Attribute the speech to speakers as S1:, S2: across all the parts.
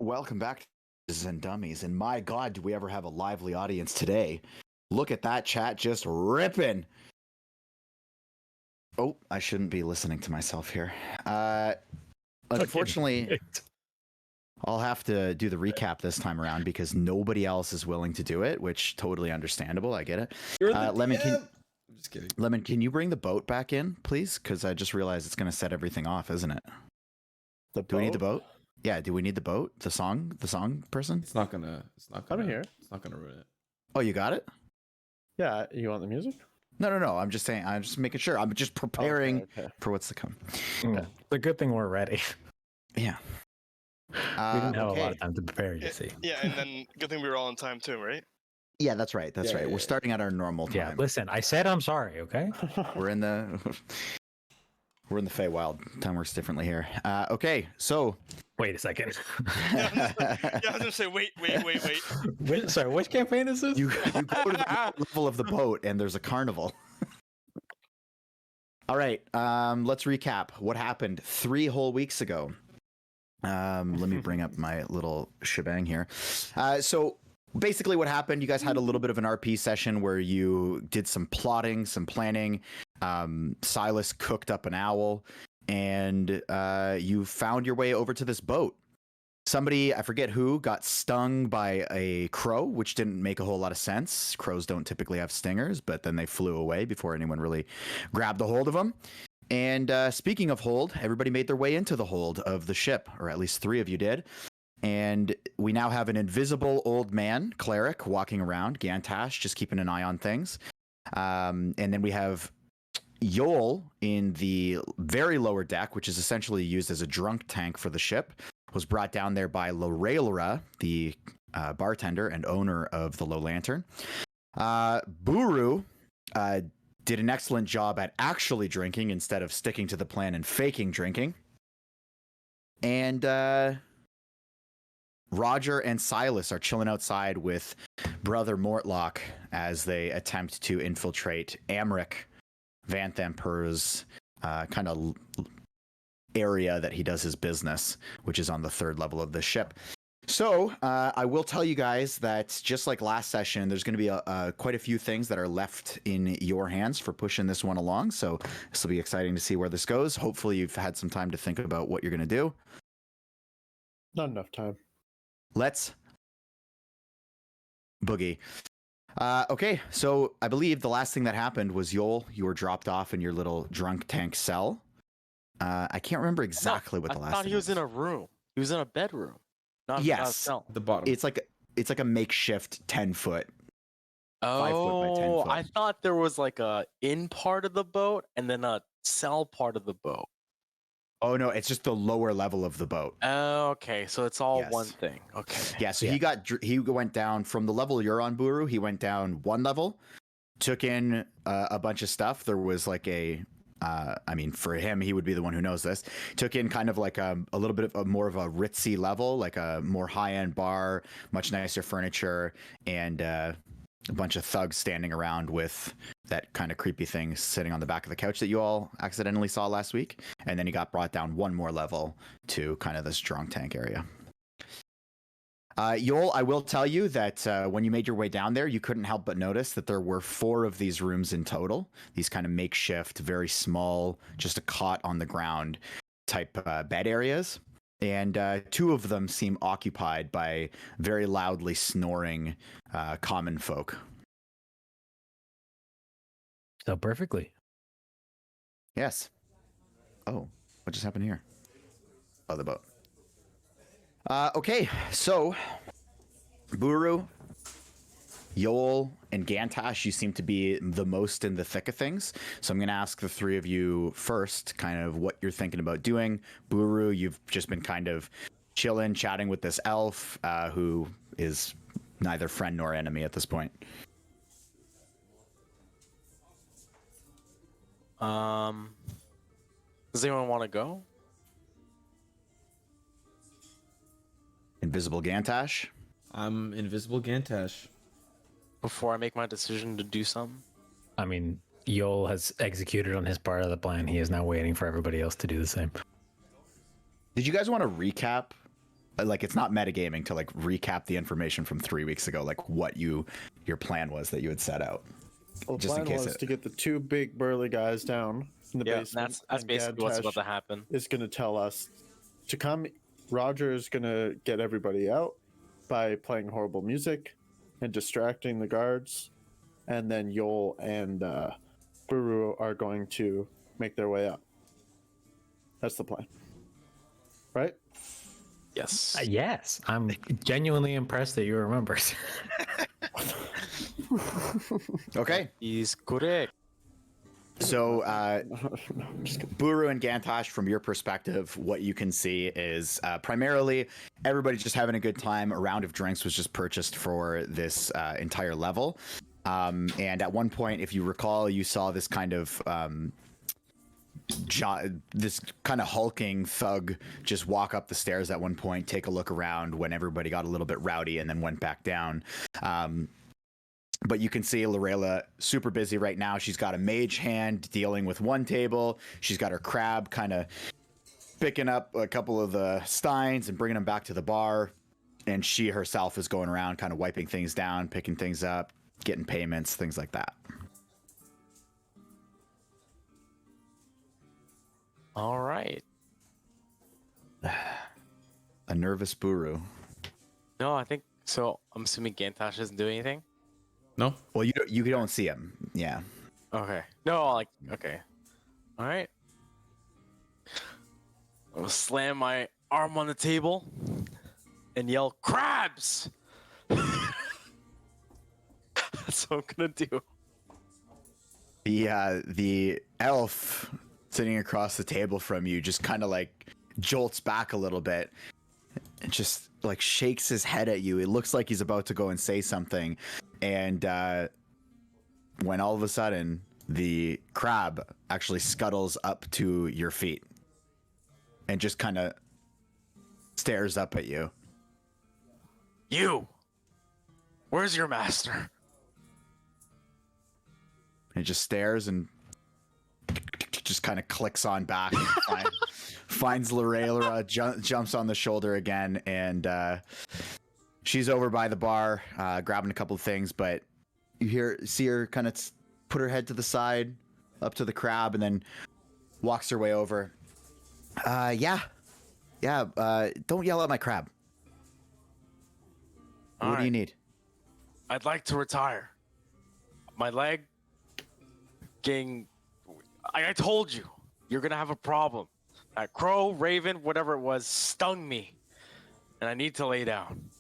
S1: Welcome back to Dungeons and Dummies, and my God, do we ever have a lively audience today? Look at that chat just ripping. Oh, I shouldn't be listening to myself here. Unfortunately, I'll have to do the recap this time around because nobody else is willing to do it, which totally understandable. I get it.
S2: You're the
S1: Lemon,
S2: I'm just kidding.
S1: Lemon, can you bring the boat back in, please? Because I just realized it's going to set everything off, isn't it?
S3: Do
S1: we need the boat? Yeah, do we need the boat? The song person?
S2: It's not gonna
S3: here.
S2: It's not gonna ruin it.
S1: Oh, you got it?
S3: Yeah, you want the music?
S1: No. I'm just saying. I'm just making sure. I'm just preparing for what's to come.
S4: It's a good thing we're ready.
S1: Yeah.
S4: We didn't have a lot of time to prepare, you see.
S5: Yeah, and then good thing we were all on time too, right?
S1: Yeah, that's right. That's right. We're starting at our normal time.
S4: Yeah, listen, I said I'm sorry, okay?
S1: We're in the Feywild. Time works differently here. Okay, so
S4: wait a second.
S5: Yeah, I was gonna say wait.
S4: Sorry, which campaign is this?
S1: You go to the level of the boat and there's a carnival. All right, let's recap what happened 3 whole weeks ago. Let me bring up my little shebang here. So basically what happened, you guys had a little bit of an RP session where you did some plotting, some planning. Silas cooked up an owl, and you found your way over to this boat. Somebody, I forget who, got stung by a crow, which didn't make a whole lot of sense. Crows don't typically have stingers, but then they flew away before anyone really grabbed a hold of them. And speaking of hold, everybody made their way into the hold of the ship, or at least 3 of you did. And we now have an invisible old man, Cleric, walking around, Gantash, just keeping an eye on things. And then we have Yoll in the very lower deck, which is essentially used as a drunk tank for the ship, was brought down there by Lorelra, the bartender and owner of the Low Lantern. Buru did an excellent job at actually drinking instead of sticking to the plan and faking drinking. And Roger and Silas are chilling outside with Brother Mortlock as they attempt to infiltrate Amrik, Vanthampur's kind of area that he does his business, which is on the 3rd level of the ship. So I will tell you guys that just like last session, there's going to be quite a few things that are left in your hands for pushing this one along. So this will be exciting to see where this goes. Hopefully you've had some time to think about what you're going to do.
S3: Not enough time.
S1: Let's boogie. Okay, so I believe the last thing that happened was Yoll, you were dropped off in your little drunk tank cell. I can't remember exactly what the last
S6: I thought
S1: thing
S6: he was in a room. He was in a bedroom. Not a cell.
S2: The bottom.
S1: It's like a makeshift 10-foot. 5 foot by 10
S6: Oh,
S1: foot.
S6: I thought there was like a in part of the boat and then a cell part of the boat.
S1: Oh no, it's just the lower level of the boat.
S6: Oh, okay, so it's all
S1: Yes.
S6: one thing. Okay.
S1: Yeah, so he went down from the level you're on, Buru. He went down 1 level, took in a bunch of stuff. There was like I mean, for him, he would be the one who knows this. Took in kind of like a little bit of more of a ritzy level, like a more high-end bar, much nicer furniture, and a bunch of thugs standing around with that kind of creepy thing sitting on the back of the couch that you all accidentally saw last week. And then he got brought down 1 more level to kind of this drunk tank area. Yoll, I will tell you that when you made your way down there, you couldn't help but notice that there were 4 of these rooms in total. These kind of makeshift, very small, just a cot on the ground type bed areas. And 2 of them seem occupied by very loudly snoring common folk.
S4: So perfectly.
S1: Yes. Oh, what just happened here? Oh, the boat. Okay, so Buru, Yoll, and Gantash, you seem to be the most in the thick of things. So I'm going to ask the 3 of you first kind of what you're thinking about doing. Buru, you've just been kind of chilling, chatting with this elf who is neither friend nor enemy at this point.
S6: Does anyone want to go?
S1: Invisible Gantash?
S2: I'm invisible Gantash.
S6: Before I make my decision to do something?
S4: I mean, Yoll has executed on his part of the plan. He is now waiting for everybody else to do the same.
S1: Did you guys want to recap like it's not metagaming to like recap the information from 3 weeks ago, like what your plan was that you had set out.
S3: Well, the
S1: Just in
S3: plan
S1: case
S3: was
S1: it-
S3: to get the two big burly guys down in the
S6: Yeah,
S3: basement.
S6: that's
S3: and
S6: basically what's about
S3: Gantash
S6: to happen.
S3: is going to tell us to come. Roger is going to get everybody out by playing horrible music and distracting the guards, and then Yoll and Buru are going to make their way up. That's the plan, right?
S6: Yes.
S4: Yes, I'm genuinely impressed that you remember.
S1: Okay,
S6: He's correct.
S1: so
S3: No, I'm just kidding.
S1: Buru and Gantash, from your perspective, what you can see is primarily everybody's just having a good time. A round of drinks was just purchased for this entire level. And at one point, if you recall, you saw this kind of this kind of hulking thug just walk up the stairs at one point, take a look around when everybody got a little bit rowdy, and then went back down. But you can see Lorela super busy right now. She's got a mage hand dealing with one table. She's got her crab kind of picking up a couple of the steins and bringing them back to the bar. And she herself is going around kind of wiping things down, picking things up, getting payments, things like that.
S6: All right.
S1: A nervous Buru.
S6: No, I think so. I'm assuming Gantash doesn't do anything.
S2: No?
S1: Well, you don't see him. Yeah.
S6: Okay. No, like okay. All right. I'll slam my arm on the table and yell, "Crabs!" That's what I'm gonna do.
S1: The elf sitting across the table from you just kind of like jolts back a little bit and just like shakes his head at you. It looks like he's about to go and say something, and when all of a sudden the crab actually scuttles up to your feet and just kind of stares up at you.
S6: You. Where's your master?
S1: It just stares and just kind of clicks on back and finds Lorela, jumps on the shoulder again, and she's over by the bar grabbing a couple of things, but you see her kind of put her head to the side up to the crab and then walks her way over. Yeah, don't yell at my crab. What do you need?
S6: I'd like to retire. My leg getting... I told you, you're gonna have a problem. That crow, raven, whatever it was, stung me. And I need to lay down.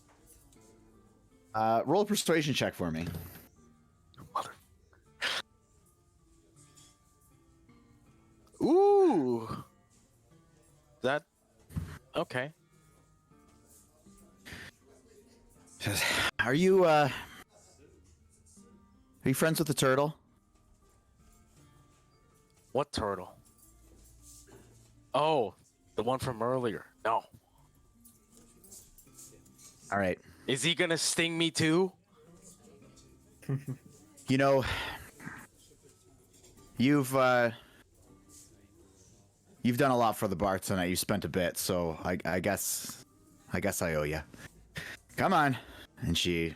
S1: Roll a persuasion check for me.
S6: Ooh. That... Okay.
S1: Are you friends with the turtle?
S6: What turtle? Oh, the one from earlier. No.
S1: All right.
S6: Is he gonna sting me too?
S1: You know, you've done a lot for the bar tonight. You spent a bit, so I guess I owe you. Come on. And she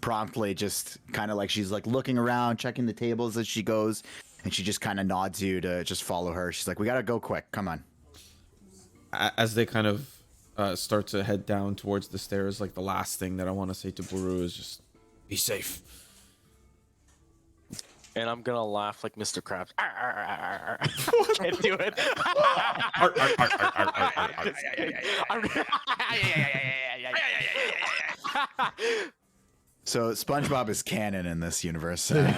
S1: promptly just kind of like she's like looking around, checking the tables as she goes, and she just kind of nods you to just follow her. She's like, "We gotta go quick. Come on."
S2: As they kind of start to head down towards the stairs, like the last thing that I want to say to Buru is just be safe.
S6: And I'm gonna laugh like Mr. Krabs. Can't do it.
S1: So SpongeBob is canon in this universe. Okay,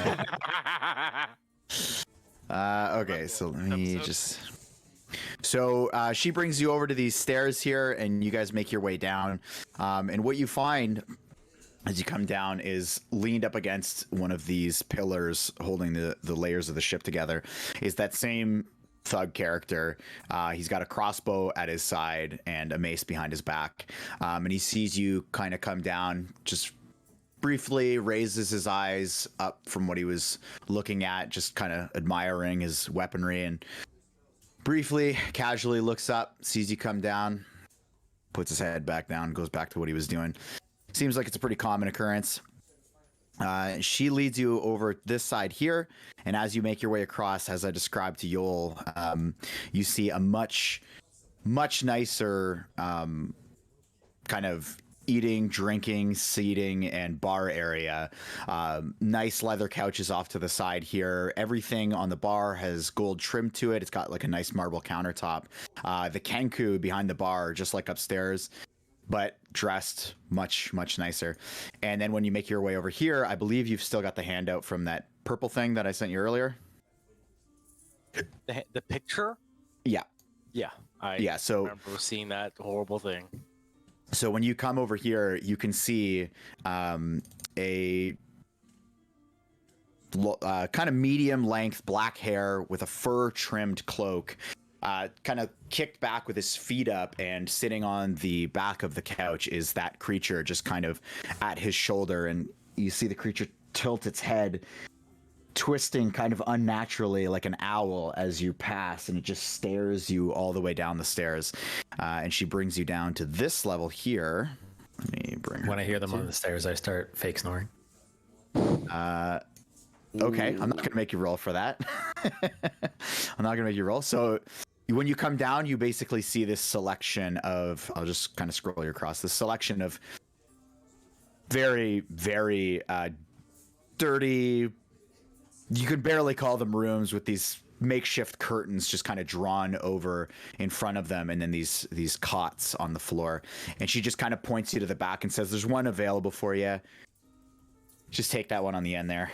S1: so let me just. So she brings you over to these stairs here, and you guys make your way down. And what you find as you come down is leaned up against one of these pillars holding the layers of the ship together is that same thug character. He's got a crossbow at his side and a mace behind his back. And he sees you kind of come down, just briefly raises his eyes up from what he was looking at, just kind of admiring his weaponry, and briefly, casually looks up, sees you come down. puts his head back down, goes back to what he was doing. Seems like it's a pretty common occurrence. She leads you over this side here, and as you make your way across, as I described to Yoll, you see a much nicer kind of eating, drinking, seating, and bar area. Nice leather couches off to the side here. Everything on the bar has gold trim to it. It's got like a nice marble countertop. The kenku behind the bar, just like upstairs, but dressed much nicer. And then when you make your way over here, I believe you've still got the handout from that purple thing that I sent you earlier.
S6: The picture?
S1: Yeah.
S6: I
S1: So
S6: remember seeing that horrible thing.
S1: So when you come over here, you can see a kind of medium length black hair with a fur trimmed cloak, kind of kicked back with his feet up, and sitting on the back of the couch is that creature just kind of at his shoulder. And you see the creature tilt its head, twisting kind of unnaturally like an owl as you pass, and it just stares you all the way down the stairs. And she brings you down to this level here. Let me bring her.
S4: When I hear them on the stairs, I start fake snoring.
S1: Okay, I'm not going to make you roll for that. I'm not going to make you roll. So when you come down, you basically see this selection of, I'll just kind of scroll you across, this selection of very dirty, you could barely call them rooms, with these makeshift curtains just kind of drawn over in front of them, and then these cots on the floor. And she just kind of points you to the back and says, there's one available for you. Just take that one on the end there.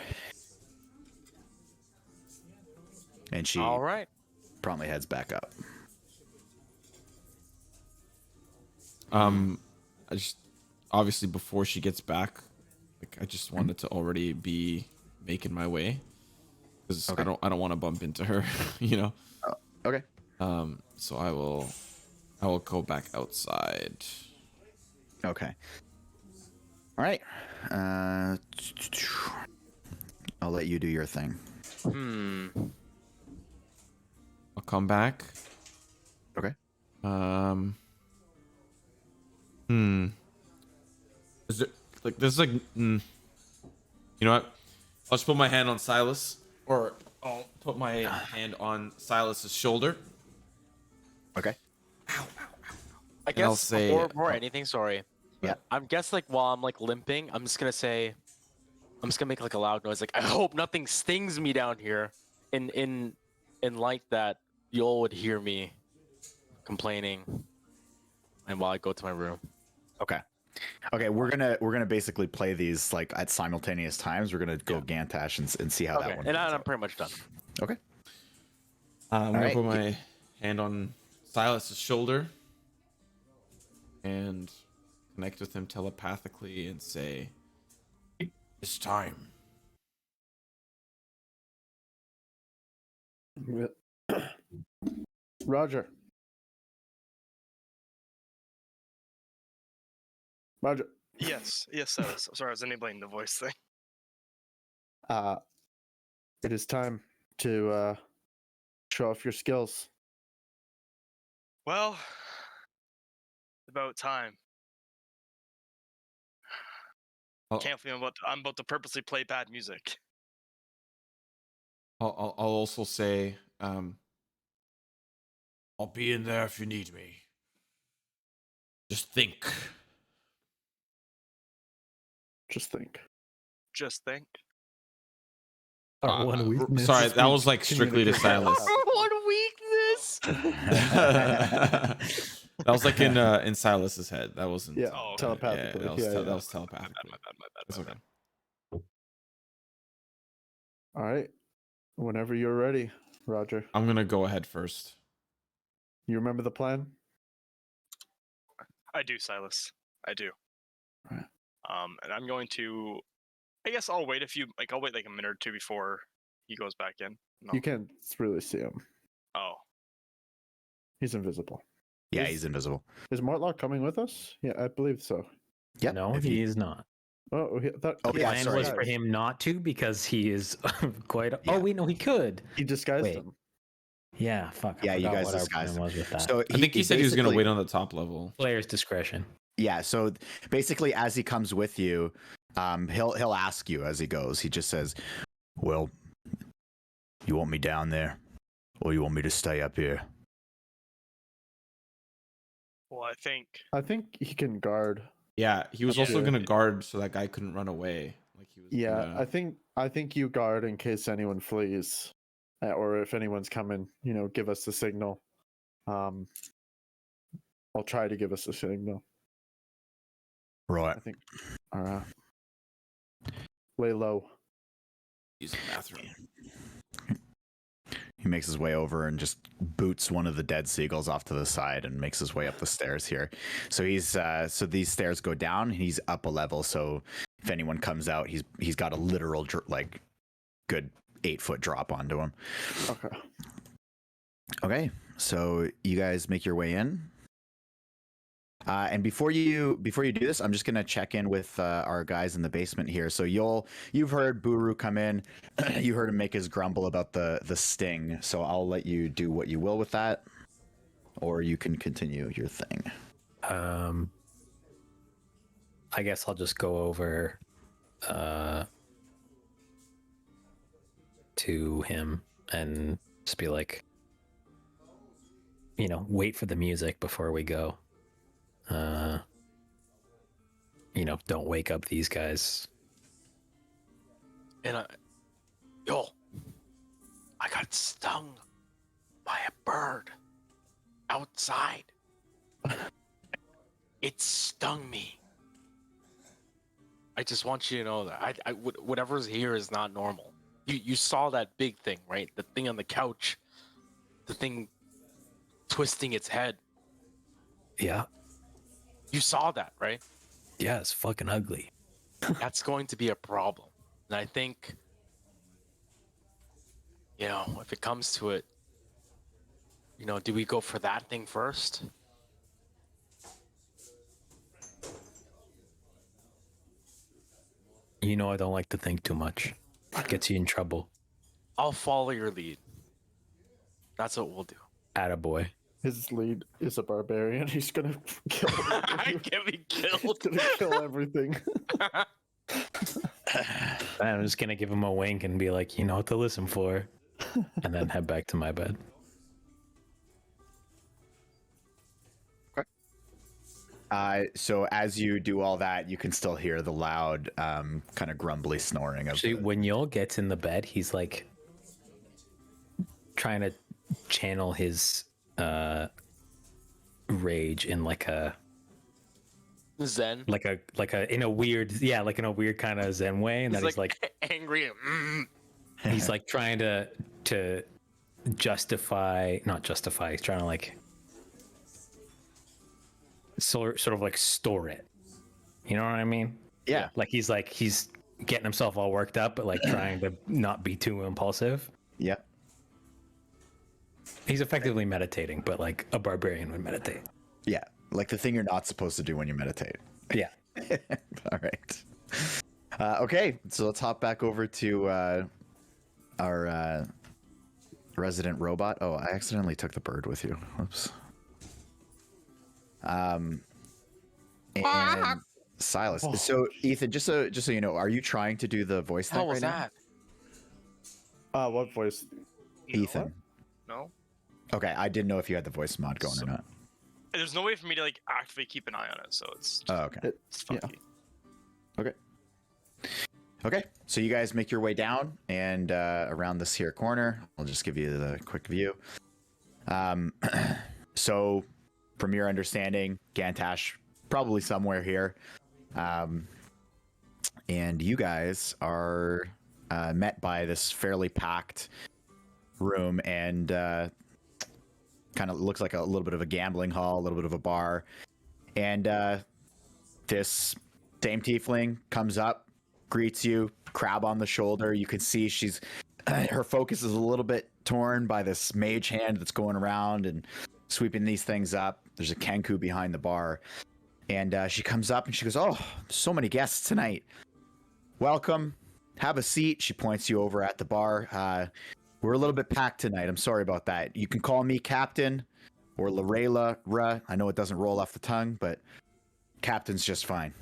S1: And she
S6: All right.
S1: promptly heads back up.
S2: I just, obviously before she gets back, like I just wanted to already be making my way, because
S1: Okay.
S2: I don't want to bump into her, you know.
S1: Okay.
S2: So I will go back outside.
S1: Okay. All right. I'll let you do your thing.
S2: I'll come back.
S1: Okay.
S2: Is there like there's like you know what? I'll just put my hand on Silas, or I'll put my hand on Silas's shoulder.
S1: Okay.
S6: I
S2: And I'll
S6: guess
S2: say-
S6: before anything, sorry.
S1: Yeah.
S6: I'm guess like while I'm like limping, I'm just gonna make like a loud noise, like I hope nothing stings me down here. In light that Yoll would hear me complaining, and while I go to my room.
S1: Okay. Okay, we're gonna basically play these like at simultaneous times. We're gonna go Gantash and see how
S6: Okay,
S1: that one.
S6: and
S1: plays
S6: I'm
S1: out.
S6: pretty much done.
S1: Okay.
S2: I'm gonna
S1: Alright.
S2: put my hand on Silas's shoulder and connect with him telepathically and say, "It's time."
S3: Roger. Roger.
S5: Yes, Silas. I'm sorry, I was enabling the voice thing.
S3: It is time to show off your skills.
S5: Well, it's about time.
S2: I'll,
S5: Can't believe I'm about to purposely play bad music.
S2: I'll also say, I'll be in there if you need me. Just think.
S3: Just think.
S5: Just think.
S4: Our one weakness.
S2: Sorry, that was like strictly to Silas.
S6: One weakness.
S2: That was like in Silas's head. That wasn't.
S3: Yeah,
S5: Oh, okay.
S3: telepathically.
S2: Yeah,
S3: Yeah,
S2: that was telepathically.
S5: My bad.
S2: That's okay.
S3: All right. Whenever you're ready, Roger.
S2: I'm gonna go ahead first.
S3: You remember the plan?
S5: I do, Silas. I do.
S3: Right.
S5: And I'm going to. I guess I'll wait I'll wait like a minute or two before he goes back in. No.
S3: You can't really see him.
S5: Oh.
S3: He's invisible.
S1: Yeah,
S3: Is-
S1: he's invisible.
S3: Is Mortlock coming with us? Yeah, I believe so.
S1: Yep.
S4: No,
S1: if
S4: he
S1: you-
S4: is not.
S3: Oh,
S1: Oh,
S4: The
S1: yeah,
S4: plan
S1: sorry.
S4: was for him not to, because he is quite.
S1: Yeah.
S4: Oh wait, no, he could.
S3: He disguised
S4: Wait.
S3: him.
S4: Yeah, fuck. I
S1: Yeah, you
S4: forgot
S1: guys
S4: what our
S1: disguised
S4: plan was with that.
S1: So
S2: I think he said he was gonna
S1: basically-
S2: wait on the top level.
S4: Player's discretion.
S1: Yeah, so basically, as he comes with you, he'll ask you as he goes. He just says, "Well, you want me down there, or you want me to stay up here?"
S5: Well, I think
S3: I think he can guard.
S2: Yeah, he was also
S3: Yeah.
S2: gonna guard so that guy couldn't run away. Like he was.
S3: Yeah,
S2: gonna-
S3: I think you guard in case anyone flees, or if anyone's coming. Give us the signal. I'll try to give us a signal.
S1: Right.
S3: I think. All right. Lay low.
S2: use the bathroom.
S1: He makes his way over and just boots one of the dead seagulls off to the side and makes his way up the stairs here. So so these stairs go down. And he's up a level. So if anyone comes out, he's got a literal like good 8-foot drop onto him.
S3: Okay.
S1: Okay, so you guys make your way in. And before you do this, I'm just gonna check in with our guys in the basement here. So you've heard Buru come in. You heard him make his grumble about the sting. So I'll let you do what you will with that, or you can continue your thing.
S4: I guess I'll just go over to him and just be like, wait for the music before we go. Don't wake up these guys.
S6: And Yoll, I got stung by a bird outside. It stung me. I just want you to know that whatever's here is not normal. You saw that big thing, right? The thing on the couch, the thing twisting its head.
S4: Yeah.
S6: You saw that, right?
S4: Yeah, it's fucking ugly.
S6: That's going to be a problem. And I think, if it comes to it, do we go for that thing first?
S4: I don't like to think too much. It gets you in trouble.
S6: I'll follow your lead. That's what we'll do.
S4: Attaboy.
S3: His lead is a barbarian. He's gonna kill.
S6: Get me
S3: He's
S6: killed.
S3: gonna kill everything.
S4: I'm just gonna give him a wink and be like, you know what to listen for, and then head back to my bed.
S1: So as you do all that, you can still hear the loud, kind of grumbly snoring of.
S4: Actually, when Yoll gets in the bed, he's like trying to channel his rage in like a
S6: Zen.
S4: in a weird kind of Zen way, and then he's like
S6: angry.
S4: he's like trying to not justify. He's trying to like sort of like store it. You know what I mean?
S1: Yeah.
S4: Like he's getting himself all worked up, but like trying to not be too impulsive.
S1: Yep.
S4: He's effectively meditating, but like a barbarian would meditate.
S1: Yeah, like the thing you're not supposed to do when you meditate.
S4: Yeah.
S1: All right. Okay, so let's hop back over to our resident robot. Oh, I accidentally took the bird with you. Whoops. And Silas. So Ethan, just so you know, are you trying to do the voice thing
S6: How
S1: right
S6: was
S1: now?
S6: that?
S3: What voice?
S1: Ethan.
S5: No.
S1: Okay, I didn't know if you had the voice mod going or not.
S5: There's no way for me to like actively keep an eye on it, so it's
S1: Oh, okay.
S5: it's funky.
S1: Okay. Okay, so you guys make your way down and around this here corner. I'll just give you the quick view. So, from your understanding, Gantash probably somewhere here, and you guys are met by this fairly packed room and kind of looks like a little bit of a gambling hall, a little bit of a bar, and this same tiefling comes up, greets you, crab on the shoulder. You can see she's her focus is a little bit torn by this mage hand that's going around and sweeping these things up. There's a Kenku behind the bar, and she comes up and she goes, "Oh, so many guests tonight. Welcome. Have a seat." She points you over at the bar. We're a little bit packed tonight. I'm sorry about that. You can call me Captain or Lorela. I know it doesn't roll off the tongue, but Captain's just fine.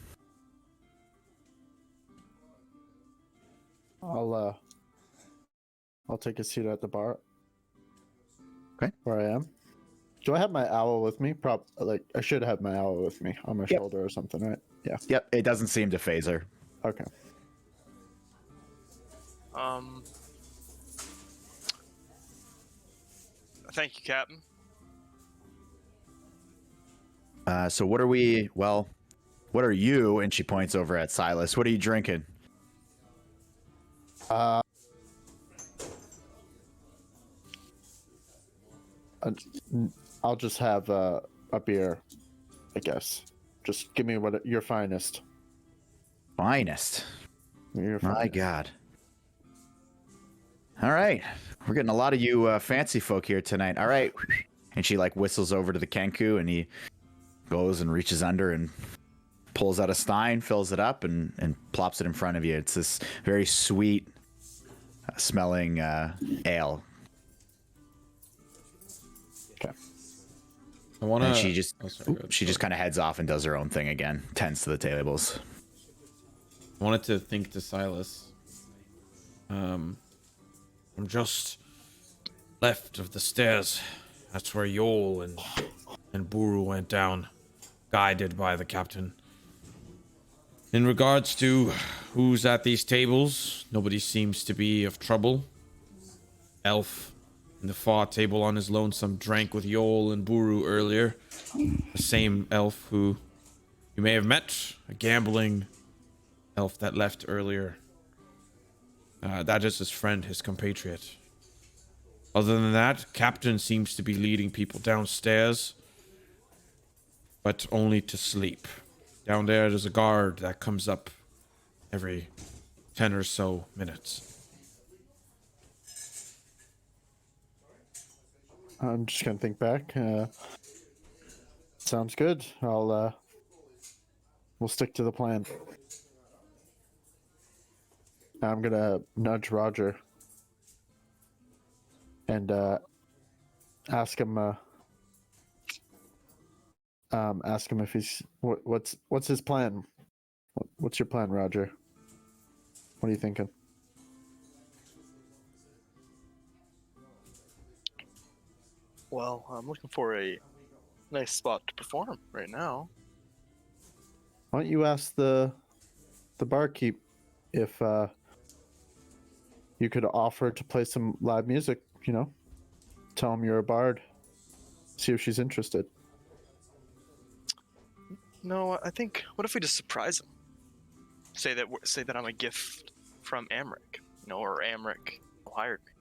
S3: I'll take a seat at the bar.
S1: Okay.
S3: Where I am. Do I have my owl with me? I should have my owl with me on my shoulder or something, right? Yeah.
S1: Yep. It doesn't seem to phase her.
S3: Okay.
S5: Thank you, Captain.
S1: So what are we? Well, what are you? And she points over at Silas. What are you drinking?
S3: I'll just have a beer, I guess. Just give me your finest.
S1: Finest.
S3: Your
S1: My
S3: finest.
S1: God. All right. We're getting a lot of you fancy folk here tonight. All right. And she like whistles over to the Kenku, and he goes and reaches under and pulls out a stein, fills it up, and plops it in front of you. It's this very sweet smelling ale.
S3: Okay.
S2: I want
S1: And
S2: to.
S1: she just kind of heads off and does her own thing again, tends to the tables.
S2: I wanted to think to Silas. I'm just left of the stairs. That's where Yoll and Buru went down, guided by the captain. In regards to who's at these tables, nobody seems to be of trouble. Elf in the far table on his lonesome drank with Yoll and Buru earlier. The same elf who you may have met, a gambling elf that left earlier. That is his friend, his compatriot. Other than that, Captain seems to be leading people downstairs, but only to sleep. Down there's a guard that comes up every 10 or so minutes.
S3: I'm just gonna think back. Sounds good. We'll stick to the plan. I'm gonna nudge Roger and ask him if he's what's his plan. What's your plan, Roger? What are you thinking?
S5: Well, I'm looking for a nice spot to perform right now.
S3: Why don't you ask the barkeep if you could offer to play some live music, Tell him you're a bard. See if she's interested.
S5: No, I think. What if we just surprise him? Say that I'm a gift from Amrik, or Amrik hired me.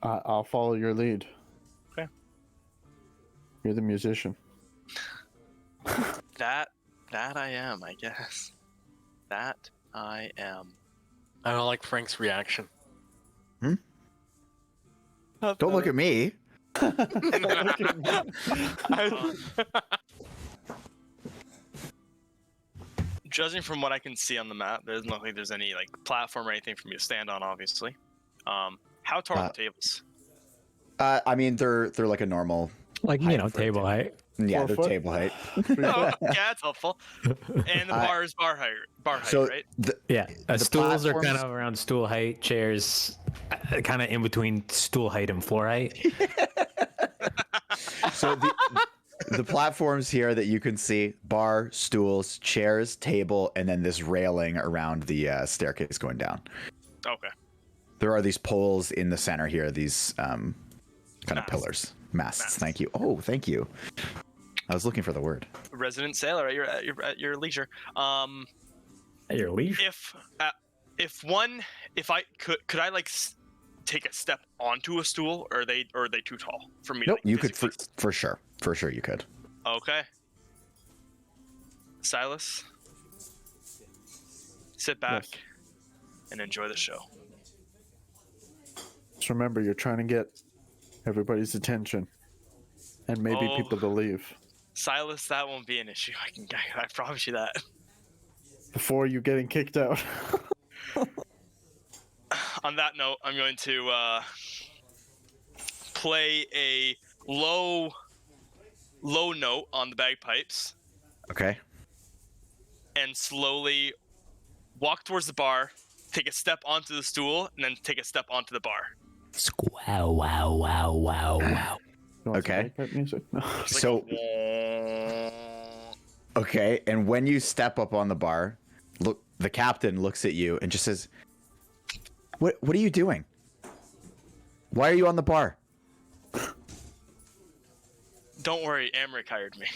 S3: I'll follow your lead.
S5: Okay.
S3: You're the musician.
S5: That I am, I guess. That I am.
S6: I don't like Frank's reaction.
S1: Don't look at me.
S5: Judging from what I can see on the map, there's not like there's any platform or anything for me to stand on. Obviously, how tall are the tables?
S1: I mean, they're like a normal.
S4: Table height.
S1: Yeah,
S3: 4
S1: they're
S3: foot?
S1: table height.
S5: Oh, yeah, that's helpful. And the bar is bar height,
S1: So
S5: right?
S4: Yeah,
S1: The
S4: stools are kind
S1: platforms-
S4: of around stool height. Chairs, kind of in between stool height and floor height.
S1: So the platforms here that you can see: bar, stools, chairs, table, and then this railing around the staircase going down.
S5: Okay.
S1: There are these poles in the center here. These kind of
S5: Masts.
S1: pillars, masts. Thank you. Oh, thank you. I was looking for the word.
S5: Resident sailor at your leisure.
S4: At your leisure.
S5: If I could take a step onto a stool, or are they too tall for me?
S1: Nope,
S5: to,
S1: you could
S5: physically-
S1: for sure you could.
S5: Okay. Silas, sit back
S3: Yes.
S5: and enjoy the show.
S3: Just remember, you're trying to get everybody's attention, and maybe
S5: Oh.
S3: people to leave
S5: Silas, that won't be an issue. I promise you that.
S3: before you getting kicked out.
S5: on that note, I'm going to play a low note on the bagpipes
S1: Okay.
S5: and slowly walk towards the bar, take a step onto the stool, and then take a step onto the bar.
S4: Wow, wow, wow, wow, wow.
S3: You want some
S1: Okay.
S3: bagpipe music? No.
S5: It's like
S1: So-
S5: a-
S1: Okay, and when you step up on the bar, look, the captain looks at you and just says, "What are you doing? Why are you on the bar?"
S5: Don't worry, Amrik hired me.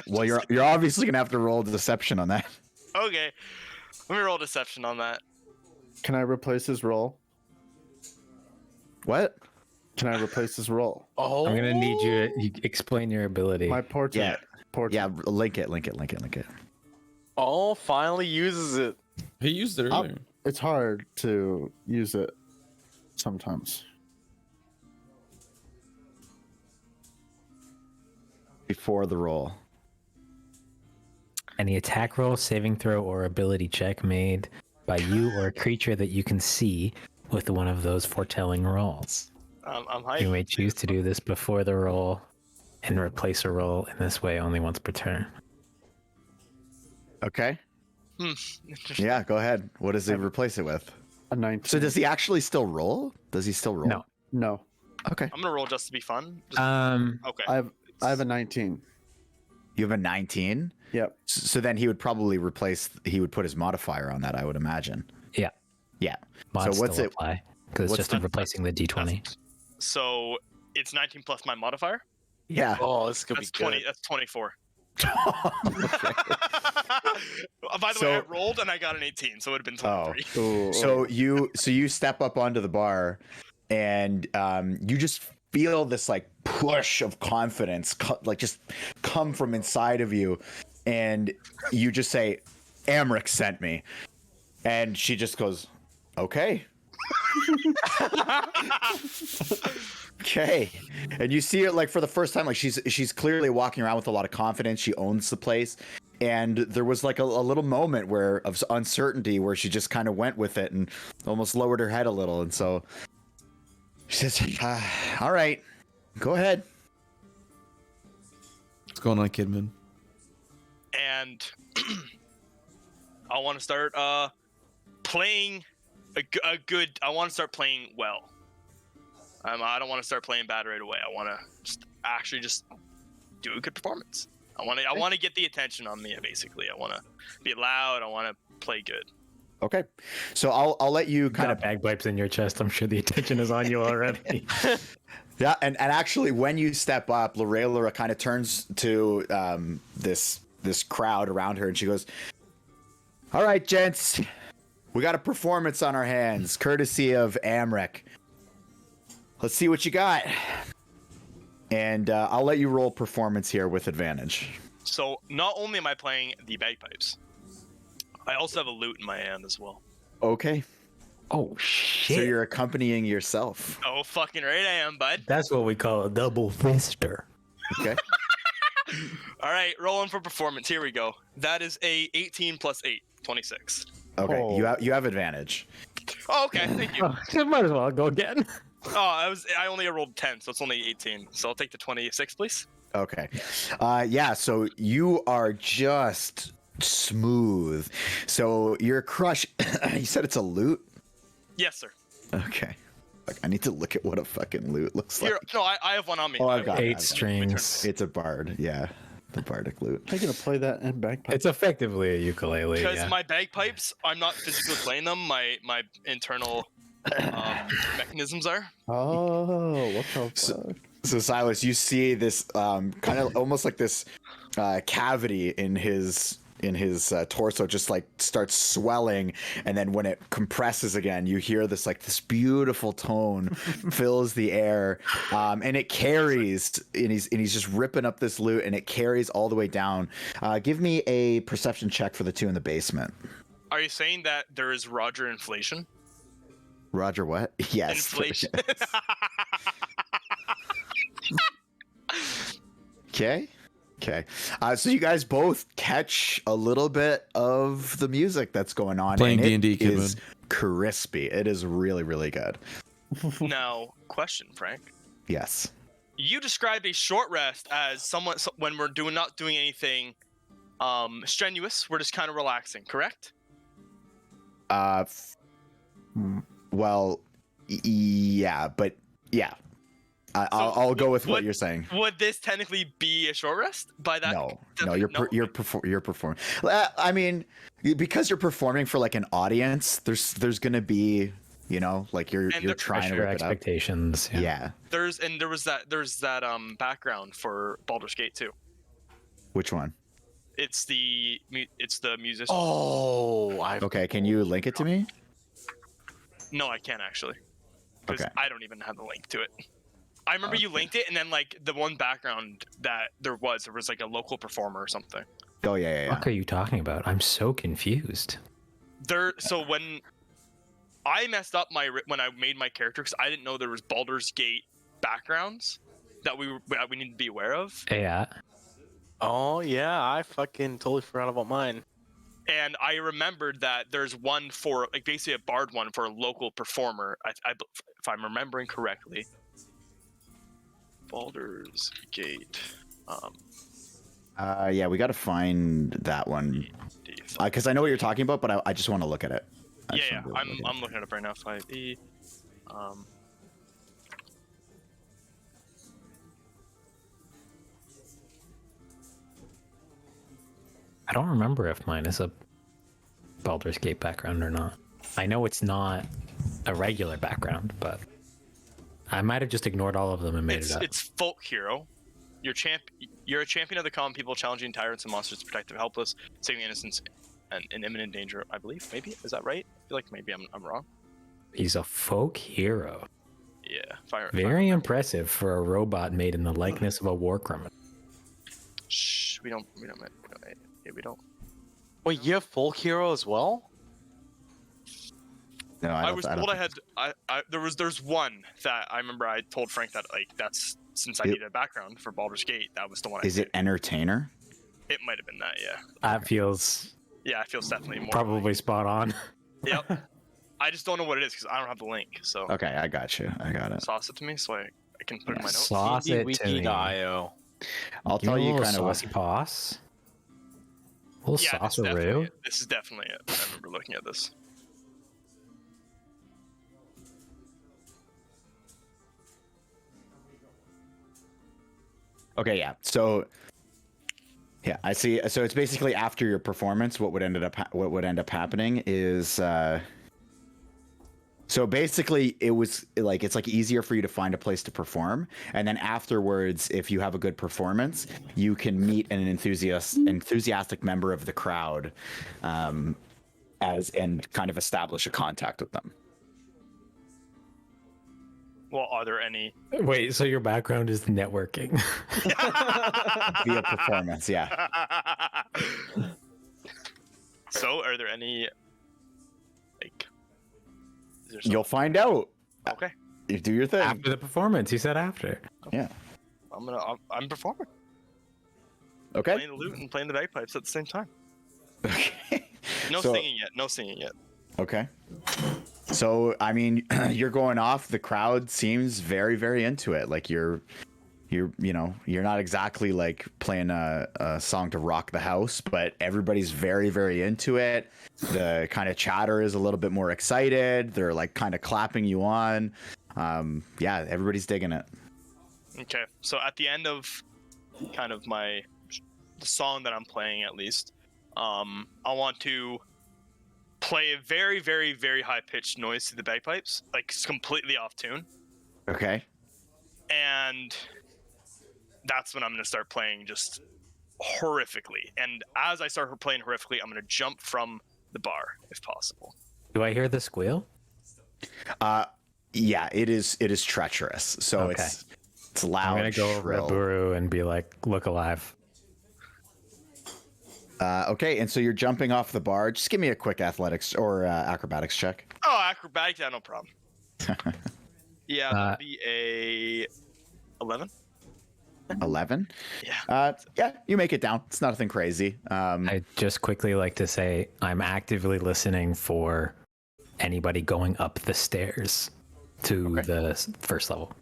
S1: Well, you're obviously gonna have to roll deception on that.
S5: Okay, let me roll deception on that.
S3: Can I replace his role?
S1: What?
S3: Can I replace his role?
S6: Oh,
S4: I'm gonna need you to explain your ability.
S3: My portrait.
S1: Yeah.
S3: Portrait.
S1: Yeah, link it.
S6: Oh, finally uses it.
S2: He used it earlier.
S3: It's hard to use it sometimes.
S1: Before the roll.
S4: Any attack roll, saving throw, or ability check made by you or a creature that you can see with one of those foretelling rolls.
S5: I'm
S4: You
S5: hiding.
S4: may choose to do this before the roll and replace a roll in this way only once per turn.
S1: Okay.
S5: Interesting.
S1: Yeah, go ahead. What does he replace it with?
S3: A 19.
S1: So does he actually still roll? Does he still roll?
S4: No.
S3: No.
S1: Okay.
S5: I'm gonna roll just to be fun. Just, okay.
S3: I have a 19.
S1: You have a 19?
S3: Yep.
S1: So then he would probably he would put his modifier on that, I would imagine.
S4: Yeah.
S1: Yeah.
S4: Mods
S1: So what's
S4: still
S1: it-
S4: apply because it's
S1: what's
S4: just
S1: the-
S4: replacing the d20.
S5: So it's 19 plus my modifier.
S1: Yeah.
S6: Oh, this could
S5: That's
S6: be good.
S5: 20. That's 24. By the
S1: So-
S5: way, I rolled and I got an 18, so it would have been 23.
S3: Ooh,
S1: So you step up onto the bar and you just feel this like push of confidence like just come from inside of you, and you just say, "Amrik sent me," and she just goes, "Okay." Okay. And you see it like for the first time, like she's clearly walking around with a lot of confidence. She owns the place. And there was like a little moment of uncertainty where she just kind of went with it and almost lowered her head a little. And so she says, "All right, go ahead."
S2: What's going on, Kidman?
S5: And I want to start playing a good. I want to start playing well. I don't want to start playing bad right away. I want to just do a good performance. I want to get the attention on me. Basically, I want to be loud. I want to play good.
S1: Okay. So I'll let you kind
S4: Kind
S1: of
S4: of bagpipes in your chest. I'm sure the attention is on you already.
S1: Yeah, and actually, when you step up, Lorela kind of turns to this crowd around her, and she goes, "All right, gents, we got a performance on our hands, courtesy of Amrik. Let's see what you got." And I'll let you roll performance here with advantage.
S5: So not only am I playing the bagpipes, I also have a lute in my hand as well.
S1: Okay.
S4: Oh
S1: So
S4: shit!
S1: you're accompanying yourself.
S5: Oh, fucking right I am, bud.
S4: That's what we call a double fister.
S1: Okay.
S5: All right, rolling for performance. Here we go. That is a 18 plus 8, 26.
S1: Okay.
S3: Oh.
S1: You have advantage.
S5: Oh, okay, thank you.
S4: Oh, might as well go again.
S5: Oh, I only rolled 10, so it's only 18. So I'll take the 26, please.
S1: Okay. Yeah, so you are just smooth. So your crush, you said it's a lute?
S5: Yes, sir.
S1: Okay. Like, I need to look at what a fucking lute looks like.
S5: Here, no, I have one on me.
S1: Oh, I've got it.
S4: 8 strings.
S1: It's a bard, yeah. The bardic lute.
S3: I'm gonna play that in bagpipe.
S4: It's effectively a ukulele.
S5: Because
S4: Yeah.
S5: my bagpipes, I'm not physically playing them. My internal mechanisms are.
S3: Oh, what the
S1: So-
S3: fuck?
S1: So Silas, you see this kind of almost like this cavity in his torso just like starts swelling, and then when it compresses again, you hear this like this beautiful tone fills the air, and it carries, and he's just ripping up this lute, and it carries all the way down. Give me a perception check for the two in the basement.
S5: Are you saying that there is Roger inflation?
S1: Roger, what? Yes.
S5: Inflation.
S1: Okay. Okay. So you guys both catch a little bit of the music that's going on.
S2: Playing
S1: and
S2: D&D,
S1: it
S2: kid
S1: is crispy. It is really, really good.
S5: Now, question, Frank.
S1: Yes.
S5: You described a short rest as someone when we're not doing anything strenuous. We're just kind of relaxing, correct?
S1: Well, yeah, but yeah. I'll go with what you're saying.
S5: Would this technically be a short rest? By that,
S1: No, you're performing. I mean, because you're performing for like an audience, there's gonna be, you know, like you're trying to
S4: Pressure,
S1: rip it up.
S4: expectations. Yeah.
S5: There was that background for Baldur's Gate too.
S1: Which one?
S5: It's the musician.
S6: Oh,
S1: Okay, can you link it to me?
S5: No, I can't actually. Because
S1: Okay.
S5: I don't even have the link to it. I remember you linked it, and then like the one background that there was like a local performer or something.
S1: Oh yeah.
S4: What are you talking about? I'm so confused.
S5: So when I messed up when I made my character, because I didn't know there was Baldur's Gate backgrounds that we need to be aware of.
S4: Yeah.
S6: Oh yeah, I fucking totally forgot about mine.
S5: And I remembered that there's one for like basically a bard one for a local performer. If I'm remembering correctly. Baldur's Gate.
S1: Yeah, we got to find that one because I know what you're talking about, but I just want to look at it.
S5: Yeah, I'm looking it up right now. 5e.
S4: I don't remember if mine is a Baldur's Gate background or not. I know it's not a regular background, but I might have just ignored all of them and made it up.
S5: It's folk hero. You're a champion of the common people, challenging tyrants and monsters to protect the helpless, saving innocents and in imminent danger. I believe. Maybe is that right? I feel like maybe I'm wrong.
S4: He's a folk hero.
S5: Yeah.
S4: Very impressive for a robot made in the likeness of a war criminal.
S5: Shh. We don't.
S6: Wait, you have folk hero as well?
S1: No, I
S5: was told I had. There's one that I remember. I told Frank that like that's since I needed a background for Baldur's Gate. That was the one.
S1: Is it entertainer?
S5: It might have been that. Yeah.
S4: That feels
S5: Yeah, it feels definitely more.
S4: probably spot on.
S5: Yep. I just don't know what it is because I don't have the link. So
S1: Okay, I got you. I got it.
S5: sauce it to me so I can put it in my notes.
S4: Sauce it to me.
S6: Wiki.io.
S1: I'll tell you kind of what.
S4: saucy paws. A little
S5: Yeah, this is definitely
S4: sauceroo.
S5: it. This is definitely it. I remember looking at this.
S1: Okay, yeah. So, yeah, I see. So it's basically after your performance. What would end up happening is, so basically it was like it's like easier for you to find a place to perform, and then afterwards, if you have a good performance, you can meet an enthusiastic member of the crowd, and kind of establish a contact with them.
S5: Well, are there any?
S4: Wait, so your background is networking?
S1: Via performance, yeah.
S5: So, are there any? Like, is there
S1: You'll find out.
S5: Okay.
S1: You do your thing.
S4: After the performance, he said after.
S1: Yeah.
S5: I'm performing.
S1: Okay.
S5: Playing the lute and playing the bagpipes at the same time.
S1: Okay.
S5: No
S1: So-
S5: singing yet. No singing yet.
S1: Okay. So, I mean, you're going off. The crowd seems very, very into it. Like you're not exactly like playing a song to rock the house, but everybody's very, very into it. The kind of chatter is a little bit more excited. They're like kind of clapping you on. Yeah, everybody's digging it.
S5: Okay. So at the end of kind of the song that I'm playing, at least, I want to play a very, very, very high-pitched noise to the bagpipes, like completely off tune.
S1: Okay.
S5: And that's when I'm going to start playing just horrifically. And as I start playing horrifically, I'm going to jump from the bar, if possible.
S4: Do I hear the squeal?
S1: Yeah, it is treacherous. So
S4: Okay.
S1: it's loud.
S4: I'm gonna go over to
S1: shrill.
S4: Buru and be like, "Look alive."
S1: Okay, and so you're jumping off the bar. Just give me a quick athletics or acrobatics check.
S5: Oh, acrobatics, yeah, no problem. Yeah, that'd be a 11.
S1: 11.
S5: Yeah.
S1: Yeah, you make it down. It's nothing crazy.
S4: I just quickly like to say I'm actively listening for anybody going up the stairs to the first level.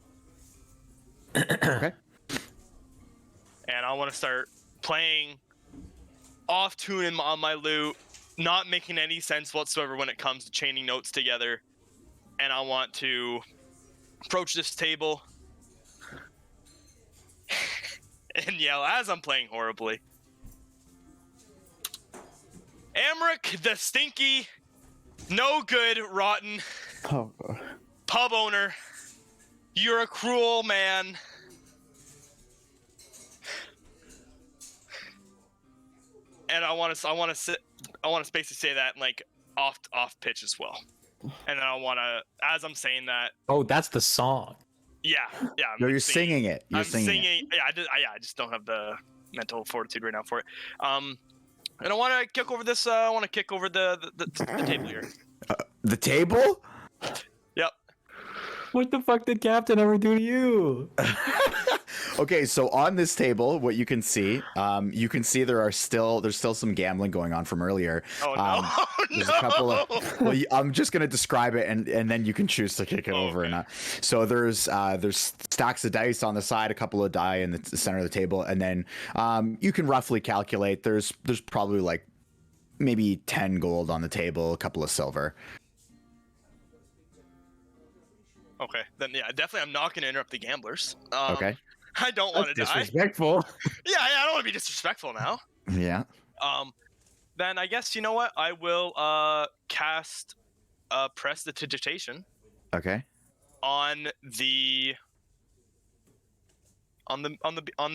S1: Okay.
S5: And I want to start playing off tune on my lute, not making any sense whatsoever when it comes to chaining notes together. And I want to approach this table and yell as I'm playing horribly. Amrik, the stinky, no good, rotten
S3: Oh, God.
S5: pub owner, you're a cruel man. And I want to basically say that like off pitch as well. And then I want to, as I'm saying that,
S4: Oh, that's the song.
S5: yeah.
S1: No, you're singing it. You're
S5: I'm
S1: singing it.
S5: Yeah, I just don't have the mental fortitude right now for it. And I want to kick over this. I want to kick over the table here.
S1: The table?
S5: Yep.
S4: What the fuck did Captain ever do to you?
S1: Okay, so on this table, what you can see there's still some gambling going on from earlier.
S5: Oh no!
S1: There's a couple of. Well, I'm just gonna describe it, and then you can choose to kick it over or not. So there's stacks of dice on the side, a couple of die in the center of the table, and then you can roughly calculate. There's probably like maybe 10 gold on the table, a couple of silver.
S5: Okay, then yeah, definitely. I'm not gonna interrupt the gamblers.
S1: Okay.
S5: I don't want to die.
S4: Disrespectful.
S5: Yeah, I don't want to be disrespectful now.
S1: Yeah.
S5: Then I guess you know what? I will cast prestidigitation
S1: Okay.
S5: on the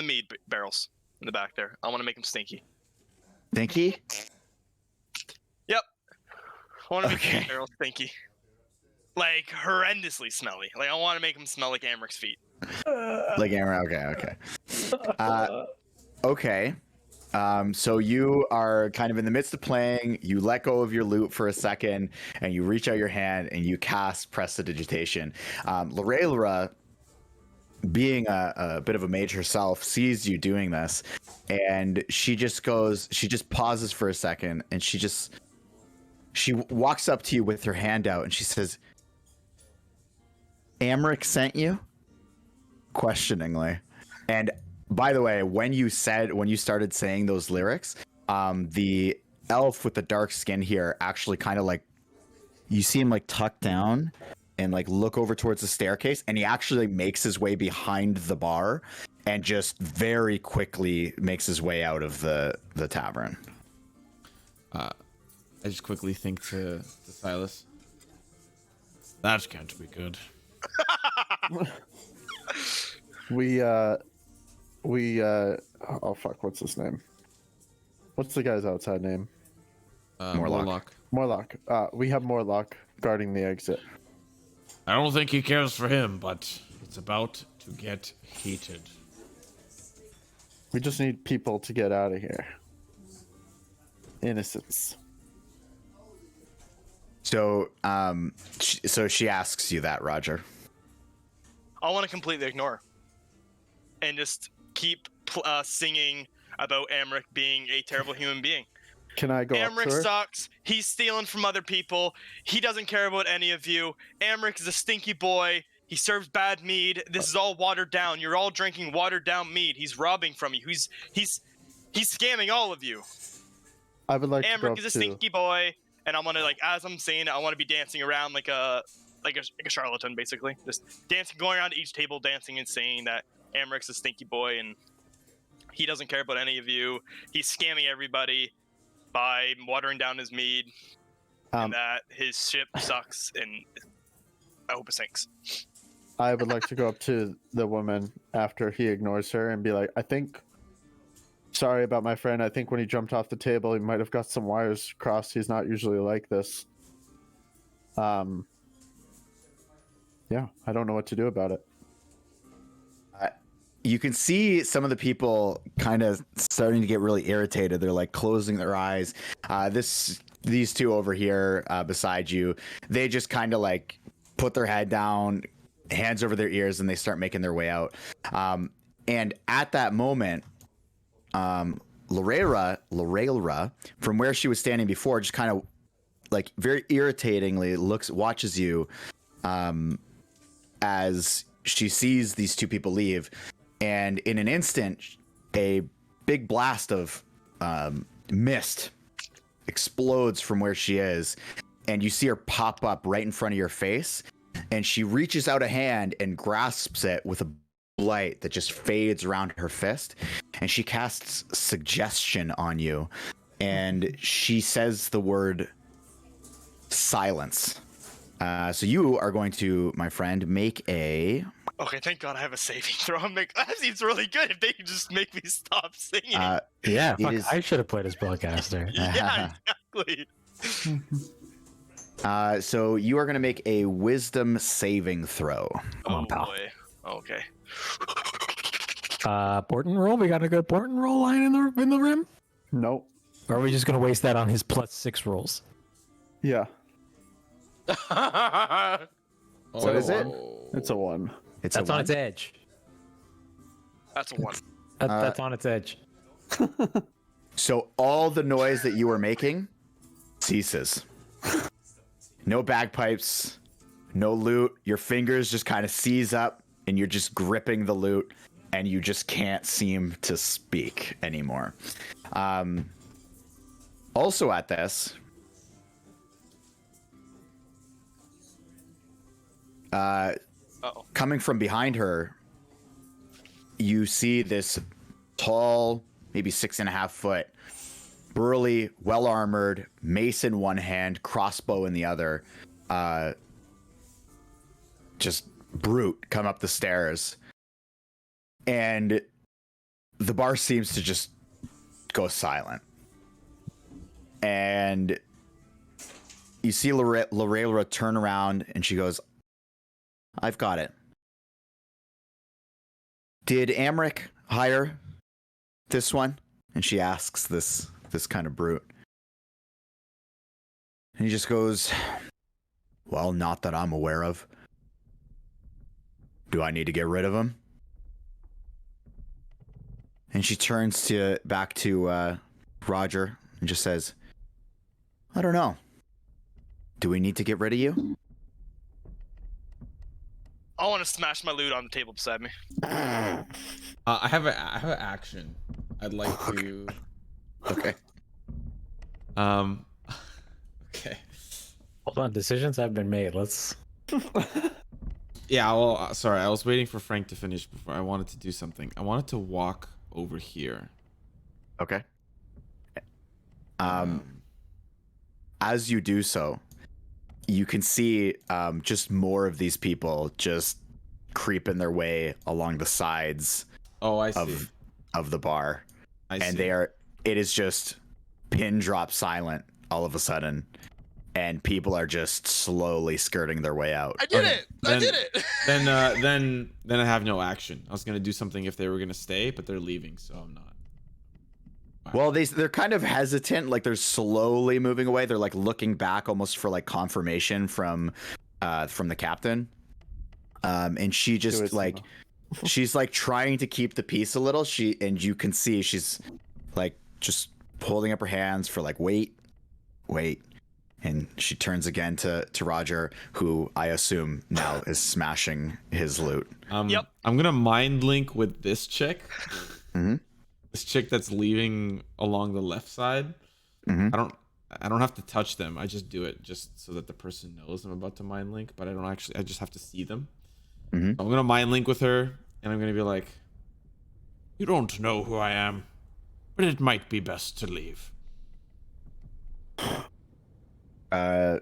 S5: mead barrels in the back there. I want to make them stinky.
S1: Stinky?
S5: Yep. I want to make
S1: Okay.
S5: the barrels stinky. Like horrendously smelly. Like I want to make them smell like Amrik's feet.
S1: Like okay. Okay. So you are kind of in the midst of playing, you let go of your loot for a second, and you reach out your hand and you cast Prestidigitation. Lorelra, being a bit of a mage herself, sees you doing this, and she just pauses for a second, and she walks up to you with her hand out, and she says, Amrik sent you? Questioningly. And by the way, when you started saying those lyrics, the elf with the dark skin here actually kind of like, you see him like tuck down and like look over towards the staircase, and he actually makes his way behind the bar and just very quickly makes his way out of the tavern.
S2: I just quickly think to Silas. That can't be good.
S3: Oh fuck, what's his name? What's the guy's outside name?
S1: Morlock.
S3: Morlock. We have Morlock guarding the exit.
S2: I don't think he cares for him, but it's about to get heated.
S3: We just need people to get out of here. Innocents.
S1: So, she asks you that, Roger.
S5: I want to completely ignore and just keep singing about Amrik being a terrible human being.
S3: Can I go up to
S5: Amrik
S3: her?
S5: sucks. He's stealing from other people. He doesn't care about any of you. Amrik is a stinky boy. He serves bad mead. This is all watered down. You're all drinking watered down mead. He's robbing from you. He's scamming all of you.
S3: I would like to go
S5: Amrik
S3: up
S5: is a
S3: to...
S5: stinky boy, and I'm gonna as I'm saying it, I want to be dancing around like a charlatan, basically. Just dancing, going around to each table, dancing and saying that Amrik's a stinky boy and he doesn't care about any of you. He's scamming everybody by watering down his mead, and that his ship sucks, and I hope it sinks.
S3: I would like to go up to the woman after he ignores her and be like, sorry about my friend. I think when he jumped off the table, he might have got some wires crossed. He's not usually like this. Yeah, I don't know what to do about it.
S1: You can see some of the people kind of starting to get really irritated. They're like closing their eyes. These two over here beside you, they just kind of like put their head down, hands over their ears, and they start making their way out. And at that moment, Lorelra, from where she was standing before, just kind of like very irritatingly watches you as she sees these two people leave. And in an instant, a big blast of mist explodes from where she is. And you see her pop up right in front of your face. And she reaches out a hand and grasps it with a light that just fades around her fist. And she casts suggestion on you. And she says the word silence. So you are going to, my friend, make a...
S5: Okay, thank God I have a saving throw. That seems really good if they can just make me stop singing.
S4: Yeah,
S1: It
S4: fuck,
S1: is-
S4: I should have played as spellcaster.
S5: Yeah, exactly.
S1: So you are going to make a wisdom saving throw.
S4: Come on,
S5: Oh,
S4: pal.
S5: boy. Okay.
S4: Portent roll? We got a good Portent roll line in the rim?
S3: Nope.
S4: Or are we just gonna waste that on his +6 rolls?
S3: Yeah,
S1: What is it?
S3: it's a 1.
S1: It's
S4: That's
S1: a
S4: on
S1: one.
S4: its edge.
S5: That's a 1.
S4: That's on its edge.
S1: So all the noise that you were making ceases. No bagpipes, no loot. Your fingers just kind of seize up and you're just gripping the loot and you just can't seem to speak anymore. Also at this,
S5: Uh-oh.
S1: coming from behind her, you see this tall, maybe 6.5 foot, burly, well armored, mace in one hand, crossbow in the other, just brute come up the stairs. And the bar seems to just go silent. And you see Lorelra turn around and she goes, I've got it. Did Amrik hire this one? And she asks this kind of brute. And he just goes, well, not that I'm aware of. Do I need to get rid of him? And she turns back to Roger and just says, I don't know. Do we need to get rid of you?
S5: I want to smash my loot on the table beside me.
S2: I have an action. I'd like to.
S1: Okay.
S2: Okay.
S4: Hold on, decisions have been made. Let's.
S2: Yeah. Well, sorry. I was waiting for Phrank to finish before I wanted to do something. I wanted to walk over here.
S1: Okay. As you do so, you can see just more of these people just creeping their way along the sides
S2: Oh, I see.
S1: of the bar.
S2: I see.
S1: And it is just pin drop silent all of a sudden. And people are just slowly skirting their way out.
S5: I did
S2: Okay.
S5: it! I did it!
S2: Then I have no action. I was gonna do something if they were gonna stay, but they're leaving, so I'm not.
S1: Well, they're kind of hesitant, like they're slowly moving away. They're like looking back almost for like confirmation from the captain. And she just like she's like trying to keep the peace a little. And you can see she's like just holding up her hands for like wait. And she turns again to Roger, who I assume now is smashing his loot.
S5: Yep.
S2: I'm gonna mind link with this chick.
S1: Mm-hmm.
S2: This chick that's leaving along the left side.
S1: Mm-hmm.
S2: I don't have to touch them. I just do it just so that the person knows I'm about to mind link, but I just have to see them.
S1: Mm-hmm.
S2: So I'm gonna mind link with her, and I'm gonna be like, "You don't know who I am, but it might be best to leave."
S1: Yeah,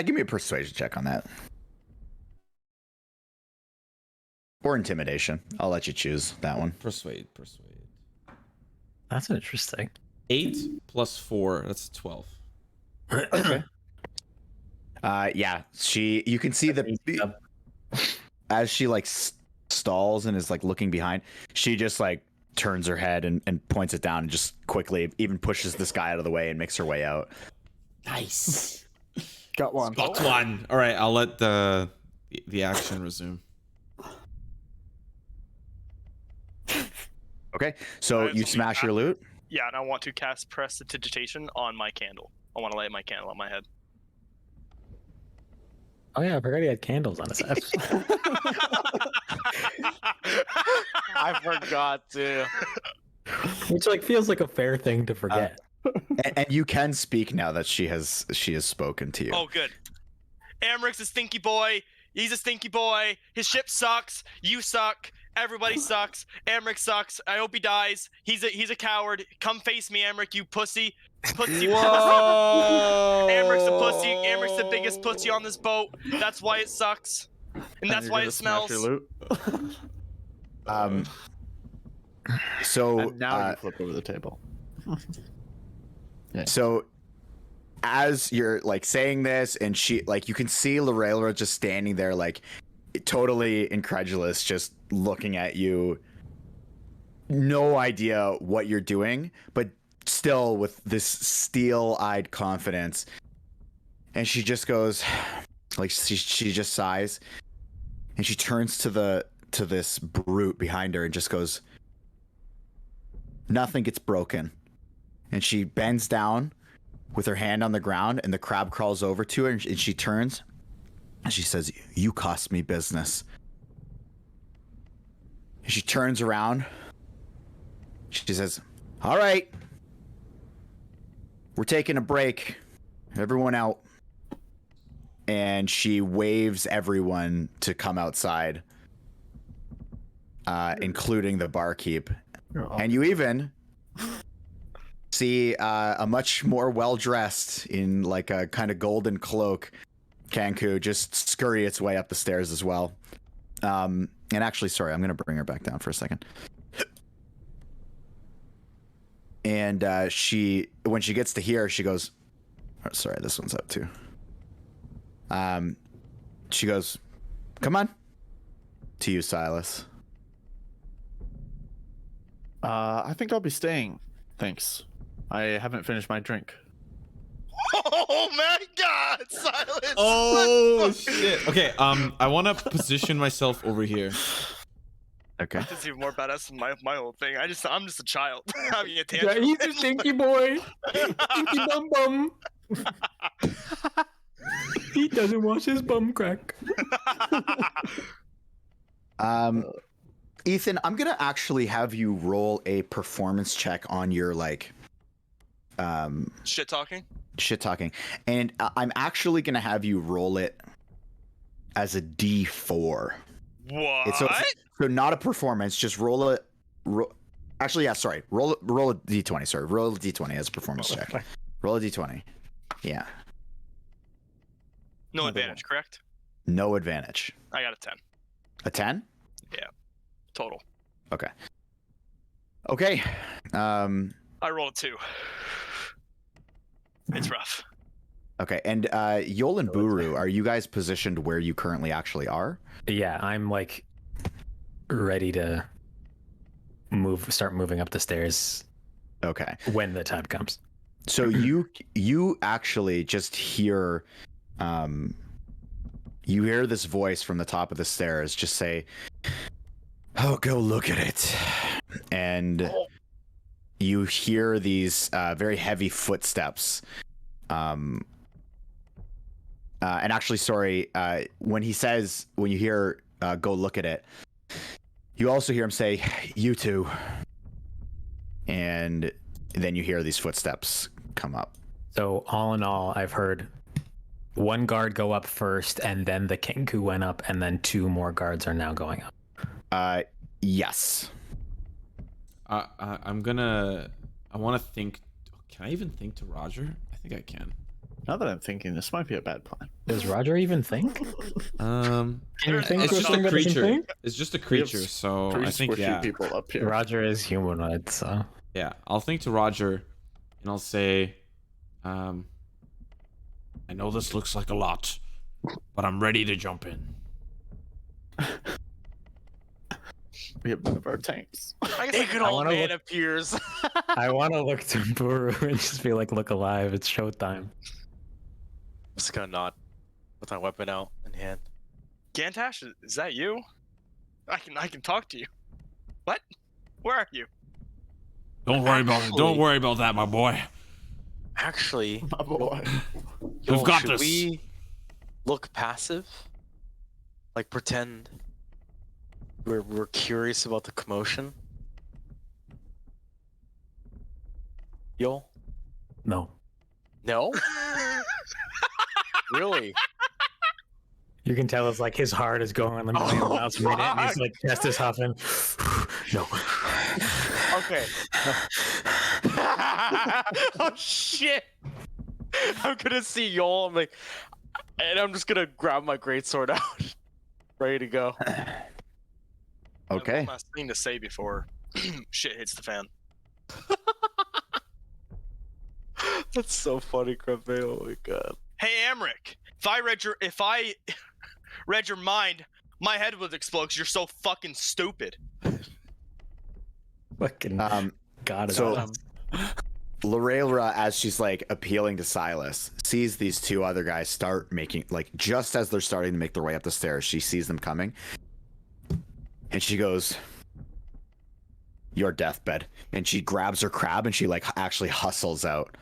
S1: give me a persuasion check on that. Or intimidation. I'll let you choose that one.
S2: Persuade.
S4: That's interesting.
S2: 8 plus 4, that's 12.
S1: Okay. Yeah, you can see as she like stalls and is like looking behind, she just like turns her head and points it down and just quickly even pushes this guy out of the way and makes her way out.
S2: Nice.
S3: Got one.
S2: Got one. All right, I'll let the action resume.
S1: Okay, so you smash your loot.
S5: Yeah, and I want to cast Prestidigitation on my candle. I want to light my candle on my head.
S4: Oh yeah, I forgot he had candles on his head.
S6: I forgot to.
S4: Which like feels like a fair thing to forget.
S1: And you can speak now that she has spoken to you.
S5: Oh, good. Amrik's a stinky boy. He's a stinky boy. His ship sucks. You suck. Everybody sucks. Amrik sucks. I hope he dies. He's a coward. Come face me, Amrik, you pussy. Pussy.
S2: Whoa!
S5: Amrik's a pussy. Amrik's the biggest pussy on this boat. That's why it sucks. And that's why it smells.
S3: Your loot.
S1: So
S3: And now you flip over the table.
S1: So as you're like saying this, and she like you can see Lorelra just standing there like totally incredulous, just looking at you, no idea what you're doing, but still with this steel-eyed confidence. And she just goes like she just sighs, and she turns to this brute behind her and just goes, "Nothing gets broken." And she bends down with her hand on the ground, and the crab crawls over to her, and she turns and she says, "You cost me business." And she turns around. She says, "All right, we're taking a break. Everyone out." And she waves everyone to come outside, including the barkeep. And you even see a much more well-dressed in like a kind of golden cloak Kanku just scurry its way up the stairs as well. And actually, sorry, I'm going to bring her back down for a second. And when she gets to here, she goes, oh, sorry, this one's up too. She goes, "Come on." To you, Silas.
S3: I think I'll be staying. Thanks. I haven't finished my drink.
S5: Oh my God, Silas!
S2: Oh shit. Okay, I want to position myself over here.
S1: Okay.
S5: This is even more badass than my whole thing. I'm just a child having a tantrum.
S4: Yeah, he's a stinky boy. Stinky bum bum. He doesn't wash his bum crack.
S1: Ethan, I'm gonna actually have you roll a performance check on your like
S5: Shit talking.
S1: and I'm actually gonna have you roll it as a D4.
S5: What?
S1: So not a performance, just roll it. Actually, yeah, sorry. Roll a D20. Sorry, roll a D20 as a performance check. Roll a D20. Yeah.
S5: No advantage, correct?
S1: No advantage.
S5: I got a 10
S1: A 10?
S5: total.
S1: Okay. Okay.
S5: I rolled a 2. It's rough.
S1: Okay. And Yoll and Buru, are you guys positioned where you currently actually are?
S4: Yeah, I'm like ready to start moving up the stairs
S1: Okay.
S4: when the time comes.
S1: So you actually just hear you hear this voice from the top of the stairs just say, "Oh, go look at it." And you hear these very heavy footsteps. And actually, sorry, when you hear "go look at it," you also hear him say, "You too." And then you hear these footsteps come up.
S4: So all in all, I've heard one guard go up first, and then the Kenku went up, and then 2 more guards are now going up.
S1: Yes.
S2: I want to think. Can I even think to Roger? I think I can.
S3: Now that I'm thinking, this might be a bad plan.
S4: Does Roger even think?
S2: Can
S4: you think
S2: it's
S4: of
S2: just
S4: something
S2: a
S4: that doesn't
S2: creature.
S4: think?
S2: It's just a creature, so
S3: Three
S2: I think
S3: squishy people up here.
S4: Roger is humanoid, so
S2: Yeah, I'll think to Roger, and I'll say, I know this looks like a lot, but I'm ready to jump in.
S3: We have one of our tanks.
S5: I guess
S6: Good old man appears.
S4: I want to look to Buru and just be like, "Look alive! It's showtime."
S6: Just gonna nod with my weapon out in hand.
S5: Gantash, is that you? I can talk to you. What? Where are you?
S2: Don't worry about it. Don't worry about that, my boy.
S6: Actually,
S3: My boy.
S2: We've got
S6: should
S2: this.
S6: we look passive? Like pretend we're curious about the commotion? Yoll?
S4: No.
S6: No? Really?
S4: You can tell it's like his heart is going a million miles a minute, and he's like chest is huffing. No.
S6: Okay. Oh shit! I'm gonna see Yoll. I'm like, and I'm just gonna grab my greatsword out, ready to go.
S1: Okay.
S5: I have one last thing to say before shit hits the fan.
S6: That's so funny, Krepe. Oh my god.
S5: Hey Amrik, if I read your mind, my head would explode because you're so fucking stupid.
S4: Fucking God.
S1: So Lorelra, as she's like appealing to Silas, sees these two other guys start making, like, just as they're starting to make their way up the stairs, she sees them coming, and she goes, "Your deathbed," and she grabs her crab and she like actually hustles out.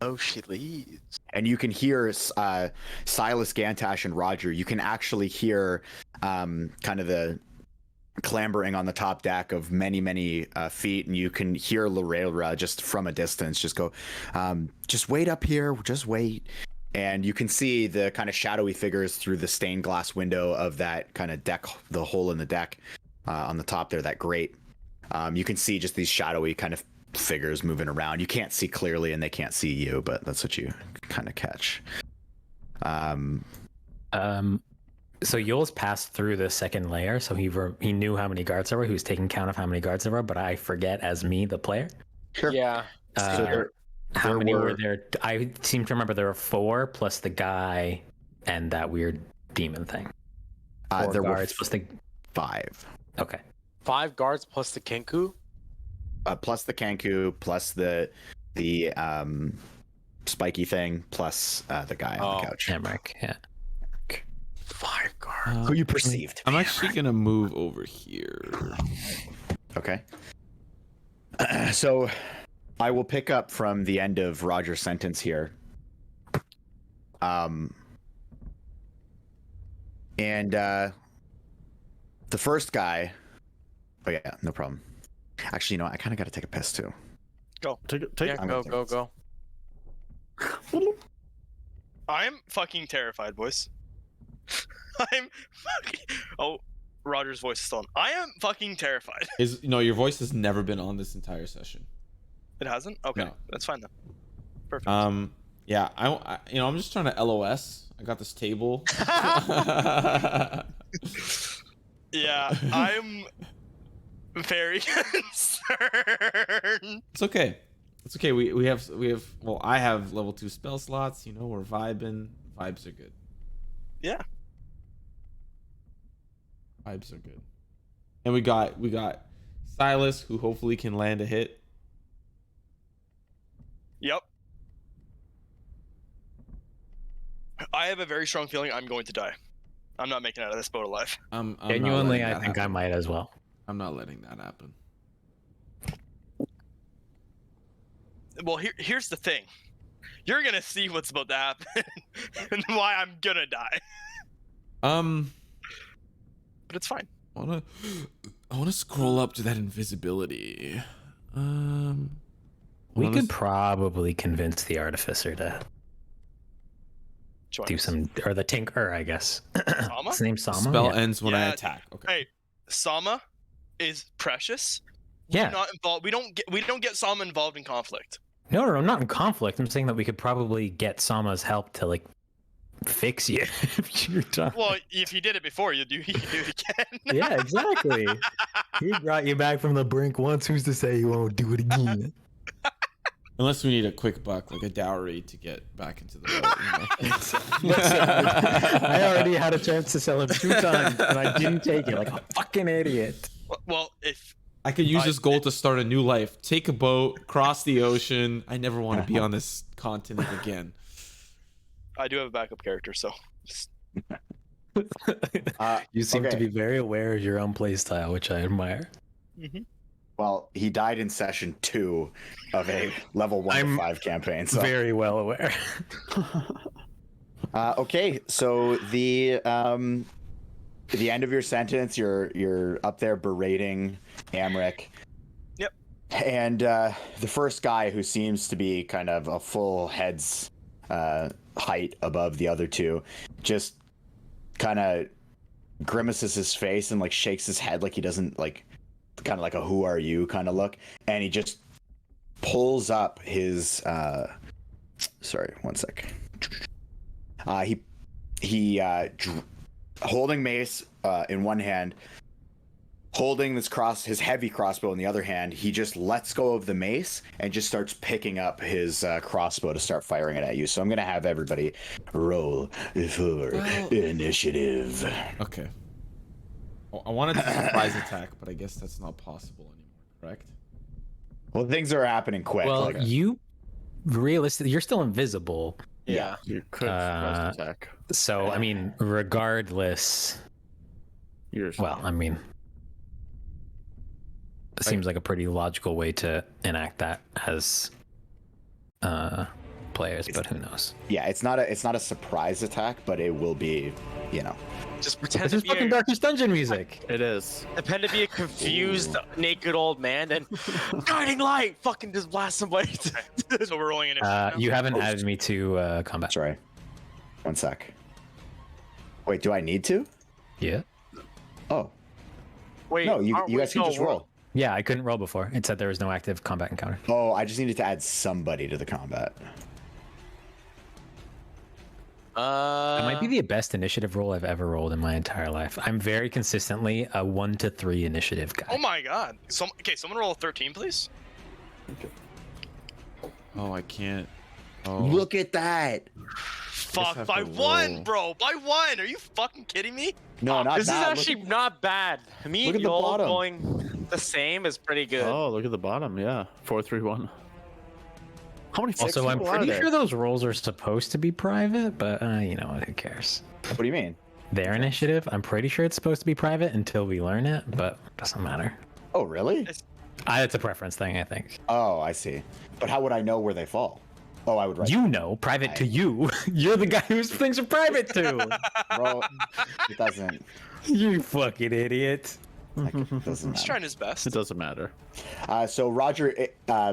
S6: Oh, she leaves.
S1: And you can hear Silas, Gantash, and Roger. You can actually hear kind of the clambering on the top deck of many feet, and you can hear Lorelra just from a distance just go, "Just wait up here, just wait." And you can see the kind of shadowy figures through the stained glass window of that kind of deck, the hole in the deck on the top there, that grate. You can see just these shadowy kind of figures moving around. You can't see clearly and they can't see you, but that's what you kind of catch.
S4: So Yoll's passed through the second layer, so he knew how many guards there were. He was taking count of how many guards there were, but I forget as me, the player.
S1: Sure.
S6: Yeah.
S4: How many were there? I seem to remember there were 4 plus the guy and that weird demon thing. 4
S1: there
S4: guards
S1: were
S4: plus the
S1: 5.
S4: Okay.
S6: 5 guards plus the Kenku?
S1: Plus the Kanku, plus the spiky thing, plus the guy on the couch.
S4: Amrik, yeah.
S6: 5 guards.
S1: Who you perceived.
S2: I'm actually gonna move over here.
S1: Okay. So I will pick up from the end of Roger's sentence here. And the first guy. Oh yeah, no problem. Actually, you know what? I kind of got to take a piss too.
S3: Take
S6: Yeah,
S1: I'm
S6: go,
S1: gonna
S6: go,
S1: take
S6: go.
S5: I am fucking terrified, boys. I'm fucking... Oh, Roger's voice is still on. I am fucking terrified.
S2: Your voice has never been on this entire session.
S5: It hasn't? Okay,
S2: No.
S5: that's fine then. Perfect.
S2: Yeah, I'm just trying to LOS. I got this table.
S5: Yeah, I'm very concerned.
S2: It's okay. It's okay. We have well, I have level 2 spell slots, we're vibing. Vibes are good.
S5: Yeah.
S2: Vibes are good. And we got Silas, who hopefully can land a hit.
S5: Yep. I have a very strong feeling I'm going to die. I'm not making it out of this boat alive.
S2: I'm not
S4: Genuinely,
S2: letting
S4: I
S2: that
S4: think I
S2: happen.
S4: might as well.
S2: I'm not letting that happen.
S5: Well, here's the thing. You're gonna see what's about to happen and why I'm gonna die.
S2: But
S5: But it's fine.
S2: I wanna scroll up to that invisibility.
S4: We could probably convince the artificer to
S5: Join
S4: do
S5: us.
S4: some, or the tinker, I guess.
S5: Sama?
S4: His name's Sama.
S2: spell
S4: yeah.
S2: ends when I
S5: Yeah.
S2: attack. Okay.
S5: Hey, Sama is precious.
S4: Yeah.
S5: Not involved. We don't get Sama involved in conflict.
S4: No, I'm not in conflict. I'm saying that we could probably get Sama's help to like fix you if you're done.
S5: Well, if he did it before, you can do it again.
S4: Yeah, exactly. He brought you back from the brink once. Who's to say he won't do it again?
S2: Unless we need a quick buck, like a dowry, to get back into the boat.
S4: I already had a chance to sell it 2 times and I didn't take it like a fucking idiot.
S5: Well, if
S2: I could use this gold to start a new life. Take a boat, cross the ocean. I never want to be on this continent again.
S5: I do have a backup character, so just-
S4: You seem to
S1: okay.
S4: be very aware of your own playstyle, which I admire.
S1: Well, he died in session 2 of a level 1 to 5 campaign. So.
S4: Very well aware.
S1: Okay, so the end of your sentence, you're up there berating Amrik.
S5: Yep.
S1: And the first guy, who seems to be kind of a full head's height above the other two, just kind of grimaces his face and like shakes his head like he doesn't like, kind of like a "who are you" kind of look, and he just pulls up his sorry, one sec. He holding mace in one hand, holding his heavy crossbow in the other hand, he just lets go of the mace and just starts picking up his crossbow to start firing it at you. So I'm gonna have everybody roll for initiative.
S2: Okay. I wanted to surprise attack, but I guess that's not possible anymore, correct?
S1: Well, things are happening quick.
S4: Well,
S1: like,
S4: you realistically, you're still invisible.
S6: Yeah.
S3: You could first attack.
S4: So, I mean, regardless, well, I mean, it seems like a pretty logical way to enact that as players, but who knows?
S1: yeah, it's not a surprise attack, but it will be, you know.
S6: Just pretend
S4: This
S6: to
S4: is
S6: be
S4: fucking Darkest Dungeon music.
S3: It is.
S6: pretend to be a confused naked old man and guiding light fucking just blast somebody.
S5: So we're rolling initiative now?
S4: You haven't added me to combat.
S1: Sorry, one sec. Wait, do I need to?
S4: Yeah.
S1: Oh
S6: Wait,
S1: no, you
S6: aren't we-
S1: guys can
S6: no,
S1: just
S6: we're-
S1: roll.
S4: Yeah, I couldn't roll before. It said there was no active combat encounter.
S1: Oh, I just needed to add somebody to the combat.
S4: It might be the best initiative roll I've ever rolled in my entire life. I'm very consistently a 1 to 3 initiative guy.
S5: Oh my god. Okay, someone roll a 13, please.
S2: Oh, I can't. Oh.
S1: Look at that!
S5: Fuck,
S2: have
S5: by
S2: to
S5: 1,
S2: roll.
S5: bro. By 1. Are you fucking kidding me?
S1: No, not
S6: This
S1: that.
S6: is
S1: Look
S6: actually not bad. Me
S1: look
S6: and
S1: at the
S6: Yoll
S1: bottom.
S6: going the same is pretty good.
S3: Oh, look at the bottom. Yeah, 4, 3, 1. How many?
S4: Also, I'm
S3: people are
S4: pretty
S3: there?
S4: sure those rolls are supposed to be private, but you know what? Who cares?
S1: what do you mean?
S4: Their initiative, I'm pretty sure it's supposed to be private until we learn it, but doesn't matter.
S1: Oh, really?
S4: It's a preference thing, I think.
S1: Oh, I see. But how would I know where they fall? Oh, I would write.
S4: You know, private to you. You're the guy whose things are private to.
S1: Bro, it doesn't.
S4: You fucking idiot.
S1: Like, it doesn't
S5: He's
S1: matter.
S5: trying his best.
S3: It doesn't matter.
S1: So Roger,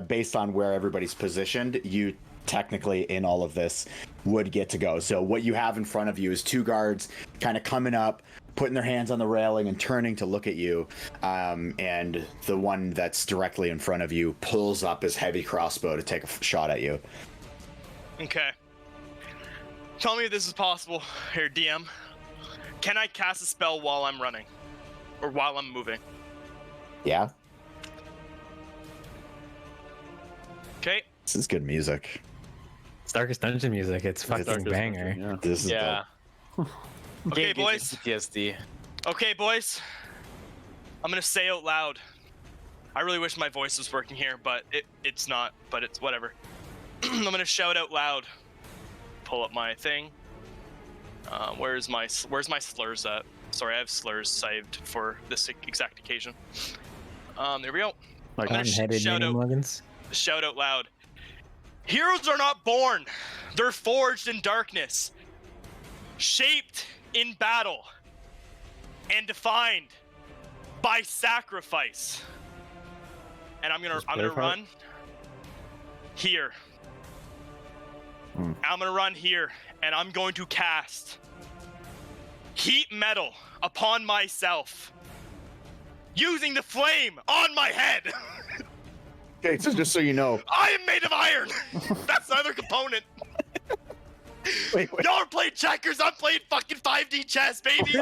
S1: based on where everybody's positioned, you technically in all of this would get to go. So what you have in front of you is 2 guards kind of coming up, putting their hands on the railing and turning to look at you. And the one that's directly in front of you pulls up his heavy crossbow to take a shot at you.
S5: Okay. Tell me if this is possible here, DM. Can I cast a spell while I'm running? Or while I'm moving?
S1: Yeah,
S5: Okay.
S1: this is good music.
S4: It's Darkest Dungeon music. It's fucking
S3: Darkest
S4: banger.
S3: Dungeon, yeah.
S1: This is
S6: Yeah.
S5: Okay,
S6: Game gives you
S5: boys.
S6: PTSD.
S5: Okay, boys. I'm gonna say out loud. I really wish my voice was working here, but it's not. But it's whatever. I'm gonna shout out loud. Pull up my thing. Where's my slurs at? Sorry, I have slurs saved for this exact occasion. There we go.
S3: Like,
S5: I'm gonna
S4: One-headed
S5: shout
S4: Nunu
S5: out.
S4: Muggins.
S5: Shout out loud. Heroes are not born. They're forged in darkness. Shaped in battle. And defined by sacrifice. And I'm gonna
S3: Braveheart?
S5: run here. I'm gonna run here and I'm going to cast heat metal upon myself. Using the flame on my head.
S1: Okay, so just so you know,
S5: I am made of iron. That's the other component.
S1: wait.
S5: Y'all are playing checkers. I'm playing fucking 5D chess, baby.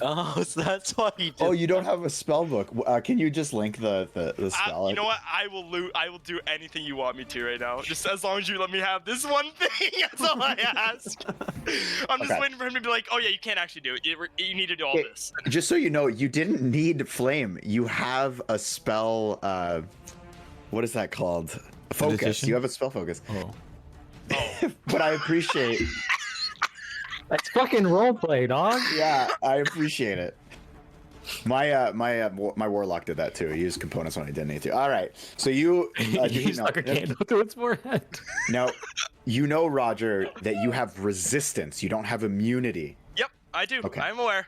S6: Oh, so that's why he did.
S1: Oh, you don't have a spell book. Can you just link the spell?
S5: You know what? I will do anything you want me to right now. Just as long as you let me have this one thing. That's all I ask. I'm just
S1: Okay.
S5: waiting for him to be like, oh yeah, you can't actually do it. You need to do all
S1: Okay.
S5: this.
S1: Just so you know, you didn't need flame. You have a spell. What is that called? Focus.
S2: Meditation?
S1: You have a spell focus.
S4: Oh.
S1: But I appreciate.
S4: That's fucking roleplay, dog.
S1: Yeah, I appreciate it. My warlock did that too. He used components when I didn't need to. All right, so you
S4: You stuck a candle through its forehead.
S1: now, you know, Roger, that you have resistance. You don't have immunity.
S5: Yep, I do.
S1: Okay.
S5: I'm aware.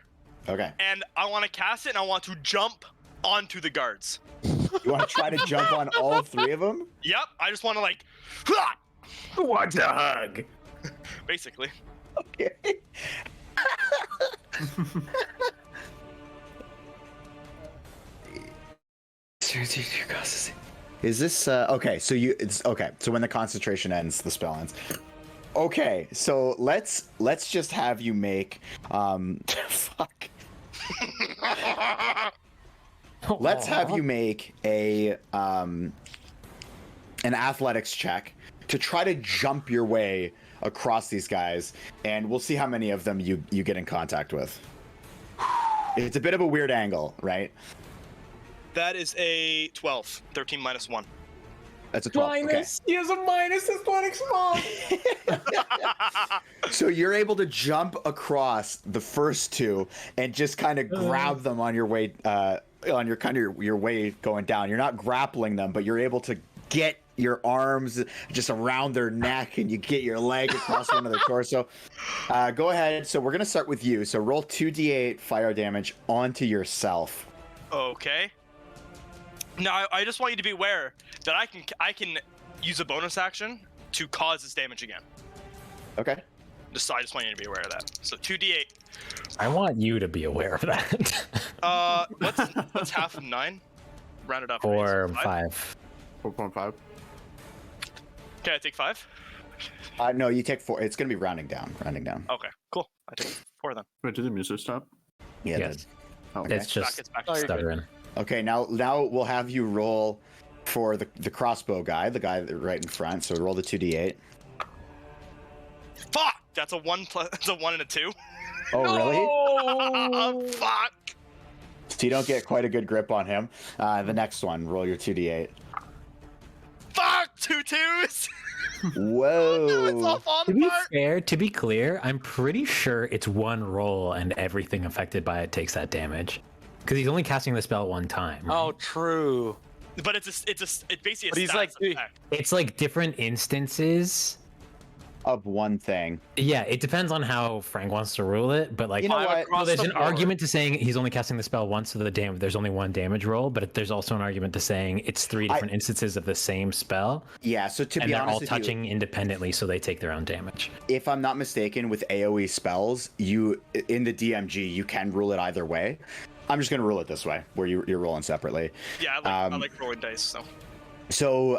S1: Okay.
S5: And I want to cast it, and I want to jump onto the guards.
S1: You want to try to jump on all 3 of them?
S5: Yep, I just want to like,
S4: What a hug!
S5: basically.
S1: Okay. Is this okay? So it's okay. So when the concentration ends, the spell ends. Okay, so let's just have you make fuck. Let's have you make a an athletics check to try to jump your way across these guys, and we'll see how many of them you get in contact with. It's a bit of a weird angle, right?
S5: That is a 12. 13 minus 1.
S1: That's a 12.
S4: Minus. He has a minus athletics roll.
S1: So you're able to jump across the first 2 and just kind of grab them on your way, on your way going down. You're not grappling them, but you're able to get your arms just around their neck, and you get your leg across one of their torso. Go ahead. So we're gonna start with you. So roll 2d8 fire damage onto yourself.
S5: Okay. Now I just want you to be aware that I can use a bonus action to cause this damage again.
S1: Okay.
S5: I just want you to be aware of that. So 2d8.
S4: I want you to be aware of that.
S5: What's half of 9? Round it up.
S4: 4,
S5: right?
S4: 5.
S3: 4.5.
S5: Can I take 5?
S1: No, you take 4. It's gonna be rounding down.
S5: Okay, cool. I take 4 then.
S3: Wait, did the music stop?
S1: Yeah.
S4: Yes.
S1: Did.
S3: Oh,
S4: It's just
S5: It's back.
S6: Oh, you're good.
S4: stuttering.
S1: Okay. Now we'll have you roll for the crossbow guy, the guy right in front. So roll the 2d8.
S5: Fuck! That's a 1 plus. That's a 1 and a 2.
S1: Oh, really?
S5: Fuck!
S1: So you don't get quite a good grip on him. The next one, roll your 2d8.
S5: Fuck! 2 2s.
S1: Whoa.
S5: It's all
S4: To
S5: falling
S4: be
S5: apart.
S4: fair, to be clear, I'm pretty sure it's 1 roll and everything affected by it takes that damage. Because he's only casting the spell 1 time. Right?
S6: Oh, true.
S5: But it's basically a
S6: But he's
S5: stats
S6: like,
S5: effect.
S4: It's like different instances.
S1: Of one thing.
S4: Yeah, it depends on how Phrank wants to rule it, but like,
S1: You know
S6: I'm
S1: what?
S6: across
S4: well, there's
S6: the
S4: an
S6: board.
S4: argument to saying he's only casting the spell once, so there's only 1 damage roll. But there's also an argument to saying it's 3 different instances of the same spell,
S1: Yeah, so to
S4: and
S1: be
S4: they're
S1: honest
S4: all
S1: with
S4: touching independently, so they take their own damage.
S1: you, if I'm not mistaken, with AoE spells, you in the DMG you can rule it either way. I'm just gonna rule it this way, where you're rolling separately.
S5: Yeah, I like rolling dice. So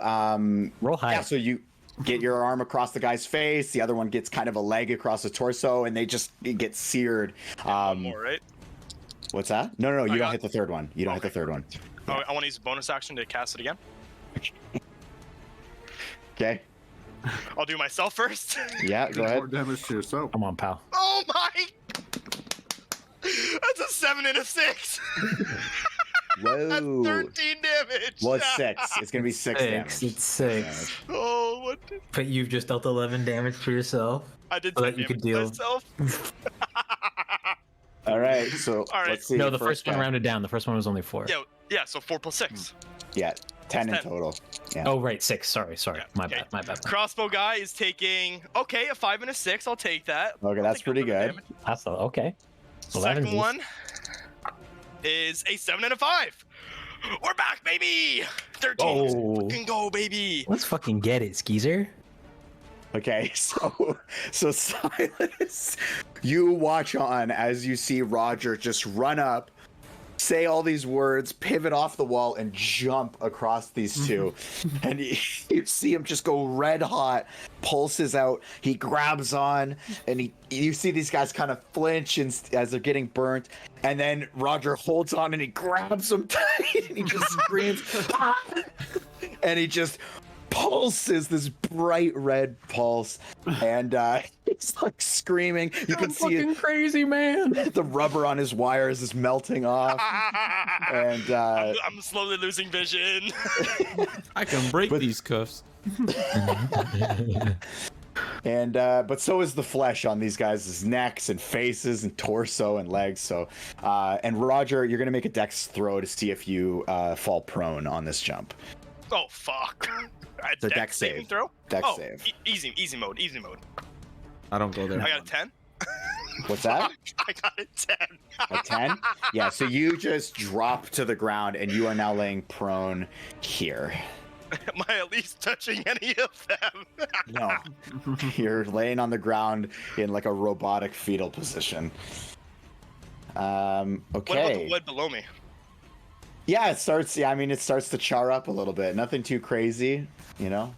S4: Roll high.
S1: Yeah, so you get your arm across the guy's face, the other one gets kind of a leg across the torso, and they just get seared.
S5: one more, right?
S1: What's that? No, you don't
S5: got-
S1: hit the third one. You don't hit the
S5: Okay.
S1: third one.
S5: Oh, I want to use a bonus action to cast it again.
S1: Okay.
S5: I'll do myself first.
S1: Yeah, go
S3: More
S1: ahead.
S3: damage to yourself.
S4: Come on, pal.
S5: Oh my! That's a 7 and a 6. That's
S1: Whoa.
S5: 13 damage.
S1: Well, it's 6. It's gonna be 6 damage.
S4: It's 6.
S5: Oh, what?
S4: But you've just dealt 11 damage for yourself.
S5: I did
S4: So
S5: 10
S4: that you could
S5: damage
S4: deal-
S5: myself.
S1: All right, so
S5: All right.
S1: let's see.
S4: No, the first one
S1: guy.
S4: rounded down. The first one was only 4.
S5: Yeah, so 4 plus 6.
S1: Yeah, 10 in
S5: 10.
S1: total. Yeah.
S4: Oh, right, 6. Sorry.
S5: Yeah,
S4: My
S5: okay.
S4: bad.
S5: Crossbow guy is taking, a 5 and a 6. I'll take that.
S1: Okay,
S5: I'll
S1: that's
S5: take
S1: pretty
S5: 11
S1: good.
S5: damage.
S4: That's okay. 11
S5: Second one is a 7 and a 5. We're back, baby! 13.
S4: Oh.
S5: Fucking go, baby!
S4: Let's fucking get it, Skeezer.
S1: Okay, so Silas, you watch on as you see Roger just run up, say all these words, pivot off the wall, and jump across these two. And you see him just go red hot, pulses out, he grabs on, and you see these guys kind of flinch as they're getting burnt. And then Roger holds on and he grabs them tight and he just screams, "Ah!" And he just pulses this bright red pulse, and it's like screaming. You can see it,
S4: crazy, man.
S1: the rubber on his wires is melting off, and
S5: I'm slowly losing vision.
S2: I can break
S1: But-
S2: these cuffs.
S1: And but so is the flesh on these guys' necks and faces and torso and legs. So and Roger, you're gonna make a dex throw to see if you fall prone on this jump.
S5: Oh fuck!
S1: It's a dex
S5: saving
S1: save.
S5: throw.
S1: Dex
S5: Oh,
S1: save.
S5: easy mode.
S2: I don't go there.
S5: I got a 10.
S1: What's that?
S5: I got a 10.
S1: A 10? Yeah, so you just drop to the ground and you are now laying prone here.
S5: Am I at least touching any of them?
S1: No. You're laying on the ground in like a robotic fetal position. Okay.
S5: What about the wood below me?
S1: Yeah, it starts. Yeah, I mean, it starts to char up a little bit. Nothing too crazy, you know.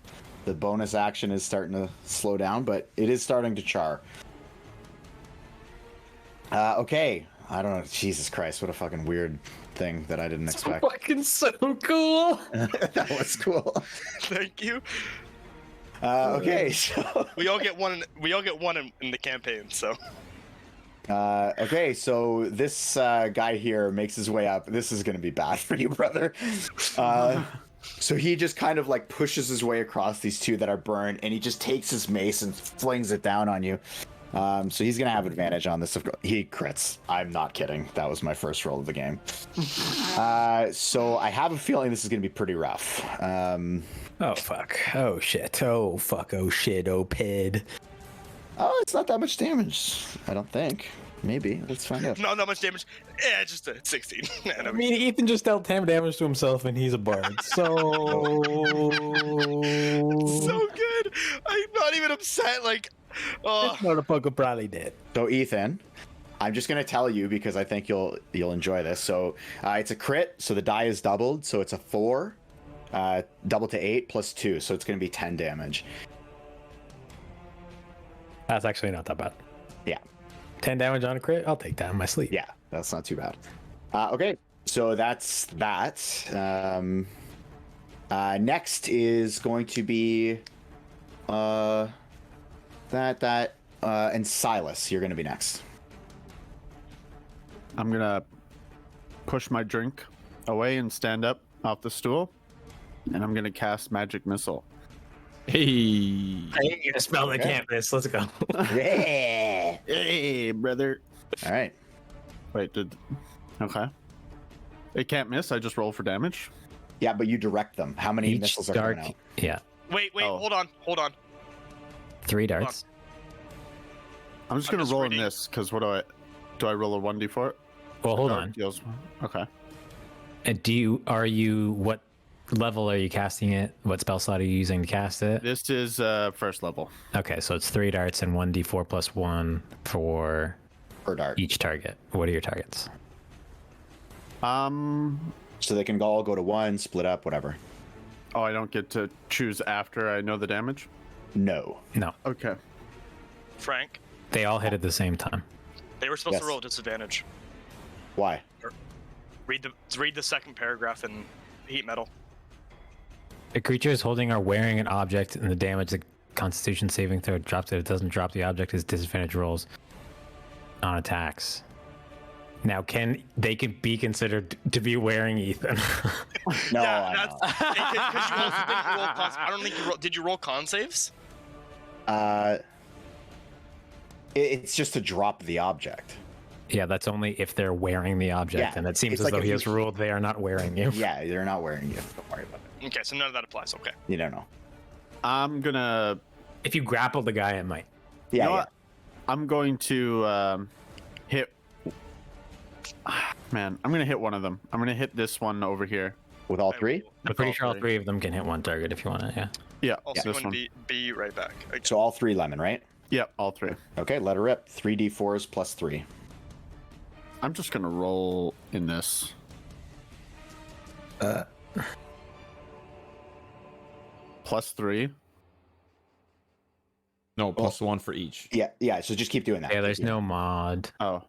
S1: The bonus action is starting to slow down, but it is starting to char. Okay. I don't know. Jesus Christ, what a fucking weird thing that I didn't expect.
S4: Fucking so cool.
S1: That was cool.
S5: Thank you.
S1: Okay, so
S5: We all get one. We all get one in the campaign. So
S1: okay, so this guy here makes his way up. This is gonna be bad for you, brother. So he just kind of like pushes his way across these two that are burned, and he just takes his mace and flings it down on you. So he's gonna have advantage on this. He crits. I'm not kidding. That was my first roll of the game. So I have a feeling this is gonna be pretty rough.
S4: Oh fuck. Oh shit. Oh fuck. Oh shit. Oh pid.
S1: Oh, it's not that much damage. I don't think. Maybe. Let's find out.
S5: not much damage. Yeah, just a 16.
S4: I mean, Ethan just dealt 10 damage to himself, and he's a bard. So.
S5: So good. I'm not even upset. Like, oh,
S4: This motherfucker probably did.
S1: So Ethan, I'm just gonna tell you because I think you'll enjoy this. So it's a crit, so the die is doubled, so it's a 4, double to 8 plus 2, so it's gonna be 10 damage.
S4: That's actually not that bad.
S1: Yeah,
S4: 10 damage on a crit? I'll take that in my sleep.
S1: yeah, that's not too bad. Okay, so that's that. Next is going to be and Silas. You're gonna be next.
S3: I'm gonna push my drink away and stand up off the stool, and I'm gonna cast magic missile.
S2: Hey.
S4: I ain't gonna spell the canvas. Let's go.
S1: Yeah.
S3: Hey, brother.
S1: All right.
S3: Wait, okay. It can't miss. I just roll for damage.
S1: Yeah, but you direct them. How many
S4: Each
S1: missiles are
S4: dart.
S1: going out?
S4: Yeah.
S5: wait.
S3: Oh.
S5: Hold on.
S4: 3 darts.
S3: I'm just
S5: I'm
S3: gonna
S5: just
S3: roll
S5: reading.
S3: in this because what do I roll a 1d4?
S4: Well, hold
S3: Oh,
S4: on.
S3: deals- Okay.
S4: And what level are you casting it? What spell slot are you using to cast it?
S3: This is first level.
S4: Okay, so it's 3 darts and 1d4 plus 1 for
S1: Per dart.
S4: each target. What are your targets?
S1: So they can all go to 1, split up, whatever.
S3: Oh, I don't get to choose after I know the damage?
S1: No.
S4: No,
S3: Okay.
S5: Frank,
S4: they all hit at the same time.
S5: they were supposed
S1: Yes.
S5: to roll disadvantage.
S1: Why?
S5: Read the second paragraph in heat metal.
S4: A creature is holding or wearing an object, and the damage the Constitution saving throw drops it. It doesn't drop the object as disadvantage rolls on attacks. Now, they can be considered to be wearing Ethan?
S1: No,
S5: yeah,
S1: I know.
S5: because you also didn't roll con. I don't think you rolled. Did you roll con saves?
S1: It's just to drop the object.
S4: Yeah, that's only if they're wearing the object,
S1: Yeah,
S4: and it seems
S1: it's
S4: as
S1: like
S4: though
S1: if
S4: he
S1: you-
S4: has ruled they are not wearing you.
S1: Yeah, they're not wearing you. Don't worry about it.
S5: Okay, so none of that applies. Okay.
S1: You don't know.
S3: I'm gonna.
S4: If you grapple the guy, it might.
S1: Yeah,
S3: You know
S1: yeah.
S3: what? I'm going to hit. Man, I'm gonna hit one of them. I'm gonna hit this one over here.
S1: With all 3?
S4: I'm pretty
S3: all
S4: sure all
S3: three.
S4: 3 of them can hit one target if you want to, yeah.
S3: Yeah,
S5: Also,
S3: this
S5: going
S3: one.
S5: to be right back. Okay.
S1: So all 3 lemon, right?
S3: Yeah, all 3.
S1: Okay, let her rip. 3d4s plus 3.
S3: I'm just gonna roll in this. Plus 3.
S2: No, plus 1 for each.
S1: Yeah, so just keep doing that.
S4: Yeah, there's no mod.
S3: Oh,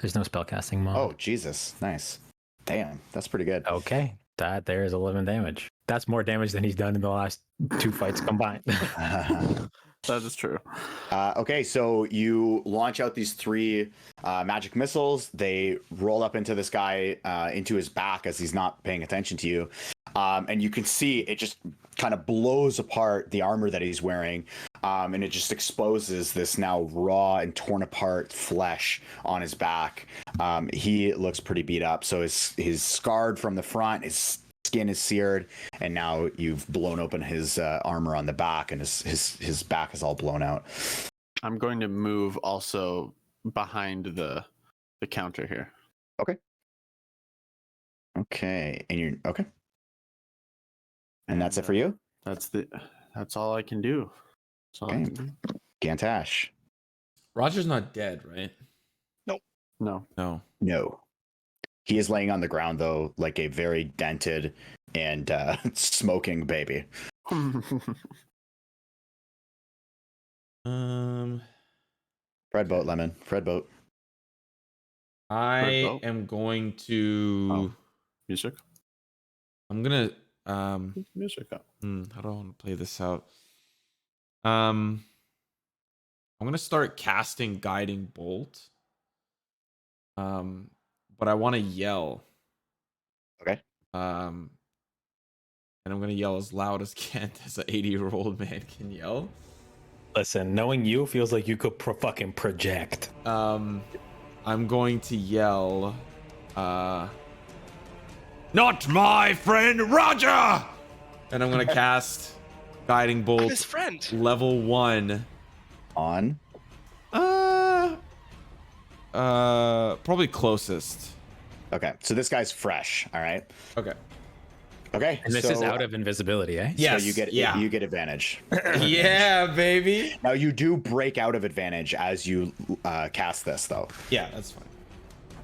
S4: There's no spellcasting mod.
S1: Oh, Jesus. Nice. Damn, that's pretty good.
S4: Okay, that there is 11 damage. That's more damage than he's done in the last 2 fights combined.
S3: that is true.
S1: Okay, so you launch out these 3 magic missiles. They roll up into this guy, into his back as he's not paying attention to you. And you can see it just kind of blows apart the armor that he's wearing. and it just exposes this now raw and torn apart flesh on his back. He looks pretty beat up. So he's scarred from the front. His skin is seared, and now you've blown open his armor on the back, and his back is all blown out.
S3: I'm going to move also behind the counter here.
S1: Okay, and you're okay. And that's it for you?
S3: That's all I can do. That's all I
S1: Okay.
S3: can do.
S1: Gantash.
S2: Roger's not dead, right?
S3: No.
S2: No.
S1: No. He is laying on the ground, though, like a very dented and smoking baby. Fred Boat, Lemon. Fred Boat.
S2: I
S3: Boat?
S2: am going to.
S3: Music.
S2: I'm gonna.
S3: Music up.
S2: How do I want to play this out? I'm gonna start casting Guiding Bolt. But I want to yell.
S1: Okay.
S2: And I'm gonna yell as loud as Kent, as an 80-year-old man can yell.
S4: Listen, knowing you feels like you could fucking project.
S2: I'm going to yell, not my friend Roger! And I'm gonna cast Guiding
S5: I'm
S2: Bolt
S5: his friend.
S2: level 1.
S1: On.
S2: Probably closest.
S1: Okay, so this guy's fresh, all right?
S2: Okay.
S1: Okay,
S4: And this is out of invisibility, eh?
S2: Yes.
S1: So you get advantage.
S2: Yeah, baby.
S1: Now you do break out of advantage as you cast this, though.
S2: Yeah, that's fine.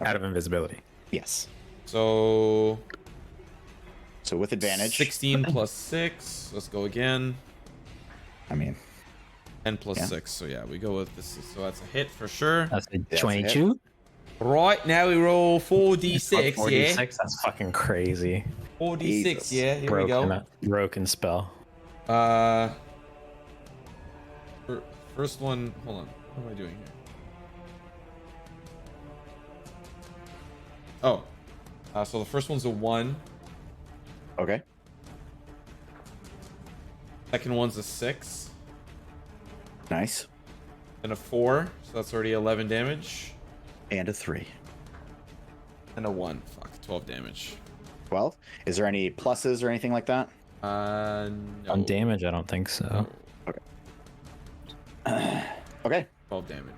S4: Out of invisibility.
S1: Yes.
S2: So
S1: with advantage.
S2: 16 plus 6. Let's go again.
S1: I mean,
S2: 10 plus
S1: Yeah.
S2: 6. So yeah, we go with this. So that's a hit for sure.
S4: That's a
S1: That's a
S4: 22.
S2: Right, now we roll 4d6,
S4: 46.
S2: yeah?
S4: That's fucking crazy.
S2: 4d6,
S1: Jesus.
S2: yeah? Here we go.
S4: Broken spell.
S2: First one, hold on. What am I doing here? Oh. So the first one's a 1.
S1: okay.
S2: Second one's a 6.
S1: Nice.
S2: Then a 4. So that's already 11 damage.
S1: And a 3.
S2: And a 1. Fuck, 12 damage.
S1: 12. Is there any pluses or anything like that?
S2: No.
S4: On damage, I don't think so.
S1: Okay.
S2: 12 damage.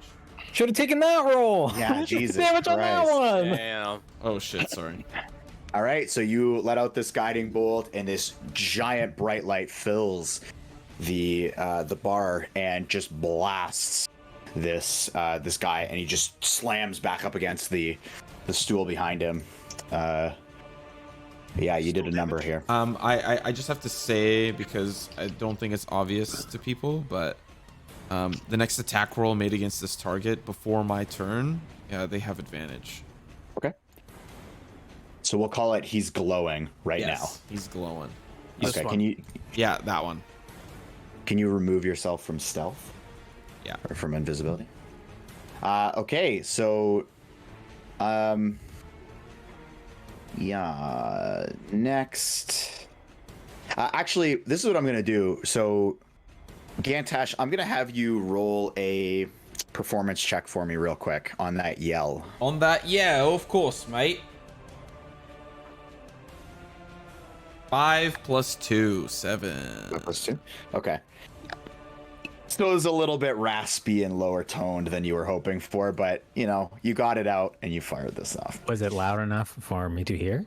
S4: Should have taken that roll.
S1: Yeah, Jesus
S4: Damage on that
S1: Christ.
S4: one.
S6: Damn.
S2: Oh shit, sorry.
S1: All right, so you let out this guiding bolt, and this giant bright light fills the bar and just blasts this guy, and he just slams back up against the stool behind him. Yeah, you did a number here.
S2: I just have to say, because I don't think it's obvious to people, but the next attack roll made against this target before my turn, yeah, they have advantage.
S1: Okay. So we'll call it he's glowing right
S2: Yes, he's glowing.
S1: now. Okay, can you
S2: Yeah, that one.
S1: remove yourself from stealth?
S2: Yeah.
S1: Or from invisibility? Okay, so yeah, next. Actually, this is what I'm gonna do. So, Gantash, I'm gonna have you roll a performance check for me real quick on that yell.
S2: On that, yeah, of course, mate. 5 plus 2, 7.
S1: +2. Okay. So it was a little bit raspy and lower toned than you were hoping for, but you got it out and you fired this off.
S4: Was it loud enough for me to hear?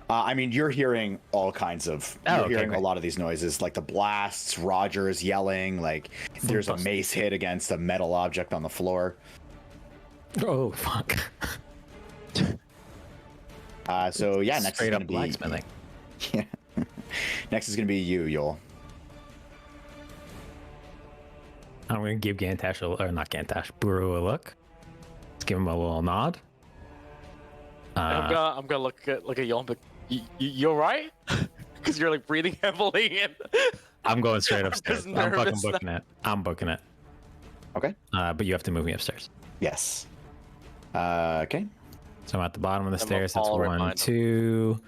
S1: I mean, you're hearing all kinds of.
S4: Oh,
S1: You're
S4: okay,
S1: hearing
S4: great.
S1: a lot of these noises, like the blasts, Rogers yelling, like there's a
S4: Fantastic.
S1: mace hit against a metal object on the floor.
S4: Oh fuck!
S1: So yeah, next
S4: Straight
S1: is
S4: up
S1: gonna be
S4: blacksmithing.
S1: Yeah. Next is gonna be you, Yoll.
S4: I'm gonna give Gantash or not Gantash, Buru a look. Let's give him a little nod.
S6: I'm gonna look at Yoll and be, you alright? Because you're like breathing heavily and
S4: I'm going straight
S6: I'm
S4: upstairs.
S6: just
S4: I'm fucking
S6: nervous
S4: booking it. I'm booking it.
S1: Okay.
S4: But you have to move me upstairs.
S1: Yes. Okay.
S4: So I'm at the bottom of the
S6: I'm
S4: stairs. That's
S6: all right
S4: 1,
S6: behind him.
S4: 2,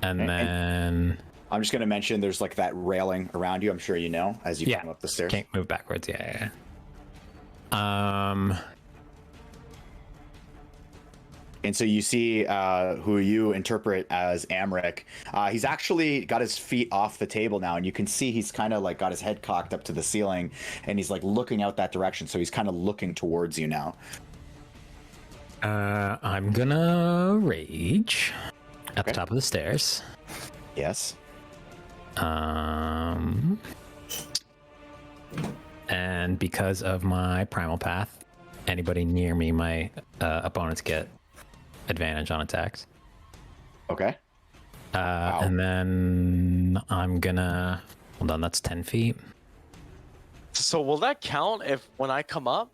S4: and
S1: Okay,
S4: then
S1: I'm just going to mention there's like that railing around you. I'm sure you know as you come up the stairs.
S4: Can't move backwards. Yeah.
S1: And so you see who you interpret as Amrik. He's actually got his feet off the table now, and you can see he's kind of like got his head cocked up to the ceiling, and he's like looking out that direction. So he's kind of looking towards you now.
S4: I'm gonna rage at the top of the stairs.
S1: Yes.
S4: And because of my primal path, anybody near me, my opponents get advantage on attacks.
S1: Okay.
S4: And then I'm gonna hold on. That's 10 feet.
S6: So will that count if when I come up?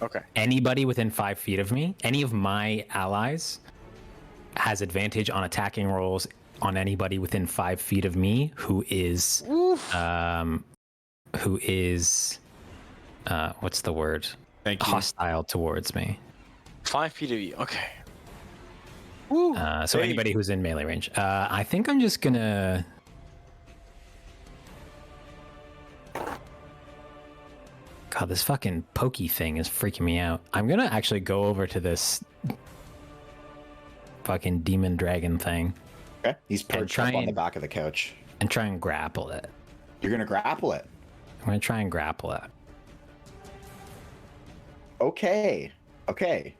S6: Okay.
S4: Anybody within 5 feet of me, any of my allies, has advantage on attacking rolls on anybody within 5 feet of me who is what's the word?
S2: Thank you.
S4: Hostile towards me.
S6: 5 feet of you. Okay.
S4: So anybody who's in melee range. I think I'm just gonna. God, this fucking pokey thing is freaking me out. I'm gonna actually go over to this fucking demon dragon thing
S1: Okay. He's perched
S4: try
S1: up on the
S4: and-
S1: back of the couch.
S4: and try and grapple it.
S1: You're going to grapple it.
S4: I'm gonna try and grapple it.
S1: Okay. Okay.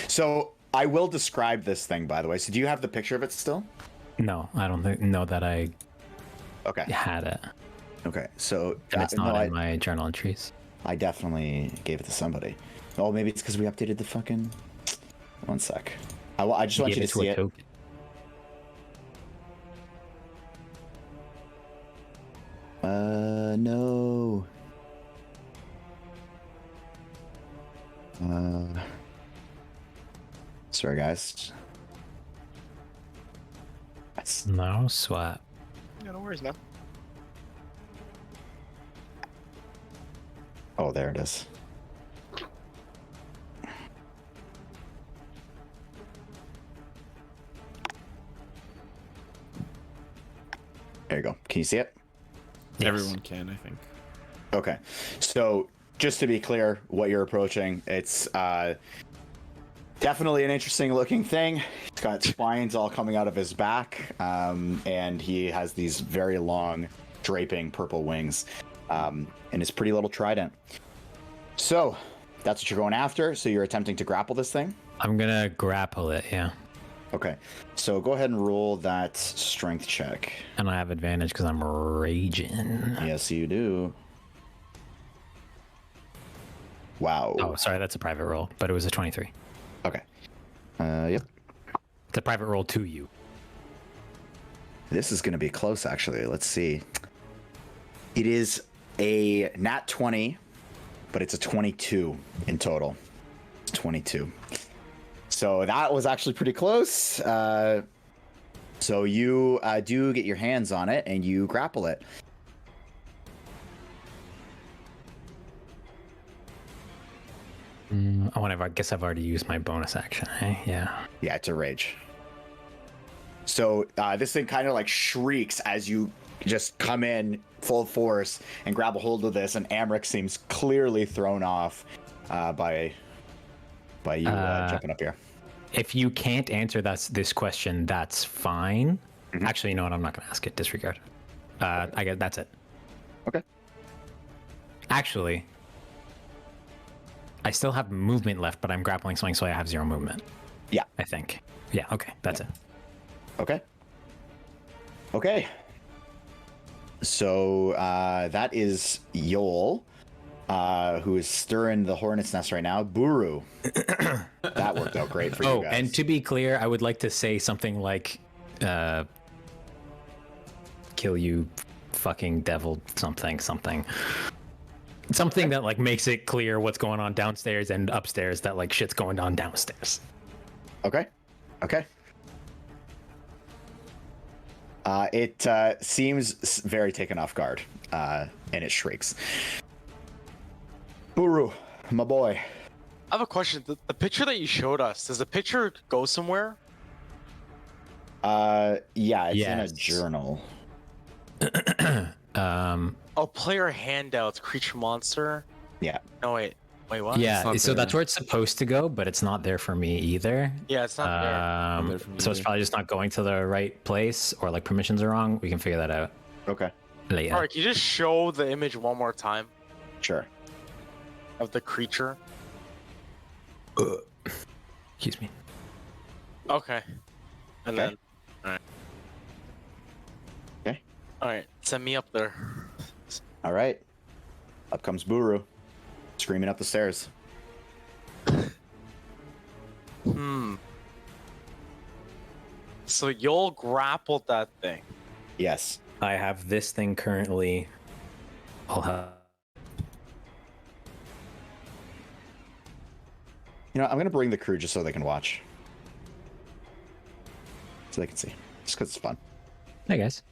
S1: So I will describe this thing, by the way. So do you have the picture of it still?
S4: No, I don't know that I
S1: Okay.
S4: had it,
S1: Okay. So
S4: and it's not
S1: no,
S4: in my journal entries.
S1: I definitely gave it to somebody. Oh, maybe it's because we updated the fucking. One sec. I just want
S4: Gave
S1: you to see
S4: a
S1: it.
S4: token.
S1: No. Sorry, guys. Yes.
S4: No sweat.
S5: Yeah, no worries, man.
S1: Oh, there it is. There you go. Can you see it?
S4: Yes.
S2: Everyone can, I think.
S1: Okay. So just to be clear, what you're approaching, it's definitely an interesting looking thing. He's got spines all coming out of his back, and he has these very long, draping purple wings, and his pretty little trident. So that's what you're going after. So you're attempting to grapple this thing?
S4: I'm gonna grapple it, yeah.
S1: Okay. So go ahead and roll that strength check.
S4: And I have advantage because I'm raging.
S1: Yes, you do. Wow.
S4: Oh, sorry, that's a private roll, but it was a 23.
S1: Okay. Yep.
S4: It's a private roll to you.
S1: This is going to be close, actually. Let's see. It is a nat 20, but it's a 22 in total. It's 22. So that was actually pretty close. So you do get your hands on it and you grapple it.
S4: I guess I've already used my bonus action, eh? Yeah.
S1: Yeah, it's a rage. So this thing kind of like shrieks as you just come in full force and grab a hold of this, and Amrik seems clearly thrown off by you jumping up here.
S4: If you can't answer this question, that's fine.
S1: Mm-hmm.
S4: Actually, you know what? I'm not going to ask it. Disregard. I guess that's it.
S1: Okay.
S4: Actually, I still have movement left, but I'm grappling something, so I have 0 movement.
S1: Yeah.
S4: I think. Yeah. Okay. That's it.
S1: Okay. Okay. So that is Yoll, who is stirring the hornet's nest right now. Buru. That worked out great for you guys.
S4: And to be clear, I would like to say something like, "Kill you, fucking devil," something. Something that like makes it clear what's going on downstairs and upstairs. That like shit's going on downstairs.
S1: Okay. Okay. It seems very taken off guard, and it shrieks. Buru, my boy.
S6: I have a question. The picture that you showed us, does the picture go somewhere?
S1: Yeah, it's in a
S4: Yes.
S1: journal.
S6: Oh, player handouts, creature monster.
S1: Yeah.
S6: No, wait, what?
S4: Yeah,
S2: not
S4: so
S2: there.
S4: that's where it's supposed to go, but it's not there for me either.
S6: Yeah, it's not there.
S2: Not there for me
S4: So it's
S2: either.
S4: probably just not going to the right place, or like permissions are wrong. We can figure that out
S1: Okay.
S4: later.
S6: All right, can you just show the image one more time
S1: Sure.
S6: of the creature?
S4: Excuse me.
S6: Okay. And
S1: Okay.
S6: then, all right.
S1: Okay.
S6: All right, send me up there.
S1: All right. Up comes Buru, screaming up the stairs.
S6: So Yoll grappled that thing.
S1: Yes.
S4: I have this thing currently. I'll have.
S1: You know, I'm gonna bring the crew just so they can watch, so they can see. Just because it's fun.
S4: Hey guys.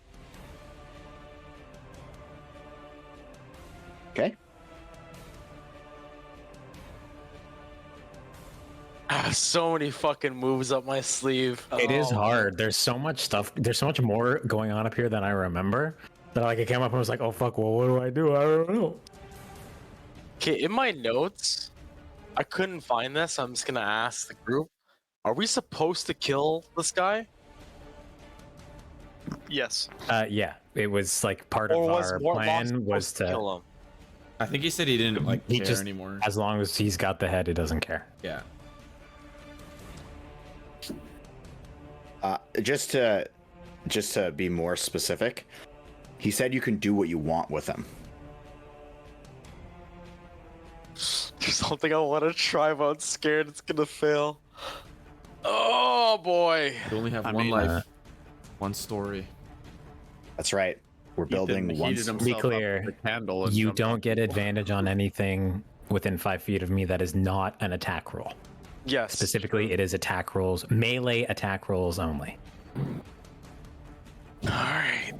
S1: Okay.
S6: So many fucking moves up my sleeve.
S4: It is
S6: Oh.
S4: hard. There's so much stuff. There's so much more going on up here than I remember. That like I came up and was like, oh fuck, well what do I do? I don't know.
S6: Okay, in my notes, I couldn't find this. So I'm just gonna ask the group: are we supposed to kill this guy,
S5: Yes.
S4: Yeah, it was like part
S6: or
S4: of
S6: was
S4: our
S6: Mortlock
S4: plan was
S6: supposed to
S4: to,
S6: kill him?
S2: I think he said he didn't like
S4: He
S2: care
S4: just-
S2: anymore.
S4: as long as he's got the head, he doesn't care.
S2: Yeah.
S1: Just to be more specific, he said you can do what you want with him.
S6: There's something I want to try, but I'm scared it's gonna fail. Oh boy!
S2: You only have
S3: I
S2: one
S3: mean,
S2: life, one story.
S1: That's right. We're building one.
S3: heated
S4: Be
S3: himself up
S4: clear,
S3: with a candle and
S4: you
S3: jumped
S4: don't
S3: up
S4: get
S3: the wall.
S4: advantage on anything within 5 feet of me that is not an attack roll.
S6: Yes.
S4: Specifically, it is attack rolls, melee attack rolls only.
S6: All right.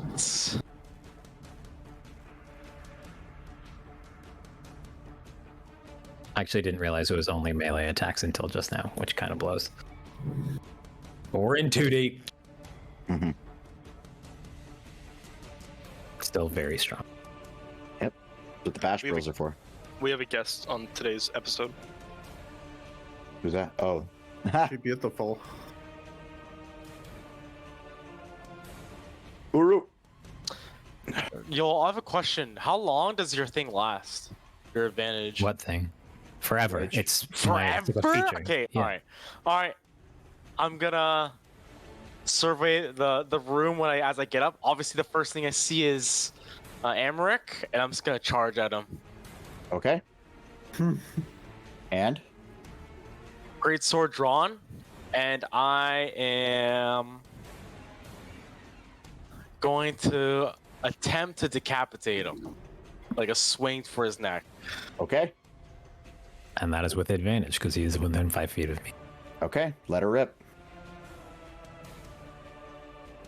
S4: I actually didn't realize it was only melee attacks until just now, which kind of blows. But we're in too deep.
S1: Mhm.
S4: Still very strong.
S1: What the bash
S5: We have
S1: bros are for.
S5: We have a guest on today's episode.
S1: Who's that? Oh.
S3: Be beautiful.
S1: Buru.
S6: Yo, I have a question. How long does your thing last? Your advantage?
S4: What thing? Forever.
S1: Which-
S4: It's
S6: Forever?
S4: my feature.
S6: Okay,
S4: Yeah.
S6: all right. I'm gonna survey the room when as I get up. Obviously, the first thing I see is Amrik, and I'm just gonna charge at him.
S1: Okay. And
S6: Great sword drawn, and I am going to attempt to decapitate him, like a swing for his neck.
S1: okay.
S4: And that is with advantage because he is within 5 feet of me.
S1: Okay. Let her rip.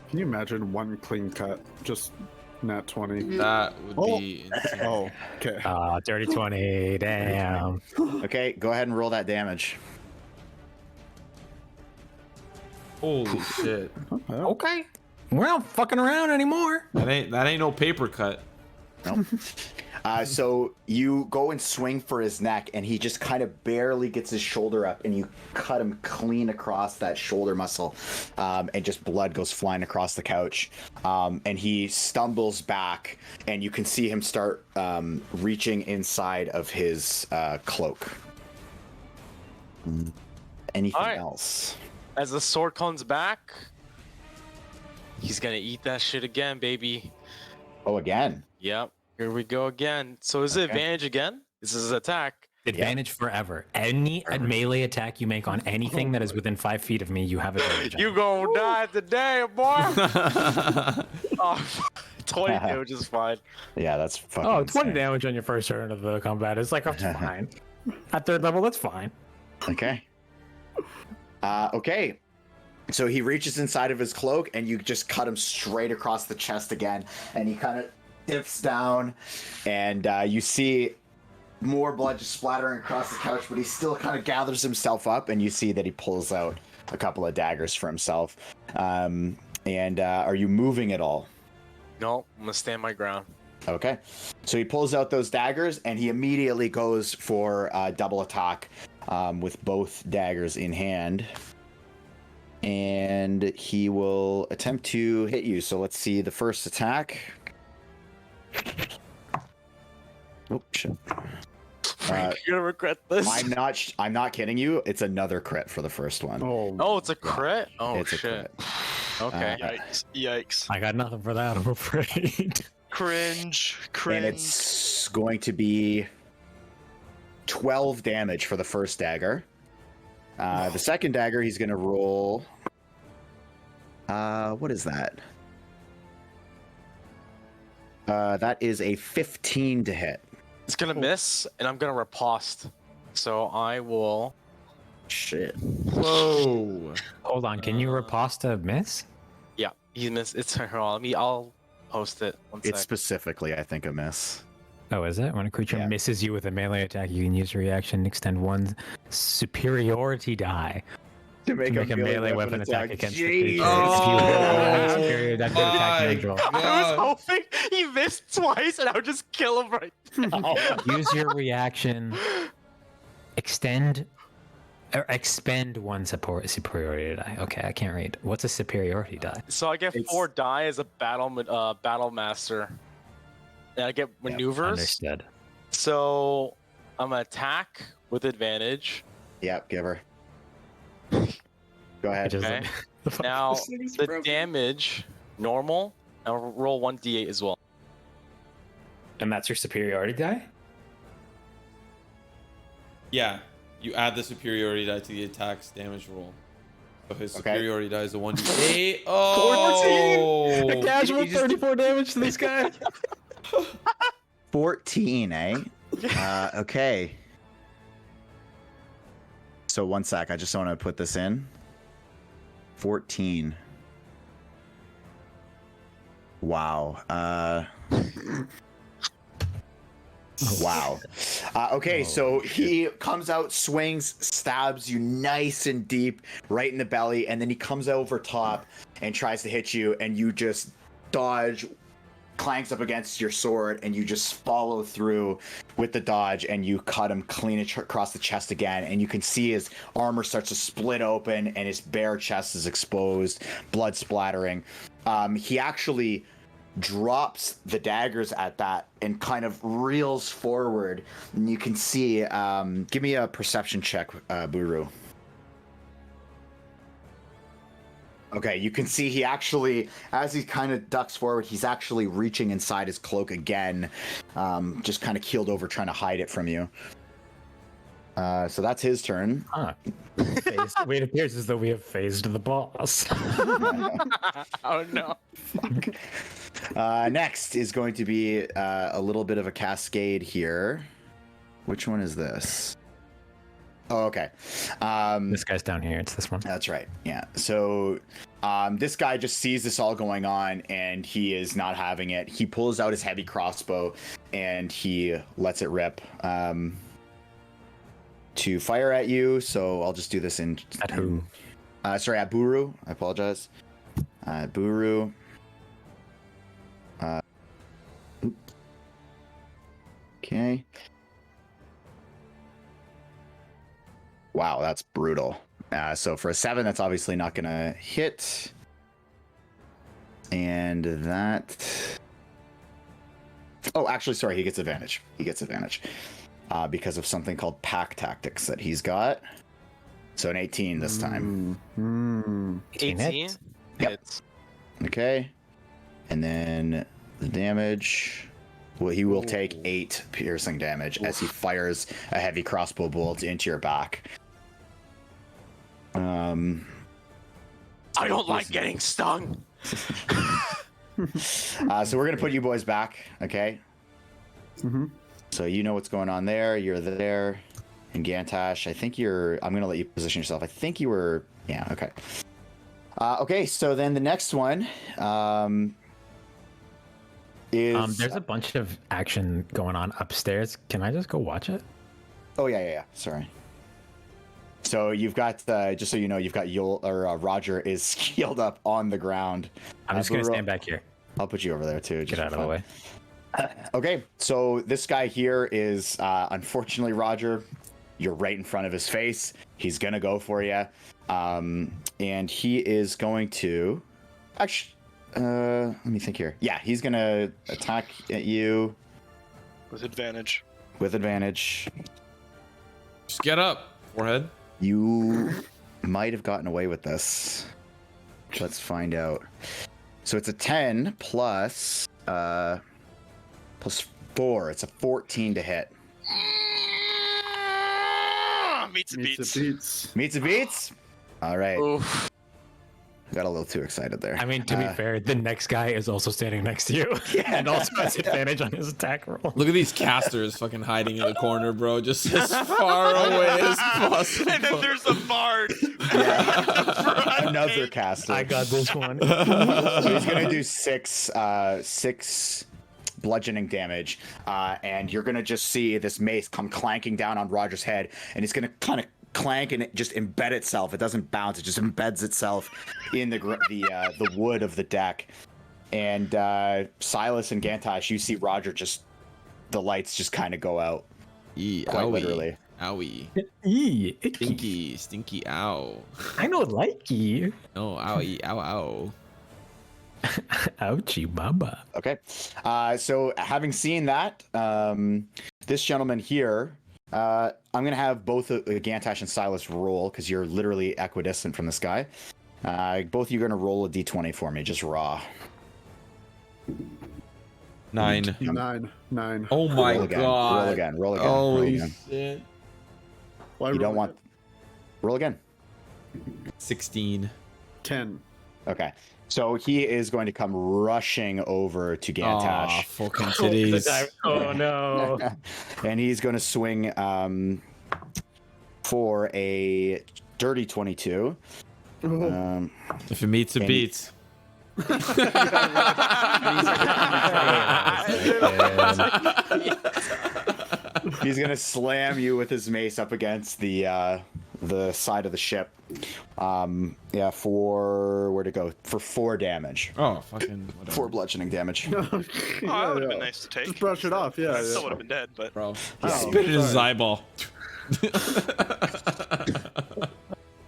S3: Can you imagine one clean cut? Just nat 20.
S2: That would
S3: Oh.
S2: be insane.
S3: Oh, okay.
S4: Dirty 20. Damn.
S1: Okay. Go ahead and roll that damage.
S2: Holy shit.
S4: Okay. We're not fucking around anymore.
S2: That ain't no paper cut.
S1: No. So you go and swing for his neck, and he just kind of barely gets his shoulder up, and you cut him clean across that shoulder muscle, and just blood goes flying across the couch. And he stumbles back, and you can see him start reaching inside of his cloak. Anything
S6: All right.
S1: else?
S6: As the sword comes back, he's gonna eat that shit again, baby.
S1: Oh, again.
S6: Yep. Here we go again. So is it
S1: Okay.
S6: advantage again? This is attack.
S4: Advantage forever. Any melee attack you make on anything that is within 5 feet of me, you have advantage. on.
S6: You gonna die today, boy. Oh, 20 damage is fine.
S1: Yeah, that's fucking.
S4: Oh, 20
S1: insane.
S4: damage on your first turn of the combat is like, that's fine. At third level, that's fine.
S1: Okay. Okay. So he reaches inside of his cloak, and you just cut him straight across the chest again, and he kind of dips down, and you see more blood just splattering across the couch, but he still kind of gathers himself up, and you see that he pulls out a couple of daggers for himself. And are you moving at all?
S6: No, I'm gonna stand my ground.
S1: Okay. So he pulls out those daggers, and he immediately goes for double attack with both daggers in hand. And he will attempt to hit you. So let's see the first attack. Oh, shit.
S6: You're gonna regret this.
S1: I'm not kidding you. It's another crit for the first one.
S6: Oh, it's a crit. Oh
S1: It's a
S6: shit.
S1: crit.
S6: Okay.
S5: Yikes.
S4: I got nothing for that, I'm afraid.
S5: Cringe.
S1: And it's going to be 12 damage for the first dagger. The second dagger, he's going to roll. What is that? That is a 15 to hit.
S6: It's gonna miss, and I'm gonna riposte. So I will.
S1: Shit.
S2: Whoa.
S4: Hold on, can you riposte a miss?
S6: Yeah, he missed. It's I'll post it. One
S1: It's
S6: sec.
S1: specifically, I think, a miss.
S4: Oh, is it? When a creature
S1: Yeah.
S4: misses you with a melee attack, you can use your reaction and extend one superiority die
S1: To
S4: to make a melee weapon attack against the creature.
S1: Jesus.
S4: If you hit
S2: Oh,
S4: a superior attack damage roll.
S6: I was hoping he missed twice, and I would just kill him right now.
S4: Use your reaction, extend, or expend one superiority die. Okay, I can't read. What's a superiority die?
S6: So I get 4 die as a battle master. And I get maneuvers.
S4: Understood.
S6: So I'm gonna attack with advantage.
S1: Yep, give her. Go
S4: I
S1: ahead.
S4: just,
S6: Okay. Now the damage normal. I'll roll 1d8 as well.
S4: and that's your superiority die?
S2: Yeah, you add the superiority die to the attack's damage roll. So his
S1: Okay.
S2: superiority die is a 1d8. Oh!
S4: 14! Casual 34 damage to this guy.
S1: 14, eh? Okay. So one sec, I just want to put this in. 14. Wow. Wow. Okay, so he comes out, swings, stabs you nice and deep right in the belly, and then he comes over top and tries to hit you, and you just dodge, clanks up against your sword, and you just follow through with the dodge, and you cut him clean across the chest again, and you can see his armor starts to split open, and his bare chest is exposed, blood splattering. He actually drops the daggers at that and kind of reels forward, and you can see, give me a perception check, Buru. Okay, you can see he actually, as he kind of ducks forward, he's actually reaching inside his cloak again, just kind of keeled over trying to hide it from you. So that's his turn.
S4: Huh. It appears as though we have phased the boss.
S6: Oh no.
S1: Next is going to be a little bit of a cascade here. Which one is this? Oh, okay.
S4: This guy's down here. It's this one.
S1: That's right. Yeah. So this guy just sees this all going on, and he is not having it. He pulls out his heavy crossbow and he lets it rip to fire at you. So I'll just do this in.
S4: At who?
S1: Sorry, at Buru. I apologize. Buru. Okay. Wow, that's brutal. So for a 7, that's obviously not going to hit. And that... Oh, actually, sorry, he gets advantage. He gets advantage. Because of something called pack tactics that he's got. So an 18 this time.
S4: 18 hits.
S1: Yep.
S6: Hits.
S1: Okay. And then the damage... Well, he will take 8 piercing damage as he fires a heavy crossbow bolt into your back.
S6: I don't like getting stung.
S1: So we're gonna put you boys back, okay?
S3: Mm-hmm.
S1: So you know what's going on there. You're there, and Gantash. I think you're. I'm gonna let you position yourself. I think you were. Yeah. Okay. Okay. So then the next one is.
S4: There's a bunch of action going on upstairs. Can I just go watch it?
S1: Oh yeah. Sorry. So you've got just so you know, you've got Yoll or Roger is healed up on the ground.
S4: I'm just gonna
S1: Buru,
S4: stand back here.
S1: I'll put you over there too.
S4: Get out of the way.
S1: Okay, so this guy here is unfortunately Roger. You're right in front of his face. He's gonna go for you, and he is going to. Actually, let me think here. Yeah, he's gonna attack at you
S5: With advantage.
S1: with advantage.
S2: Just get up, forehead.
S1: You might have gotten away with this. Let's find out. So it's a 10 plus 4. It's a 14 to hit.
S5: Meets the
S3: Meets
S5: beats.
S3: the beats.
S1: Meets the beats. All right.
S6: Oof.
S1: Got a little too excited there.
S4: I mean, to be fair, the next guy is also standing next to you, and also has advantage on his attack roll.
S2: Look at these casters fucking hiding in the corner, bro. Just as far away as possible.
S5: And then there's a bard.
S1: Yeah. Another caster.
S4: I got this one.
S1: So he's gonna do six bludgeoning damage, and you're gonna just see this mace come clanking down on Roger's head, and it's gonna kind of clank and it just embed itself. It doesn't bounce; it just embeds itself in the wood of the deck. And Silas and Gantash, you see Roger just the lights just kind of go out. Quite literally.
S2: Owie.
S4: Eee, icky.
S2: Stinky, stinky, ow.
S4: I don't like you.
S2: Oh, owie, ow, ow.
S4: Ouchie, baba.
S1: Okay. So having seen that, this gentleman here, I'm going to have both Gantash and Silas roll because you're literally equidistant from this guy. Both of you are going to roll a d20 for me, just raw.
S2: 9.
S3: 9.
S2: Oh my
S1: Roll again.
S2: god.
S1: Roll again. Roll again.
S2: Holy
S1: roll again.
S2: shit.
S3: Why
S1: You don't
S3: roll
S1: want. Roll again.
S2: 16.
S3: 10.
S1: Okay. So he is going to come rushing over to
S2: Aw,
S1: Gantash.
S2: fucking titties.
S4: Oh no.
S1: And he's going to swing for a dirty 22.
S2: If it meets, it
S1: And-
S2: beats.
S1: He's going to slam you with his mace up against the side of the ship. Yeah, for where'd it go? For 4 damage.
S2: Oh, fucking whatever.
S1: 4 bludgeoning damage.
S5: Oh, that would have been nice to take.
S3: Just brush it off, yeah.
S5: I still would have been dead, but
S2: Bro.
S1: Yeah.
S2: Spit in his
S3: sorry.
S2: eyeball.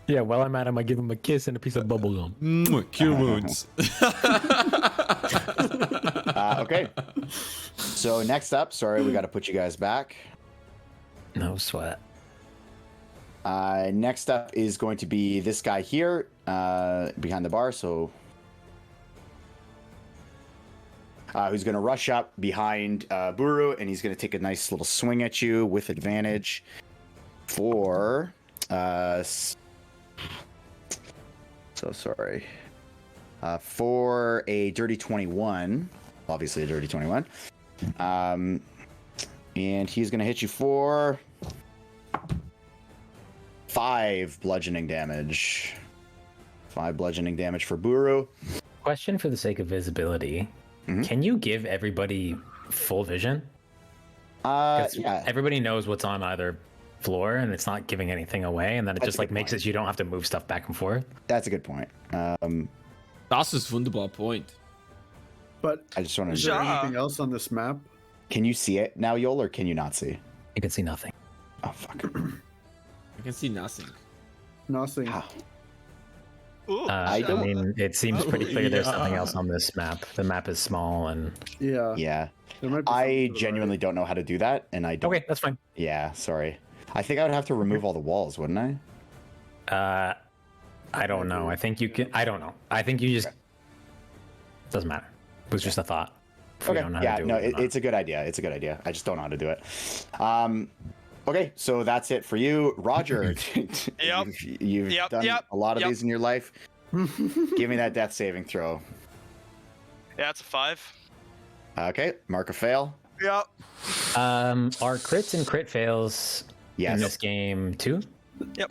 S4: Yeah, while I'm at him, I give him a kiss and a piece of bubble gum.
S2: Cure wounds.
S1: Okay. So next up, sorry, we got to put you guys back.
S4: No sweat.
S1: Next up is going to be this guy here, behind the bar. So, who's going to rush up behind Buru, and he's going to take a nice little swing at you with advantage for. So sorry. For a dirty 21, obviously a dirty 21. And he's going to hit you for 5 bludgeoning damage. 5 bludgeoning damage for Buru.
S4: Question for the sake of visibility.
S1: Mhm.
S4: Can you give everybody full vision? 'Cause
S1: Yeah,
S4: everybody knows what's on either floor and it's not giving anything away, and then it
S1: That's
S4: just
S1: a
S4: like
S1: good
S4: makes
S1: point.
S4: it so you don't have to move stuff back and forth.
S1: that's a good point.
S2: Das ist wunderbar point.
S3: But
S1: I just want
S3: is
S1: to.
S3: there
S5: Ja.
S3: anything else on this map?
S1: Can you see it now, Yoll, or can you not see?
S4: You can see nothing.
S1: Oh fuck!
S2: I can see nothing.
S3: Nothing.
S1: How?
S5: ooh,
S1: I
S4: I
S1: don't-
S4: mean, it seems pretty clear there's something
S2: Yeah.
S4: else on this map. The map is small and
S3: Yeah.
S1: Yeah,
S3: There might be
S1: I
S3: something to the
S1: genuinely don't know how to do that, and I don't.
S4: okay, that's fine.
S1: Yeah, sorry. I think I would have to remove all the walls, wouldn't I?
S4: I don't know. I think you can. I don't know. I think you just doesn't matter. It was just a thought. If we
S1: Okay.
S4: don't know how to
S1: Yeah,
S4: do
S1: no,
S4: it or not.
S1: it's a good idea. It's a good idea. I just don't know how to do it. Okay, so that's it for you, Roger. You've
S5: Yep,
S1: done
S5: yep,
S1: a lot of
S5: yep.
S1: these in your life. Give me that death saving throw.
S5: yeah, it's a 5.
S1: Okay, mark a fail.
S5: Yep.
S4: Are crits and crit fails
S1: Yes,
S4: in this game too?
S5: Yep.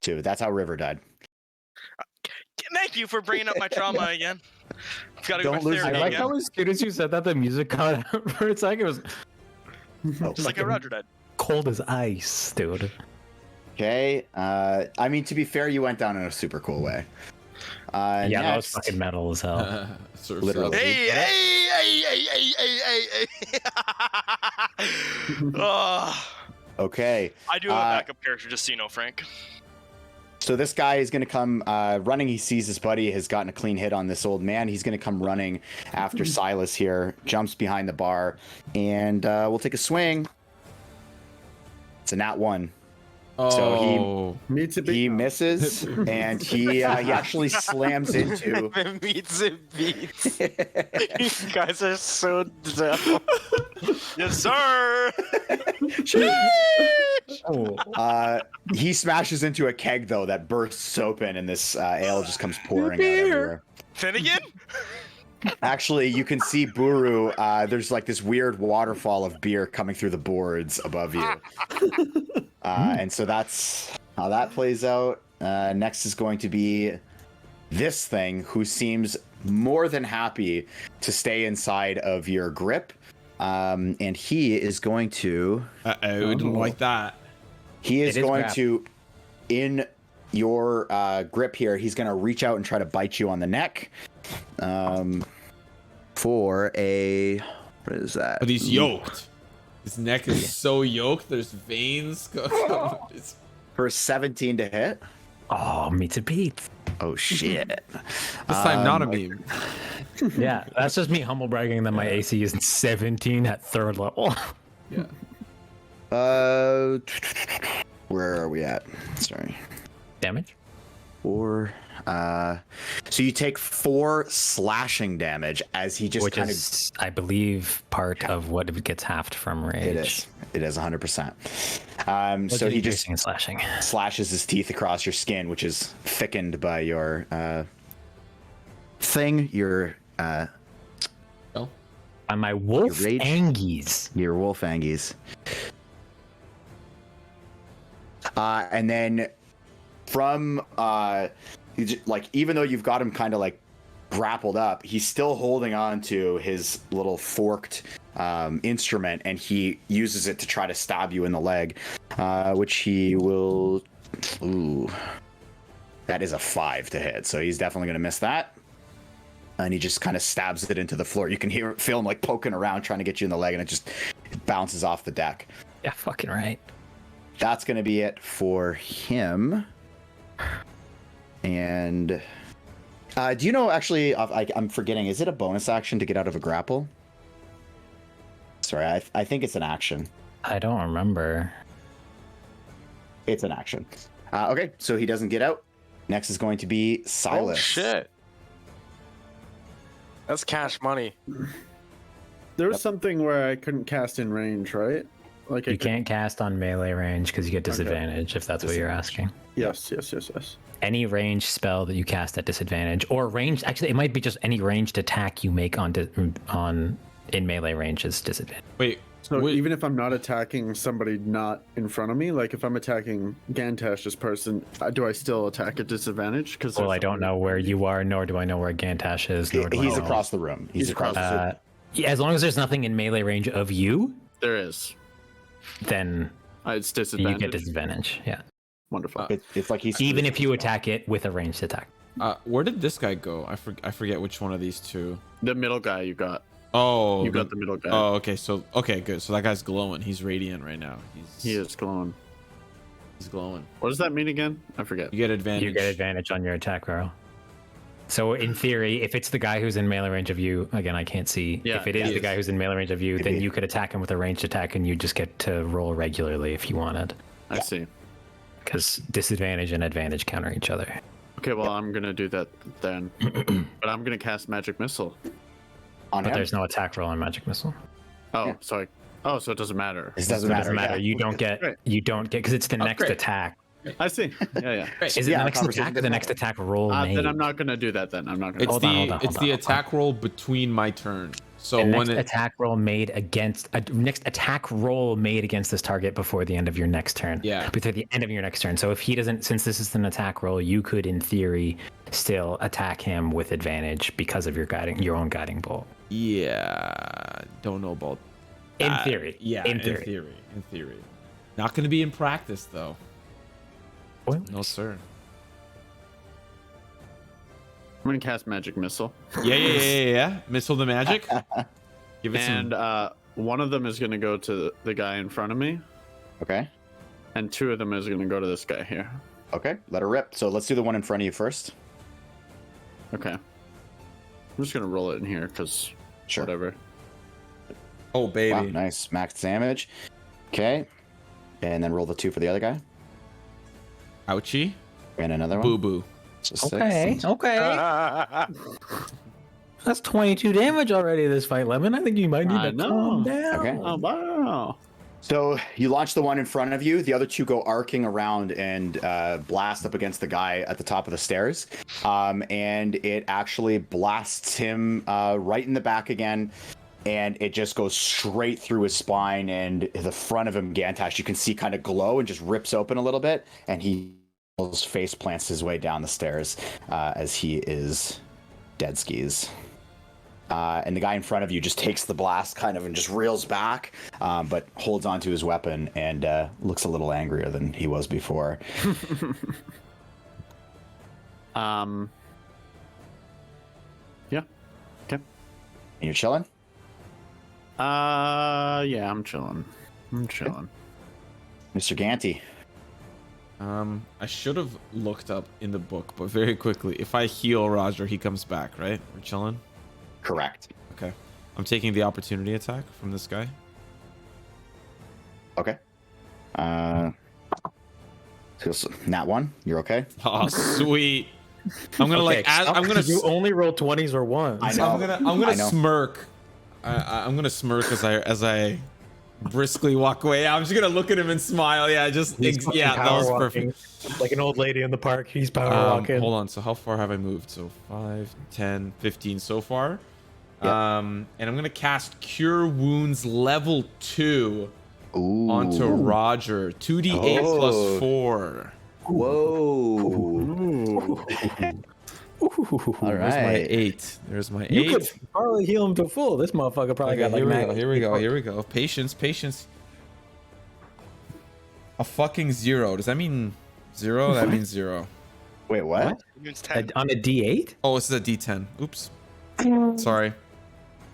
S1: 2. That's how River died.
S5: Thank Thank you for bringing up my trauma again. I've got to go
S1: Don't
S5: to
S1: lose
S4: I
S5: therapy
S1: your
S4: like
S5: again.
S4: how as soon as you said that, the music cut out for a second. It was
S5: Just like a Roger dead.
S4: cold as ice, dude.
S1: Okay. I mean, to be fair, you went down in a super cool way.
S4: Yeah, that was
S1: next-
S4: fucking metal as hell.
S2: Sort
S1: Literally.
S5: Hey. Oh,
S1: Okay.
S5: I do have a backup character, just so you know, Frank.
S1: So this guy is going to come running. He sees his buddy has gotten a clean hit on this old man. He's going to come running after Silas here, jumps behind the bar, and we'll take a swing. It's a nat 1.
S2: Oh,
S1: He misses, and he actually slams into.
S6: Meets and beats. You guys are so dumb.
S5: Yes, sir.
S1: He smashes into a keg though that bursts open, and this ale just comes pouring out everywhere.
S5: Finnegan?
S1: Actually, you can see Buru. There's like this weird waterfall of beer coming through the boards above you. And so that's how that plays out. Next is going to be this thing, who seems more than happy to stay inside of your grip. And he is going to.
S2: I didn't like that.
S1: He is
S4: It is
S1: going
S4: grab.
S1: to, in your grip here, he's going to reach out and try to bite you on the neck. For a. What is that?
S2: But he's yoked. His neck is so yoked. There's veins going. It's
S1: For a 17 to hit.
S4: Oh, meets and beats.
S1: Oh, shit.
S2: this time not a meme.
S4: Yeah, that's just me humble bragging that my AC is 17 at 3rd level.
S2: Yeah.
S1: Where are we at? Sorry.
S4: Damage?
S1: 4. So you take 4 slashing damage as he just
S4: Which
S1: kind
S4: is, I believe, part of what gets halved from rage.
S1: It is. It is 100%.
S4: What's
S1: So
S4: it
S1: he
S4: piercing
S1: just
S4: and slashing.
S1: slashes his teeth across your skin, which is thickened by your thing, your
S4: On my wolf
S1: rage?
S4: angies.
S1: your wolf angies. And then from like, even though you've got him kind of like grappled up, he's still holding on to his little forked instrument, and he uses it to try to stab you in the leg, which he will. Ooh, that is a 5 to hit, so he's definitely going to miss that. And he just kind of stabs it into the floor. You can feel him like poking around trying to get you in the leg, and it just bounces off the deck.
S4: Yeah, fucking right.
S1: That's going to be it for him. And do you know, actually, I'm forgetting, is it a bonus action to get out of a grapple? Sorry, I think it's an action.
S4: I don't remember.
S1: It's an action. Okay, so he doesn't get out. Next is going to be Silas.
S6: Oh shit. That's cash money.
S3: There was something where I couldn't cast in range, right? Like
S4: You can't cast on melee range because you get disadvantage, if that's what you're asking.
S3: Yes.
S4: Any range spell that you cast at disadvantage, or range, actually, it might be just any ranged attack you make in melee range is disadvantage.
S2: Wait.
S3: So
S2: wait,
S3: even if I'm not attacking somebody not in front of me, like if I'm attacking Gantash's person, do I still attack at disadvantage? Because
S4: Well, I don't know where you are, nor do I know where Gantash is. Nor do I
S1: He's
S4: know.
S1: across the room. He's across the room.
S4: Yeah, as long as there's nothing in melee range of you,
S3: There is.
S4: then
S3: It's
S4: you
S3: disadvantage.
S4: get disadvantage. Yeah,
S3: Wonderful.
S1: It's like he's
S4: even if you attack it with a ranged attack.
S2: where did this guy go? I forget which one of these two.
S3: The middle guy you got.
S2: Oh,
S3: You got the middle guy.
S2: Oh, okay. So okay, good. So that guy's glowing. He's radiant right now.
S3: He is glowing.
S2: He's glowing.
S3: What does that mean again? I forget.
S2: You get advantage.
S4: You get advantage on your attack roll. So in theory, if it's the guy who's in melee range of you, again, I can't see.
S3: Yeah,
S4: if it is
S2: he
S4: the
S2: is.
S4: guy who's in melee range of you, then
S1: be.
S4: you could attack him with a ranged attack, and you just get to roll regularly if you wanted,
S3: I see.
S4: because disadvantage and advantage counter each other.
S3: Okay, well, I'm going to do that then. But I'm going to cast Magic Missile.
S1: on
S4: But
S1: him.
S4: there's no attack roll on magic missile.
S3: Oh,
S1: Yeah.
S3: sorry. Oh, so it doesn't matter.
S1: This doesn't
S4: It
S1: matter.
S4: doesn't matter.
S1: yeah.
S4: You don't get.
S3: Great.
S4: You don't get because it's the next
S2: great.
S4: attack.
S3: I see. Yeah.
S4: Is it
S1: Yeah,
S4: the next
S1: conversation
S4: attack or the
S1: doesn't
S4: next
S1: matter.
S4: attack roll made?
S3: Then I'm not going to do that then. I'm not going
S2: It's
S3: to.
S4: Hold on,
S2: it's the attack roll between my turn. So
S4: The
S2: when
S4: next
S2: it,
S4: attack roll made against next attack roll made against this target before the end of your next turn.
S2: Yeah.
S4: Before the end of your next turn. So if he doesn't, since this is an attack roll, you could in theory still attack him with advantage because of your own guiding bolt.
S2: Yeah, don't know about
S4: In
S2: that.
S4: theory.
S2: Yeah,
S4: In
S2: in theory. Not going to be in practice though.
S4: Well,
S2: No, sir.
S3: I'm gonna cast magic missile,
S2: Yeah. Missile the magic. Give it
S3: and
S2: some.
S3: one of them is gonna go to the guy in front of me,
S1: Okay.
S3: and 2 of them is gonna go to this guy here.
S1: Okay. Let her rip. So let's do the one in front of you first.
S3: Okay. I'm just gonna roll it in here because
S1: Sure.
S3: whatever.
S2: Oh baby.
S1: Wow, nice. Max damage. Okay. And then roll the 2 for the other guy.
S2: Ouchie.
S1: And another one.
S2: Boo boo.
S1: So 6.
S4: Okay. That's 22 damage already this fight, Lemon. I think you might need
S3: I
S4: to
S3: know.
S4: calm down.
S1: Okay.
S3: Oh wow!
S1: So you launch the one in front of you. The other 2 go arcing around and blast up against the guy at the top of the stairs. And it actually blasts him right in the back again. And it just goes straight through his spine and the front of him, Gantash, you can see kind of glow and just rips open a little bit. And he face plants his way down the stairs as he is dead skis. And the guy in front of you just takes the blast kind of and just reels back, but holds onto his weapon and looks a little angrier than he was before.
S3: Yeah. Okay.
S1: And you're chilling?
S3: Yeah, I'm chilling.
S1: Mr. Ganty.
S2: I should have looked up in the book, but very quickly, if I heal Roger, he comes back, right? We're chilling.
S1: Correct.
S2: Okay. I'm taking the opportunity attack from this guy.
S1: Okay. So nat 1, you're okay?
S2: Oh, sweet. I'm gonna
S4: You only roll 20s or 1s.
S1: I know.
S2: I'm
S1: I
S2: gonna
S1: know.
S2: smirk. I'm gonna smirk as I briskly walk away. I'm just gonna look at him and smile. Yeah, that was perfect.
S4: Like an old lady in the park. He's power walking.
S2: Hold on. So how far have I moved? So 5, 10, 15 so far.
S1: Yep.
S2: And I'm gonna cast Cure Wounds level 2
S1: Ooh.
S2: onto Roger. 2d8
S1: Oh.
S2: plus 4.
S1: Whoa. All
S2: There's my
S1: right.
S2: 8. There's my 8.
S4: You could probably heal him to full. This motherfucker probably got like
S2: Here we go. Patience. A fucking 0. Does that mean 0? That means 0.
S1: Wait, what?
S4: What?
S5: It's 10.
S4: On a D8?
S2: Oh, this is a D10. Oops. Sorry.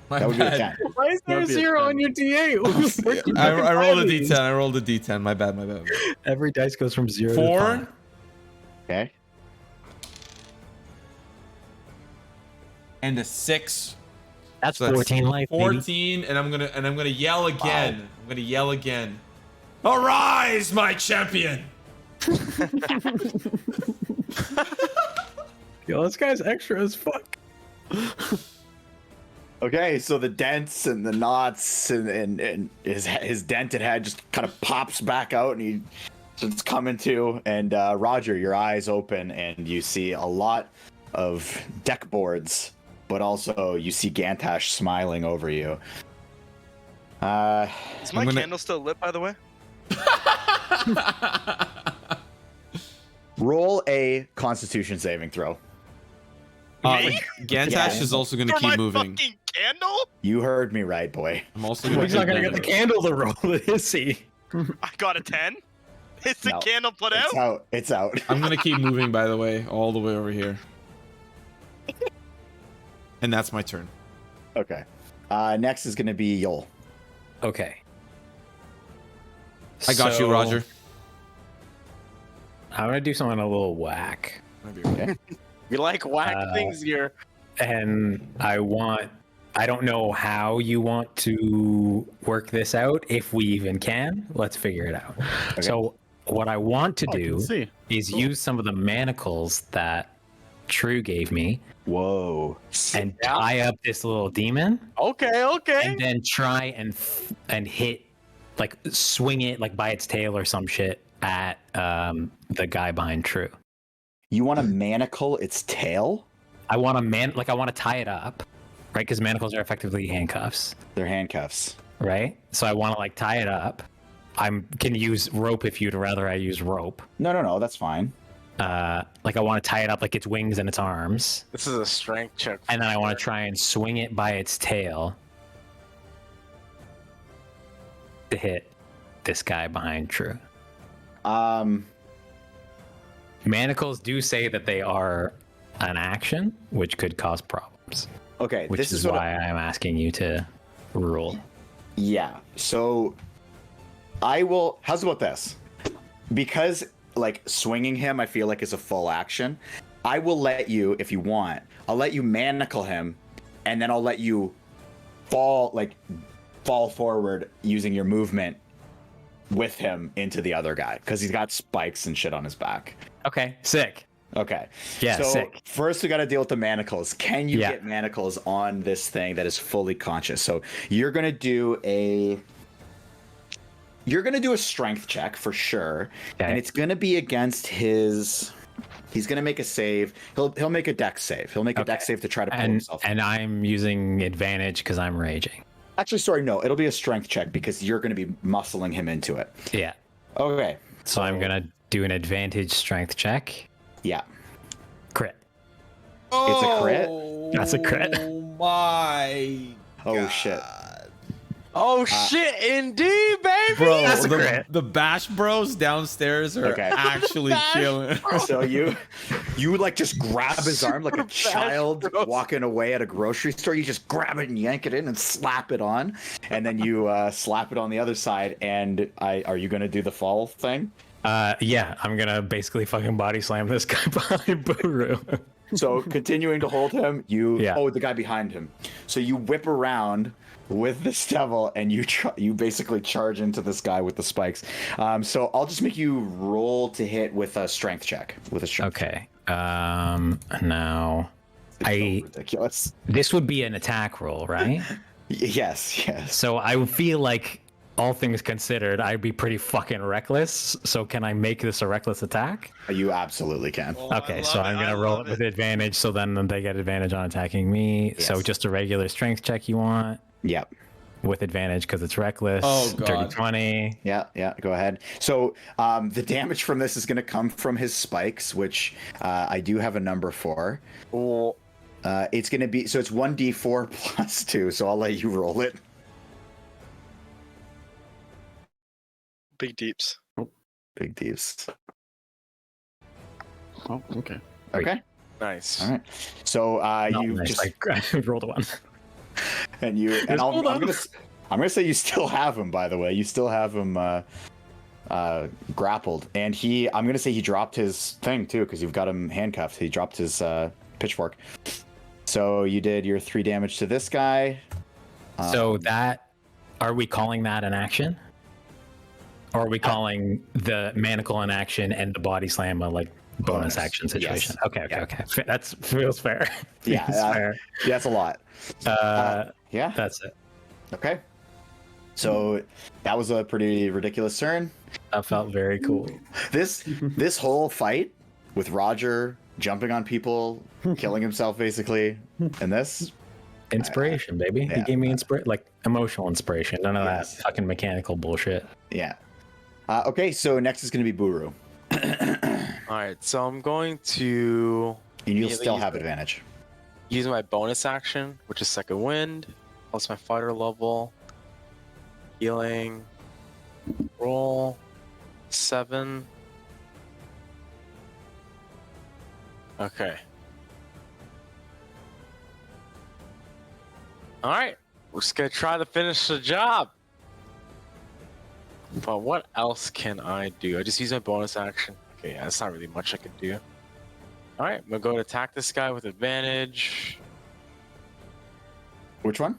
S2: My
S1: That would be a
S2: bad.
S1: 10.
S4: Why is there a
S3: That'd be a
S4: 0
S3: 10.
S4: on your D8?
S2: I rolled a D10. I rolled a D10. My bad.
S4: Every dice goes from 0 to
S2: 4.
S4: 5.
S1: Okay.
S2: And a 6.
S4: That's
S2: So that's
S4: 14 life.
S2: 14, and I'm gonna yell again.
S1: Wow.
S2: I'm gonna yell again. Arise, my champion!
S4: Yo, this guy's extra as fuck.
S1: Okay, so the dents and the knots and his dented head just kind of pops back out and he just coming to. And Roger, your eyes open and you see a lot of deck boards, but also you see Gantash smiling over you.
S5: Is my
S2: I'm gonna-
S5: candle still lit, by the way?
S1: Roll a Constitution saving throw.
S5: Me?
S2: Gantash
S1: Yeah.
S2: is also gonna
S5: For
S2: keep
S5: my
S2: moving.
S5: fucking candle?
S1: You heard me right, boy.
S2: I'm also
S4: Well,
S2: gonna
S4: he's not
S2: keep
S4: gonna get the
S2: moving.
S4: candle to roll, is he?
S5: I got a 10. Is the
S1: No,
S5: candle put
S1: It's
S5: out?
S1: out. It's out.
S2: I'm gonna keep moving, by the way, all the way over here. And that's my turn.
S1: Okay. Next is going to be Yoll.
S4: Okay.
S2: I got you,
S4: So,
S2: Roger.
S4: I'm gonna do something a little whack.
S1: Okay.
S6: We like whack things here.
S4: And I don't know how you want to work this out, if we even can. Let's figure it out.
S1: Okay.
S4: So what I want to
S3: I can
S4: do
S3: see.
S4: is use some of the manacles that Trieu gave me
S1: Whoa.
S4: and tie up this little demon
S6: Okay.
S4: and then try and hit, like swing it like by its tail or some shit at the guy behind Trieu.
S1: You want to manacle its tail?
S4: I want to tie it up, right? Because manacles are effectively handcuffs,
S1: They're handcuffs.
S4: right? So I want to like tie it up. I can use rope if you'd rather I use rope.
S1: No, that's fine.
S4: like I want to tie it up like its wings and its arms,
S6: This is a strength check.
S4: and then I want to try and swing it by its tail to hit this guy behind Trieu. Manacles do say that they are an action, which could cause problems.
S1: Okay,
S4: Which
S1: this
S4: is
S1: what
S4: why I'm asking you to rule.
S1: Yeah. So I will. How's about this? Because like swinging him, I feel like is a full action. I will let you, if you want, I'll let you manacle him, and then I'll let you fall forward using your movement with him into the other guy because he's got spikes and shit on his back.
S4: Okay, sick.
S1: Okay.
S4: Yeah,
S1: so
S4: sick.
S1: First, we got to deal with the manacles. Can you
S4: Yeah.
S1: get manacles on this thing that is fully conscious? So you're gonna do a strength check for sure,
S4: Okay.
S1: and it's gonna be against his. He's gonna make a save. He'll make a dex save. He'll make a dex save to try to pull himself.
S4: And I'm using advantage because I'm raging.
S1: Actually, sorry, no. It'll be a strength check because you're gonna be muscling him into it.
S4: Yeah.
S1: Okay.
S4: So I'm gonna do an advantage strength check.
S1: Yeah.
S4: Crit.
S1: It's a crit?
S4: That's a crit.
S2: Oh my.
S1: Oh shit.
S6: Oh shit, indeed, baby.
S2: Bro,
S4: That's a crit.
S2: the Bash Bros downstairs are
S1: Okay.
S2: actually killing.
S1: So you like just grab his arm like a child walking away at a grocery store. You just grab it and yank it in and slap it on, and then you slap it on the other side. And are you gonna do the fall thing?
S4: Yeah, I'm gonna basically fucking body slam this guy behind Buru.
S1: So continuing to hold him,
S4: Yeah.
S1: oh, the guy behind him. So you whip around with this devil and you basically charge into this guy with the spikes. So I'll just make you roll to hit with a strength check. With a strength.
S4: Okay. Now,
S1: Ridiculous.
S4: this would be an attack roll, right?
S1: Yes.
S4: So I feel like, all things considered, I'd be pretty fucking reckless. So can I make this a reckless attack?
S1: You absolutely can.
S4: Okay, so I'm gonna roll it with advantage. So then they get advantage on attacking me. So
S1: Yes.
S4: just a regular strength check you want
S1: Yep.
S4: with advantage because it's reckless.
S2: Oh, God.
S4: Dirty 20.
S1: Yeah, go ahead. So the damage from this is going to come from his spikes, which I do have a number for.
S6: Oh,
S1: It's going to be, so it's 1d4 plus 2, so I'll let you roll it.
S5: Big deeps.
S1: Big deeps.
S3: Oh, okay.
S1: Okay.
S6: nice.
S1: All right. So you
S4: Nice,
S1: just,
S4: I rolled a 1.
S1: and I'm gonna say you still have him, by the way. You still have him grappled. And I'm gonna say he dropped his thing too, because you've got him handcuffed. He dropped his pitchfork. So you did your 3 damage to this guy.
S4: So are we calling that an action? Or are we calling the manacle an action and the body slam a bonus action situation?
S1: Yes.
S4: Okay. That feels fair.
S1: Yeah,
S4: Feels fair.
S1: Yeah, that's a lot. Yeah.
S4: That's it.
S1: Okay. So that was a pretty ridiculous turn.
S4: That felt very cool.
S1: This whole fight with Roger jumping on people, killing himself basically, and this
S4: Inspiration, baby.
S1: yeah.
S4: He gave me emotional inspiration. None of
S1: Yes.
S4: that fucking mechanical bullshit.
S1: yeah. Okay, so next is going to be Buru.
S6: All right, so I'm going to
S1: And you'll
S6: Yeah,
S1: still
S6: use
S1: have
S6: the-
S1: advantage.
S6: use my bonus action, which is second wind, plus my fighter level, healing, roll 7. Okay. All right, we're just gonna try to finish the job. But what else can I do? I just use my bonus action. Okay, yeah, that's not really much I can do. All right, I'm gonna go to attack this guy with advantage.
S1: Which one?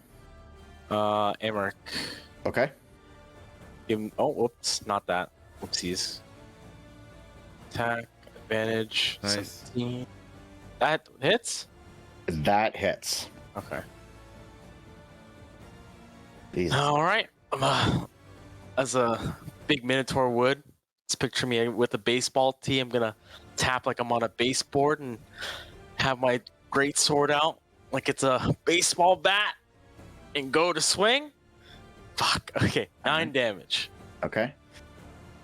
S6: Amrik.
S1: Okay.
S6: Give him. Oh, whoops, not that. Whoopsies. Attack advantage.
S2: Nice.
S6: 17. That hits.
S1: That hits.
S6: Okay.
S1: Jesus.
S6: All right. As a big Minotaur would, just picture me with a baseball tee. I'm gonna tap like I'm on a baseboard and have my great sword out like it's a baseball bat and go to swing. Fuck. Okay. 9 damage.
S1: Okay.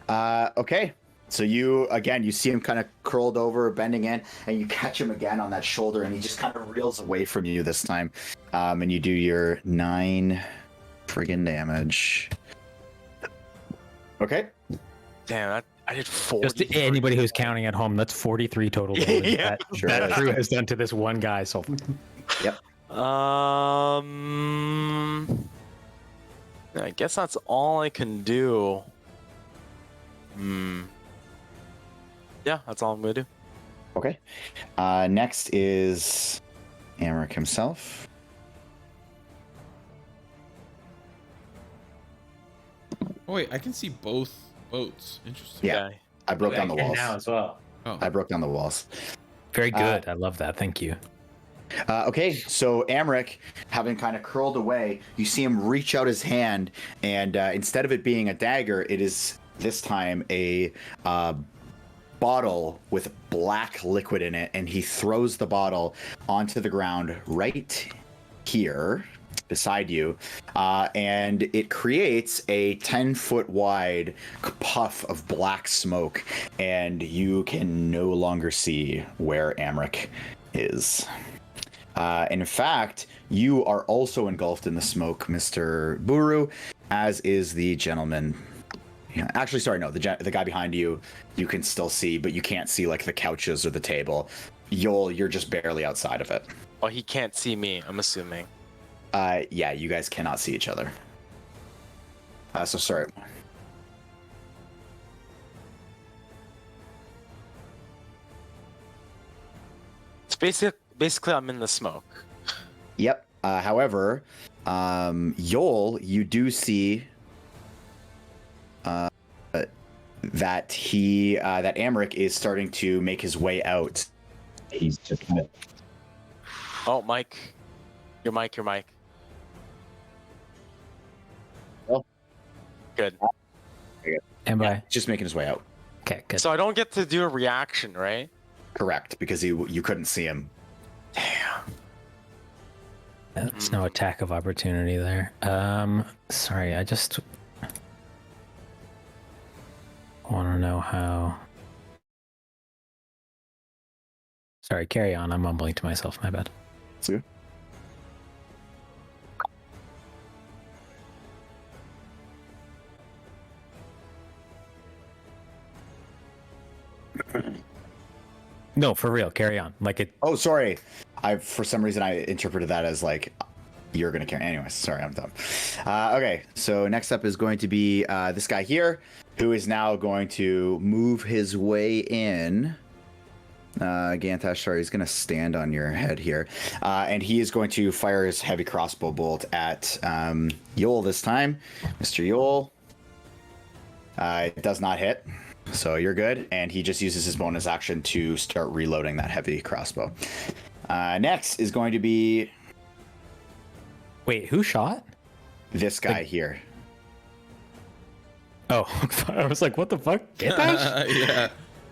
S1: Okay. So you see him kind of curled over, bending in, and you catch him again on that shoulder, and he just kind of reels away from you this time. And you do your 9 friggin' damage. Okay.
S6: Damn, I did 4.
S4: Just to anybody who's counting at home, that's 43 total damage
S6: Yeah.
S4: that,
S1: Sure
S4: that
S1: is.
S4: Trieu has done to this one guy. So
S1: Yep.
S6: I guess that's all I can do. Yeah, that's all I'm gonna do.
S1: Okay. Next is Amrik himself.
S2: Oh wait, I can see both boats. Interesting.
S1: Yeah. I broke down the
S7: I can
S1: walls.
S7: now as well.
S2: Oh.
S1: I broke down the walls.
S4: very good. I love that. Thank you.
S1: Okay, so Amrik, having kind of curled away, you see him reach out his hand, and instead of it being a dagger, it is this time a bottle with black liquid in it, and he throws the bottle onto the ground right here beside you, and it creates a 10-foot wide puff of black smoke, and you can no longer see where Amrik is. In fact, you are also engulfed in the smoke, Mr. Buru, as is the gentleman. Yeah, actually, sorry, no, the guy behind you, you can still see, but you can't see like the couches or the table. Yoll, you're just barely outside of it.
S6: Oh, he can't see me, I'm assuming.
S1: Yeah, you guys cannot see each other. So sorry.
S6: It's basically I'm in the smoke.
S1: Yep. However, Yoll, you do see that that Amrik is starting to make his way out. He's just
S6: Oh, Mike. Your mic.
S1: Oh.
S6: Good.
S4: And by
S1: just making his way out.
S4: okay, good.
S6: So I don't get to do a reaction, right?
S1: Correct, because you couldn't see him.
S6: Damn.
S4: That's no attack of opportunity there. Sorry, I just want to know how. Sorry, carry on. I'm mumbling to myself. My bad.
S1: See you.
S4: No, for real. Carry on. Like it.
S1: Oh, sorry. For some reason I interpreted that as like you're gonna carry. Anyways, sorry, I'm dumb. Okay, so next up is going to be this guy here, who is now going to move his way in. Gantash, sorry, he's gonna stand on your head here, and he is going to fire his heavy crossbow bolt at Yoll this time. Mr. Yoll. It does not hit. So you're good, and he just uses his bonus action to start reloading that heavy crossbow. Next is going to be
S4: Wait, who shot?
S1: this guy here.
S4: Oh, I was like, what the fuck? Gantash?
S2: Yeah.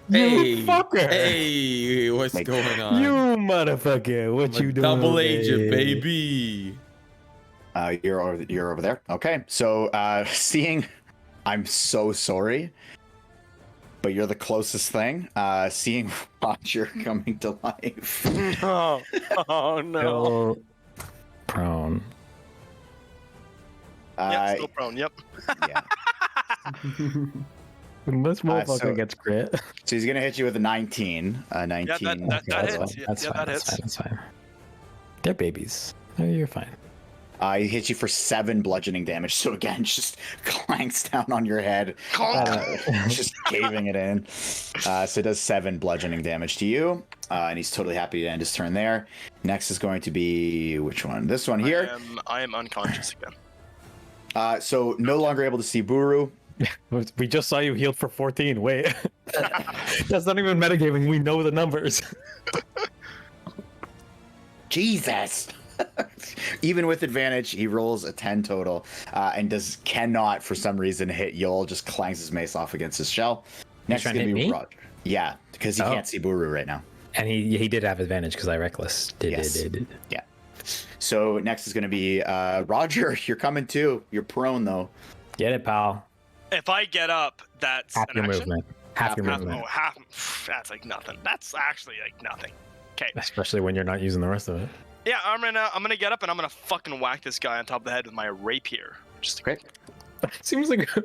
S4: You
S2: Hey,
S4: fucker.
S2: hey, what's
S1: Like,
S2: going on?
S4: You motherfucker! What
S2: I'm a
S4: you doing?
S2: double
S4: over
S2: agent,
S4: there?
S2: baby.
S1: You're over there. Okay, so seeing, I'm so sorry, but you're the closest thing. Seeing Roger coming to life.
S6: Oh, oh no.
S4: Still prone.
S5: Yep, still prone. Yep.
S1: Yeah.
S4: When this motherfucker
S1: so-
S4: gets crit.
S1: So he's gonna hit you with a 19. 19.
S5: that
S4: that's
S5: hits.
S4: fine.
S5: Yeah,
S4: That's
S5: yeah,
S4: fine.
S5: that
S4: That's
S5: hits.
S4: fine. That's fine. They're babies. No, you're fine.
S1: He hits you for 7 bludgeoning damage. So again, just clanks down on your head, just caving it in. So it does 7 bludgeoning damage to you, and he's totally happy to end his turn there. Next is going to be which one? This one here.
S5: I am unconscious again.
S1: So no longer able to see Buru.
S4: We just saw you healed for 14. Wait. That's not even metagaming. We know the numbers.
S1: Jesus. Even with advantage, he rolls a 10 total, and cannot for some reason hit Yoll. Just clangs his mace off against his shell. Next is
S4: trying to
S1: gonna
S4: hit
S1: be
S4: me?
S1: Roger. Yeah, because he
S4: Oh.
S1: can't see Buru right now.
S4: And he did have advantage because I reckless.
S1: Yes. Yeah. So next is gonna be Roger. You're coming too. You're prone though.
S4: Get it, pal.
S5: If I get up, that's
S4: Half
S5: an
S4: your
S5: action.
S4: movement. Half your
S5: Half,
S4: movement,
S5: oh, half. That's like nothing. That's actually like nothing. Okay.
S4: especially when you're not using the rest of it.
S5: Yeah, I'm gonna get up and I'm gonna fucking whack this guy on top of the head with my rapier. Just
S1: Great.
S4: Seems like an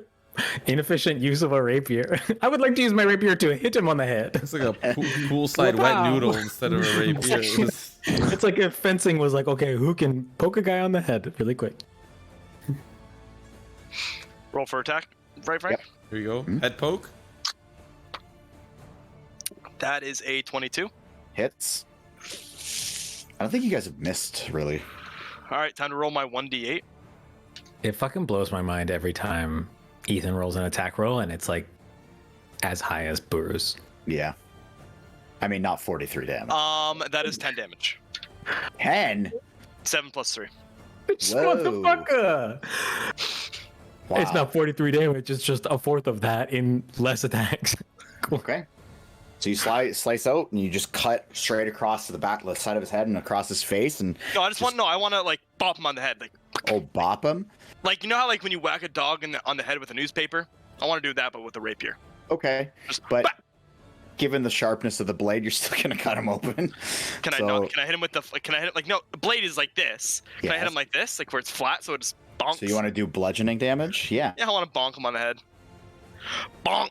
S4: inefficient use of a rapier. I would like to use my rapier to hit him on the head.
S2: It's like a poolside wet
S4: Wow.
S2: noodle instead of a rapier.
S4: It's like if fencing was like, okay, who can poke a guy on the head really quick?
S5: roll for attack. Right, Frank?
S1: Yep.
S2: Here you go.
S1: Hmm?
S2: Head poke.
S5: That is a 22.
S1: Hits. I don't think you guys have missed, really.
S5: All right, time to roll my 1d8.
S4: It fucking blows my mind every time Ethan rolls an attack roll and it's like as high as Buru's.
S1: Yeah. I mean, not 43 damage.
S5: That is 10 damage.
S1: 10?
S5: 7 plus 3.
S4: Motherfucker!
S1: Wow.
S4: It's not 43 damage, it's just a fourth of that in less attacks. Cool.
S1: Okay. So you slice out and you just cut straight across to the back left side of his head and across his face and
S5: No, I want to like bop him on the head,
S1: bop him.
S5: like you know how like when you whack a dog on the head with a newspaper. I want to do that, but with a rapier.
S1: Okay.
S5: Just
S1: But
S5: whack.
S1: given the sharpness of the blade, you're still gonna cut him open.
S5: Can I
S1: So-
S5: not? Can I hit him with the? Can I hit it like no? The blade is like this. Can I hit
S1: Yes.
S5: him like this, like where it's flat, so it just bonks?
S1: So you want to do bludgeoning damage? Yeah.
S5: Yeah, I want to bonk him on the head. Bonk.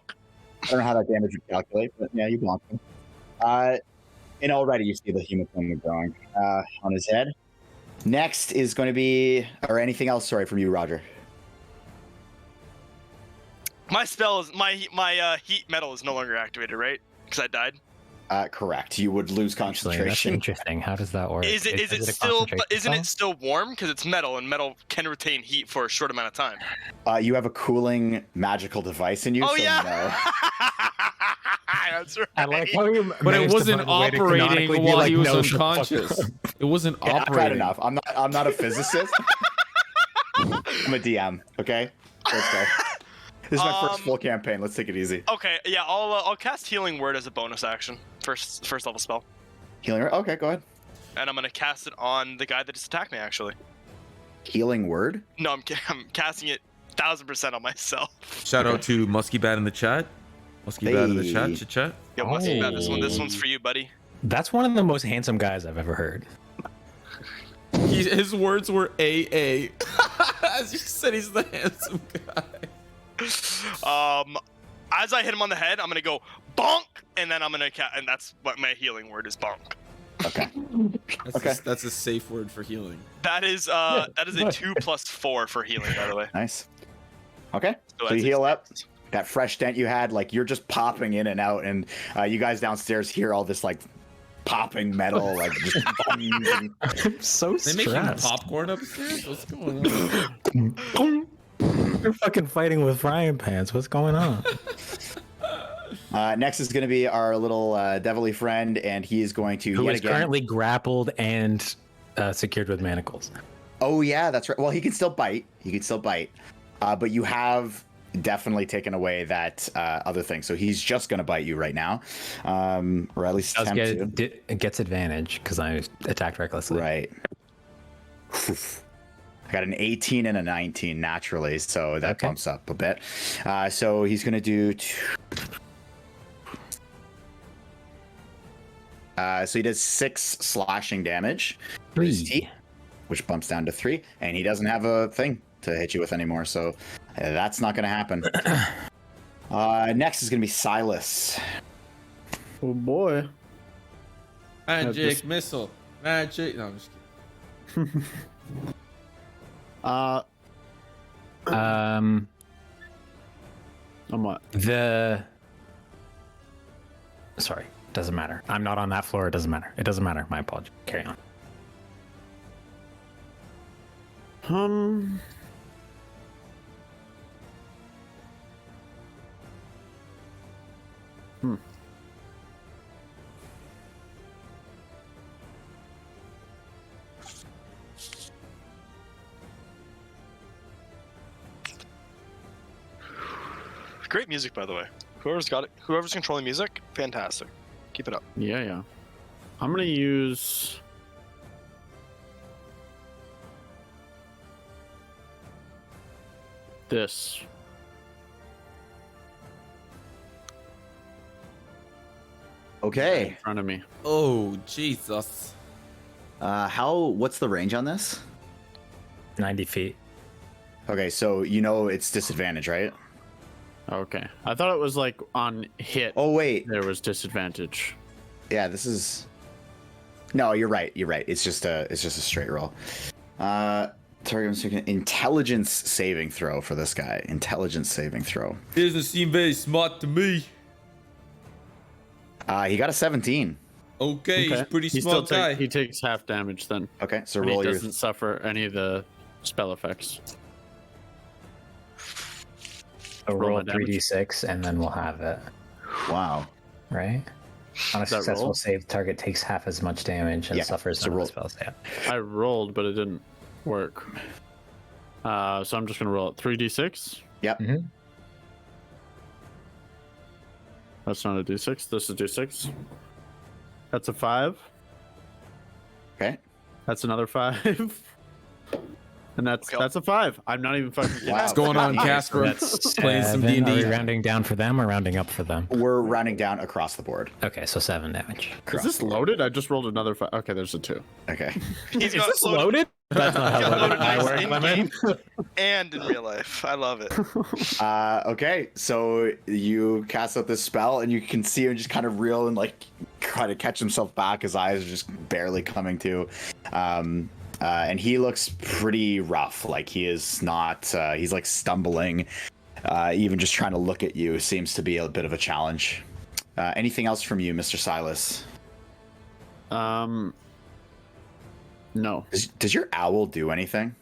S1: I don't know how that damage would calculate, but yeah, you block him. And already you see the hematoma growing on his head. Next is going to be, or anything else, sorry, from you, Roger.
S5: My spell is my heat metal is no longer activated, right? Because I died.
S1: Correct. You would lose
S4: Actually, that's
S1: concentration.
S4: interesting. How does that work?
S5: Is it
S4: a
S5: still?
S4: concentration
S5: But isn't
S4: spell?
S5: it still warm? Because it's metal, and metal can retain heat for a short amount of time.
S1: You have a cooling magical device in you,
S5: Oh
S1: so
S5: yeah. That's right.
S4: I like how you
S2: But it
S4: managed to
S2: wasn't
S4: find a way to
S2: operating
S4: canonically be
S2: while
S4: like,
S2: he was
S4: "No, shut the fuck
S2: unconscious.
S4: up."
S2: It wasn't
S1: Yeah, I've had
S2: operating.
S1: enough. I'm not a physicist. I'm a DM. Okay, let's go. This is my first full campaign. Let's take it easy.
S5: Okay, yeah, I'll cast Healing Word as a bonus action. First level spell.
S1: Healing. Okay, go ahead.
S5: And I'm gonna cast it on the guy that just attacked me. Actually,
S1: Healing word.
S5: no, I'm casting it 1000% on myself.
S2: Shout out to Musky Bat in the chat. Musky Bat in the chat.
S1: Hey.
S2: Chat.
S5: Yo, Musty Bat, this
S2: Oh.
S5: one's for you, buddy.
S4: That's one of the most handsome guys I've ever heard.
S2: His words were AA. As you said, he's the handsome guy.
S5: As I hit him on the head, I'm gonna go bonk, and then I'm gonna and that's what my healing word is, bonk.
S1: Okay.
S2: That's a safe word for healing.
S5: That is a 2+4 for healing, by the way.
S1: Nice. Okay. So
S5: that's
S1: you heal up.
S5: experience.
S1: That fresh dent you had, like you're just popping in and out, and you guys downstairs hear all this like popping metal, like just bongs and-
S4: I'm so
S2: They making
S4: stressed.
S2: popcorn upstairs? What's going on?
S4: We're fucking fighting with frying pans. What's going on?
S1: Next is going to be our little devilly friend, and he is going to
S4: Who
S1: yet
S4: is
S1: again.
S4: currently grappled and secured with manacles.
S1: Oh yeah, that's right. Well, he can still bite. He can still bite, but you have definitely taken away that other thing. So he's just going to bite you right now, or at least attempt to.
S4: It gets advantage because I attacked recklessly.
S1: Right. I got an 18 and a 19 naturally, so that
S4: Okay.
S1: bumps up a bit. So he's going to do. So he does 6 slashing damage, with his
S4: 3.
S1: teeth, which bumps down to 3, and he doesn't have a thing to hit you with anymore, so that's not going to happen. Next is going to be Silas.
S3: Oh boy.
S2: Magic
S3: just-
S2: missile. Magic. No, I'm just kidding.
S3: I'm what?
S4: Sorry, doesn't matter. I'm not on that floor. It doesn't matter. It doesn't matter. My apology. Carry on.
S5: Great music, by the way. Whoever's got it, whoever's controlling music, fantastic. Keep it up.
S3: Yeah. I'm gonna use. This.
S1: Okay.
S3: in front of me.
S2: Oh, Jesus.
S1: What's the range on this?
S4: 90 feet.
S1: Okay, so you know it's disadvantage, right?
S3: Okay. I thought it was like on hit.
S1: Oh wait,
S3: There was disadvantage.
S1: yeah, this is. No, you're right. You're right. It's just a straight roll. Target intelligence saving throw for this guy. Intelligence saving throw.
S2: Doesn't seem very smart to me.
S1: He got a 17.
S2: Okay, he's a pretty
S3: He
S2: smart
S3: still
S2: guy.
S3: he takes half damage then.
S1: Okay, so
S3: And
S1: roll
S3: he
S1: your.
S3: doesn't suffer any of the spell effects.
S4: So
S3: Roll
S4: roll
S3: my damage.
S4: 3d6 and then we'll have it.
S1: Wow.
S4: Right? On a
S3: Does that
S4: successful
S3: roll?
S4: save, target takes half as much damage and
S1: Yeah,
S4: suffers
S1: so
S4: none
S1: roll.
S4: of the spells. Yeah.
S3: I rolled, but it didn't work. So I'm just gonna roll it 3d6.
S1: Yep.
S4: Mhm.
S3: That's not a d6. This is d6. That's a 5.
S1: Okay.
S3: That's another 5. And that's a 5. I'm not even fucking kidding.
S1: Wow.
S2: What's going on,
S1: Nice.
S2: Casper?
S4: That's
S2: Playing some
S4: 7. Are we
S2: D&D.
S4: rounding down for them or rounding up for them?
S1: We're rounding down across the board.
S4: Okay, so 7 damage.
S3: Is this loaded? I just rolled another 5. Okay, there's a 2.
S1: Okay.
S5: He's got loaded,
S4: Loaded? That's not how
S5: he's got
S4: loaded
S5: loaded
S4: I
S5: dice
S4: work,
S5: in
S4: Lemon.
S5: game and in real life. I love it.
S1: Okay, so you cast out this spell, and you can see him just kind of reel and like try to catch himself back. His eyes are just barely coming to, and he looks pretty rough. Like he is not. He's like stumbling. Even just trying to look at you seems to be a bit of a challenge. Anything else from you, Mr. Silas?
S3: No.
S1: Does your owl do anything?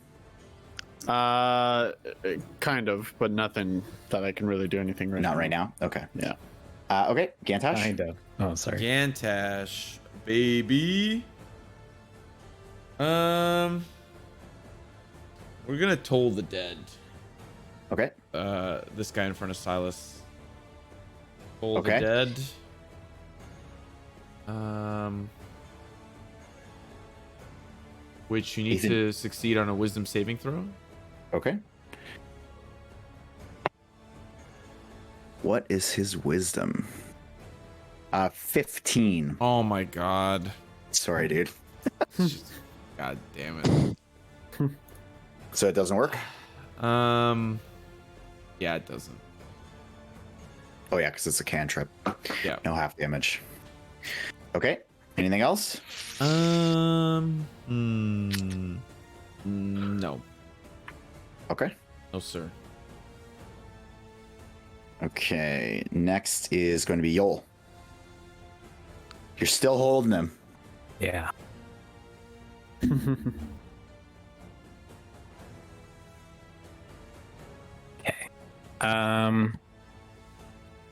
S3: Kind of, but nothing that I can really do anything right now.
S1: Not right now. Okay.
S3: Yeah.
S1: Okay, Gantash.
S4: Kind of. Oh, sorry.
S2: Gantash, baby. We're gonna toll the dead.
S1: Okay.
S2: This guy in front of Silas. Toll
S1: Okay.
S2: the dead. Which you need
S1: Ethan.
S2: to succeed on a wisdom saving throw.
S1: Okay. What is his wisdom? 15.
S2: Oh my god.
S1: Sorry, dude.
S2: God damn it.
S1: So it doesn't work?
S2: Yeah, it doesn't.
S1: Oh yeah, because it's a cantrip.
S2: Yeah.
S1: No half damage. Okay. Anything else?
S2: No.
S1: Okay.
S2: No, sir.
S1: Okay. Next is going to be Yoll. You're still holding him.
S4: Yeah. Okay.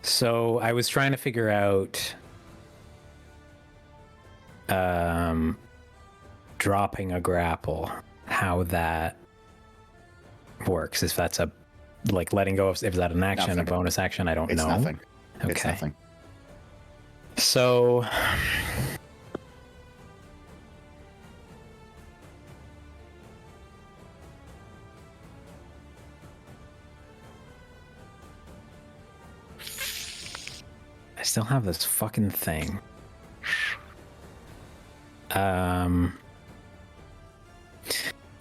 S4: So I was trying to figure out dropping a grapple, how that works. If that's a like letting go of, if that an action,
S1: Nothing.
S4: a bonus action, I don't
S1: It's
S4: know.
S1: nothing.
S4: Okay.
S1: It's nothing.
S4: So I still have this fucking thing.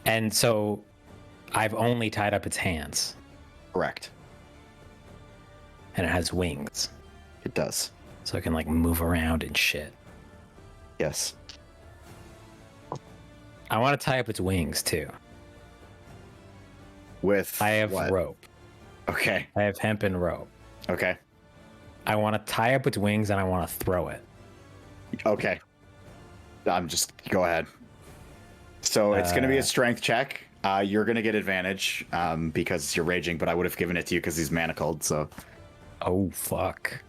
S4: And so I've only tied up its hands
S1: Correct.
S4: and it has wings.
S1: It does.
S4: So it can like move around and shit.
S1: Yes.
S4: I want to tie up its wings too.
S1: With
S4: I have
S1: what?
S4: rope.
S1: Okay.
S4: I have hemp and rope.
S1: Okay.
S4: I want to tie up its wings and I want to throw it.
S1: Okay. I'm just go ahead. So it's going to be a strength check. You're going to get advantage because you're raging, but I would have given it to you because he's manacled. So
S4: Oh fuck.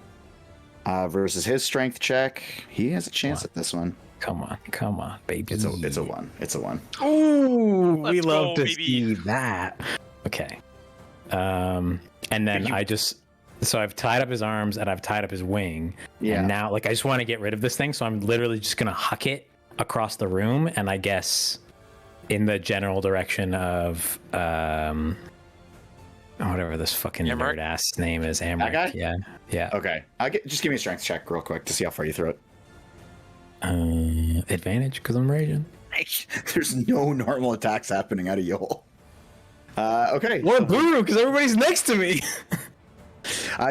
S1: versus his strength check, he has a chance at this one.
S4: Come on, baby.
S1: It's a one. It's a one.
S4: Ooh, we
S5: Let's
S4: love
S5: go,
S4: to
S5: baby.
S4: see that. Okay. And then so I've tied up his arms and I've tied up his wing.
S1: Yeah.
S4: And now, like, I just want to get rid of this thing, so I'm literally just gonna huck it across the room, and I guess in the general direction of whatever this fucking
S6: Amrik?
S4: nerd ass name is,
S1: That
S4: Amrik.
S1: guy?
S4: Yeah, yeah.
S1: Okay. Just give me a strength check real quick to see how far you throw it.
S4: Advantage because I'm raging.
S1: There's no normal attacks happening out of Yoll. Okay.
S4: Or Buru because everybody's next to me.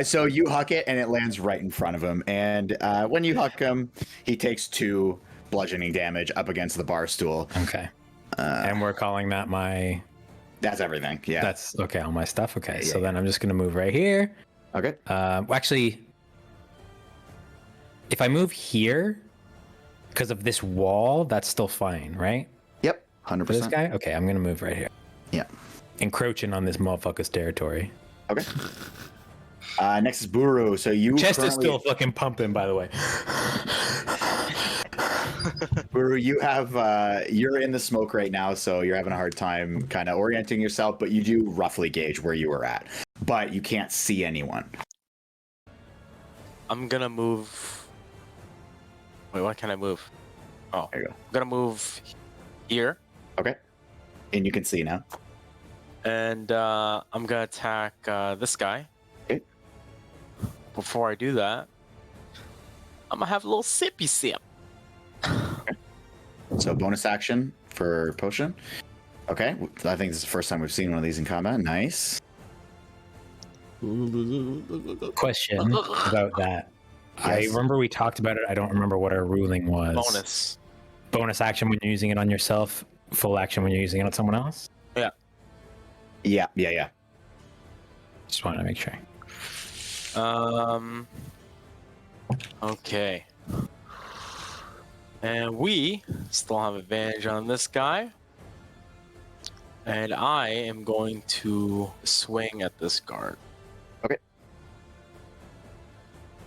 S1: So you huck it and it lands right in front of him. And when you huck him, he takes 2 bludgeoning damage up against the bar stool.
S4: Okay. And we're calling that my.
S1: That's everything. Yeah.
S4: That's okay. All my stuff. Okay.
S1: Yeah,
S4: So then I'm just gonna move right here.
S1: Okay.
S4: Actually, if I move here because of this wall, that's still fine, right?
S1: Yep. 100%.
S4: For this guy? Okay, I'm gonna move right here.
S1: Yeah.
S4: Encroaching on this motherfucker's territory.
S1: Okay. Next is Buru. So you
S4: Chest is
S1: currently-
S4: still fucking pumping, by the way.
S1: Buru, you have you're in the smoke right now, so you're having a hard time kind of orienting yourself, but you do roughly gauge where you were at. But you can't see anyone.
S6: I'm gonna move. Wait, what can I move? Oh,
S1: There you go.
S6: I'm gonna move here,
S1: Okay. And you can see now.
S6: and I'm gonna attack this guy.
S1: Okay.
S6: Before I do that, I'm gonna have a little sippy sip.
S1: So bonus action for potion. Okay. I think this is the first time we've seen one of these in combat. Nice.
S4: Question about that. I
S1: Yes.
S4: remember we talked about it. I don't remember what our ruling was.
S6: Bonus.
S4: Bonus action when you're using it on yourself. Full action when you're using it on someone else.
S1: Yeah.
S4: Just wanted to make sure.
S6: Okay. And we still have advantage on this guy. And I am going to swing at this guard.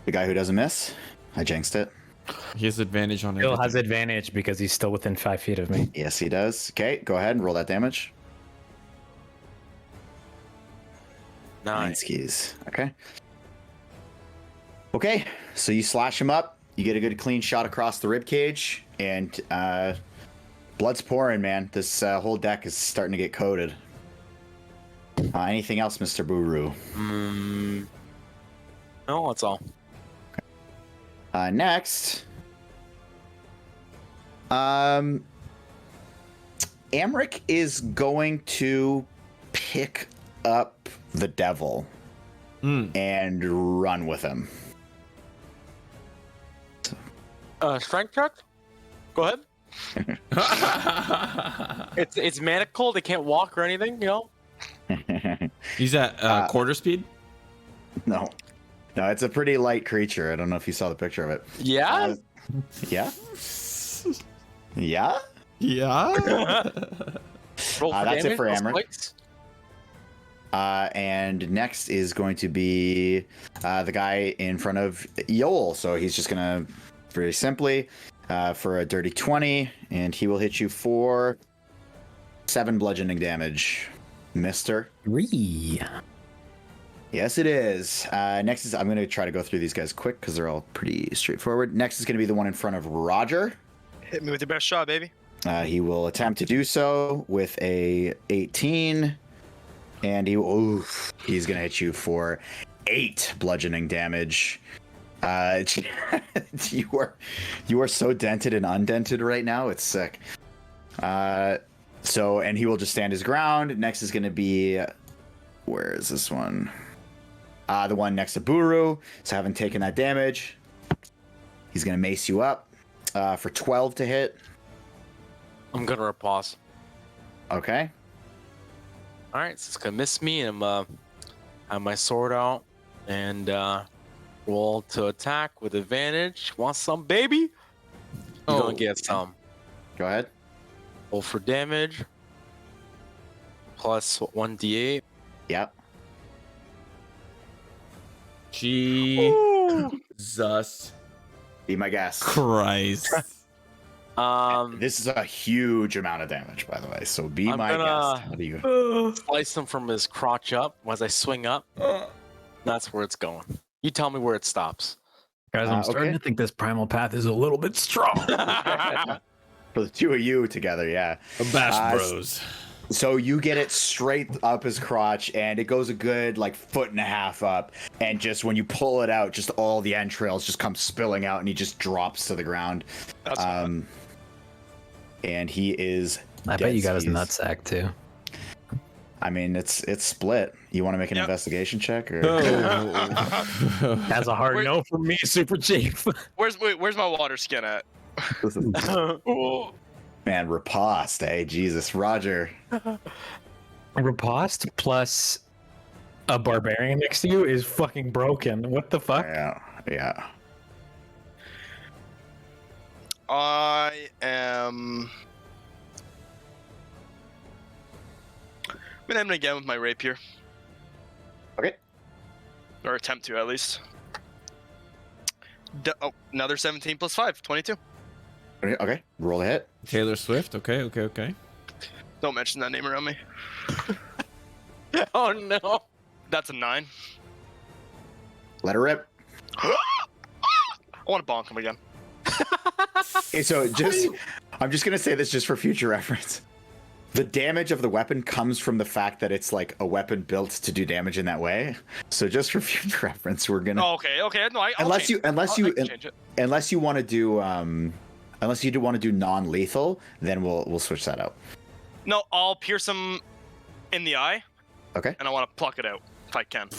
S1: The guy who doesn't miss. I jinxed it.
S2: He has advantage on
S4: Bill
S2: everything.
S4: has advantage because he's still within 5 feet of me.
S1: Yes, he does. Okay, go ahead and roll that damage. 9
S6: 9.
S1: skis. Okay. Okay, so you slash him up. You get a good clean shot across the rib cage, and blood's pouring, man. This whole deck is starting to get coated. Anything else, Mr. Buru?
S6: No, that's all.
S1: Next, Amrik is going to pick up the devil and run with him.
S6: Strength check? Go ahead. It's manacled. They can't walk or anything, you know?
S2: He's at quarter speed.
S1: No, it's a pretty light creature. I don't know if you saw the picture of it.
S6: Yeah?
S1: Yeah. Yeah.
S2: Yeah.
S6: Roll for
S1: that's it
S6: damage,
S1: for
S6: plus
S1: Amrik.
S6: clicks.
S1: And next is going to be the guy in front of Yoll. So he's just gonna very simply for a dirty 20, and he will hit you for 7 bludgeoning damage, Mister.
S4: 3.
S1: Yes, it is. Next is, I'm going to try to go through these guys quick because they're all pretty straightforward. Next is going to be the one in front of Roger.
S5: Hit me with your best shot, baby.
S1: He will attempt to do so with a 18, and he's going to hit you for 8 bludgeoning damage. You are so dented and undented right now. It's sick. And he will just stand his ground. Next is going to be, where is this one? The one next to Buru. So having taken that damage, he's going to mace you up for 12 to hit.
S6: I'm gonna repulse.
S1: Okay.
S6: All right, so it's gonna miss me, and I'm have my sword out and roll to attack with advantage. Want some, baby? You're gonna get some.
S1: Go ahead.
S6: Roll for damage. Plus 1d8.
S1: Yep.
S2: Jesus
S1: Be my guest.
S2: Christ.
S6: This
S1: This is a huge amount of damage, by the way. So be
S6: I'm
S1: my
S6: gonna-
S1: guest. How do you?
S6: slice him from his crotch up. As I swing up, that's where it's going. You tell me where it stops.
S4: Guys, I'm starting
S1: okay.
S4: to think this primal path is a little bit strong.
S1: For the two of you together, yeah.
S2: Bash
S1: Uh,
S2: Bros.
S1: So you get it straight up his crotch, and it goes a good like 1.5 foot up. And just when you pull it out, just all the entrails just come spilling out, and he just drops to the ground.
S5: That's fine.
S1: And he is.
S4: I bet you got his nutsack too.
S1: I mean, it's split. You want to make an investigation check, or
S4: That's a hard no from me, Super Chief.
S5: Where's my water skin at?
S1: man, riposte, eh? Jesus, Roger.
S4: Riposte plus a barbarian next to you is fucking broken. What the fuck?
S1: Yeah.
S5: I am gonna aim it again with my rapier.
S1: Okay.
S5: Or attempt to, at least. Another 17 plus 5, 22.
S1: Okay, roll a hit.
S2: Taylor Swift. Okay.
S5: Don't mention that name around me.
S6: Oh no.
S5: That's a 9.
S1: Let her rip.
S5: I want to bonk him again.
S1: Okay, so I'm just gonna say this just for future reference. The damage of the weapon comes from the fact that it's like a weapon built to do damage in that way. So just for future reference, we're gonna.
S5: Oh, okay. No,
S1: unless you
S5: change it.
S1: unless you want to do unless you do want to do non-lethal, then we'll switch that out.
S5: No, I'll pierce him in the eye.
S1: Okay.
S5: And I want to pluck it out if I can.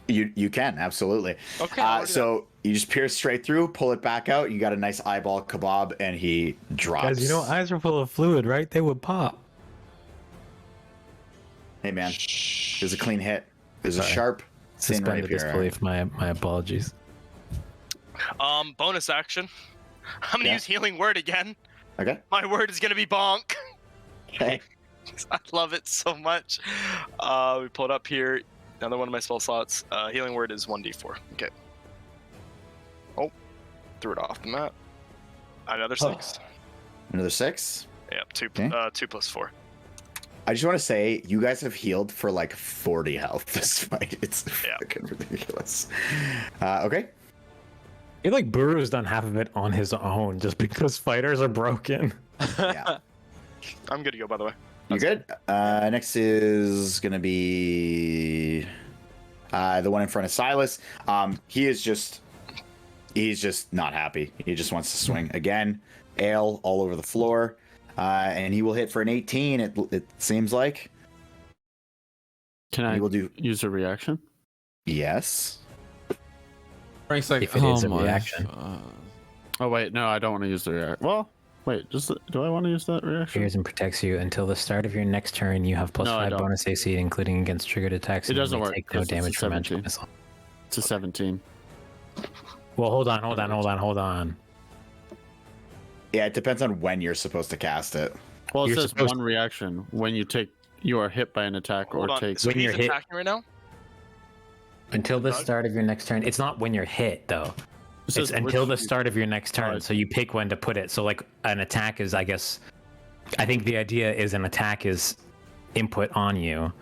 S1: You can absolutely.
S5: Okay.
S1: So you just pierce straight through, pull it back out. You got a nice eyeball kebab, and he drops.
S4: Guys, you know eyes are full of fluid, right? They would pop.
S1: Hey man, it was a clean hit. It was a sharp, thin
S4: Suspended
S1: rapier.
S4: disbelief. My apologies.
S5: Bonus action. I'm gonna use healing word again.
S1: Okay.
S5: My word is gonna be bonk.
S1: Okay.
S5: I love it so much. We pulled up here. Another one of my spell slots. Healing word is 1d4. Okay. Oh, threw it off the map. Another 6.
S1: Another 6.
S5: Yep, 2
S1: Okay.
S5: 2 plus 4.
S1: I just want to say, you guys have healed for like 40 health this fight. It's fucking ridiculous. Okay.
S4: I feel like Buru's done half of it on his own just because fighters are broken.
S1: Yeah.
S5: I'm good to go, by the way.
S1: You good? Next is gonna be the one in front of Silas. He's just not happy. He just wants to swing again. Ale all over the floor, and he will hit for an 18. It seems like.
S3: Can I
S1: He will do.
S3: use a reaction?
S1: Yes.
S2: Frank's like,
S4: If it is a reaction.
S3: Oh wait, no, I don't want to use the reaction. Well, wait, do I want to use that reaction?
S4: Appears and protects you until the start of your next turn. You have plus
S3: No, I
S4: 5
S3: don't.
S4: bonus AC, including against triggered attacks.
S3: It
S4: and you
S3: doesn't
S4: may
S3: work,
S4: Take no
S3: because it's a
S4: damage from magical
S3: 17.
S4: missile.
S3: It's a 17.
S4: Well, hold on.
S1: Yeah, it depends on when you're supposed to cast it.
S3: Well, it
S4: You're
S3: says
S4: supposed
S3: one reaction when you are hit by an attack
S5: Hold
S3: or
S5: on.
S3: take.
S5: So
S4: When
S5: he's
S4: you're hit-
S5: attacking right now?
S4: Until the
S5: Doug?
S4: start of your next turn. It's not when you're hit, though.
S3: It says
S4: It's until the
S3: which-
S4: start of your next turn.
S3: Alright.
S4: So you pick when to put it. So, like, an attack is, I guess... I think the idea is an attack is input on you.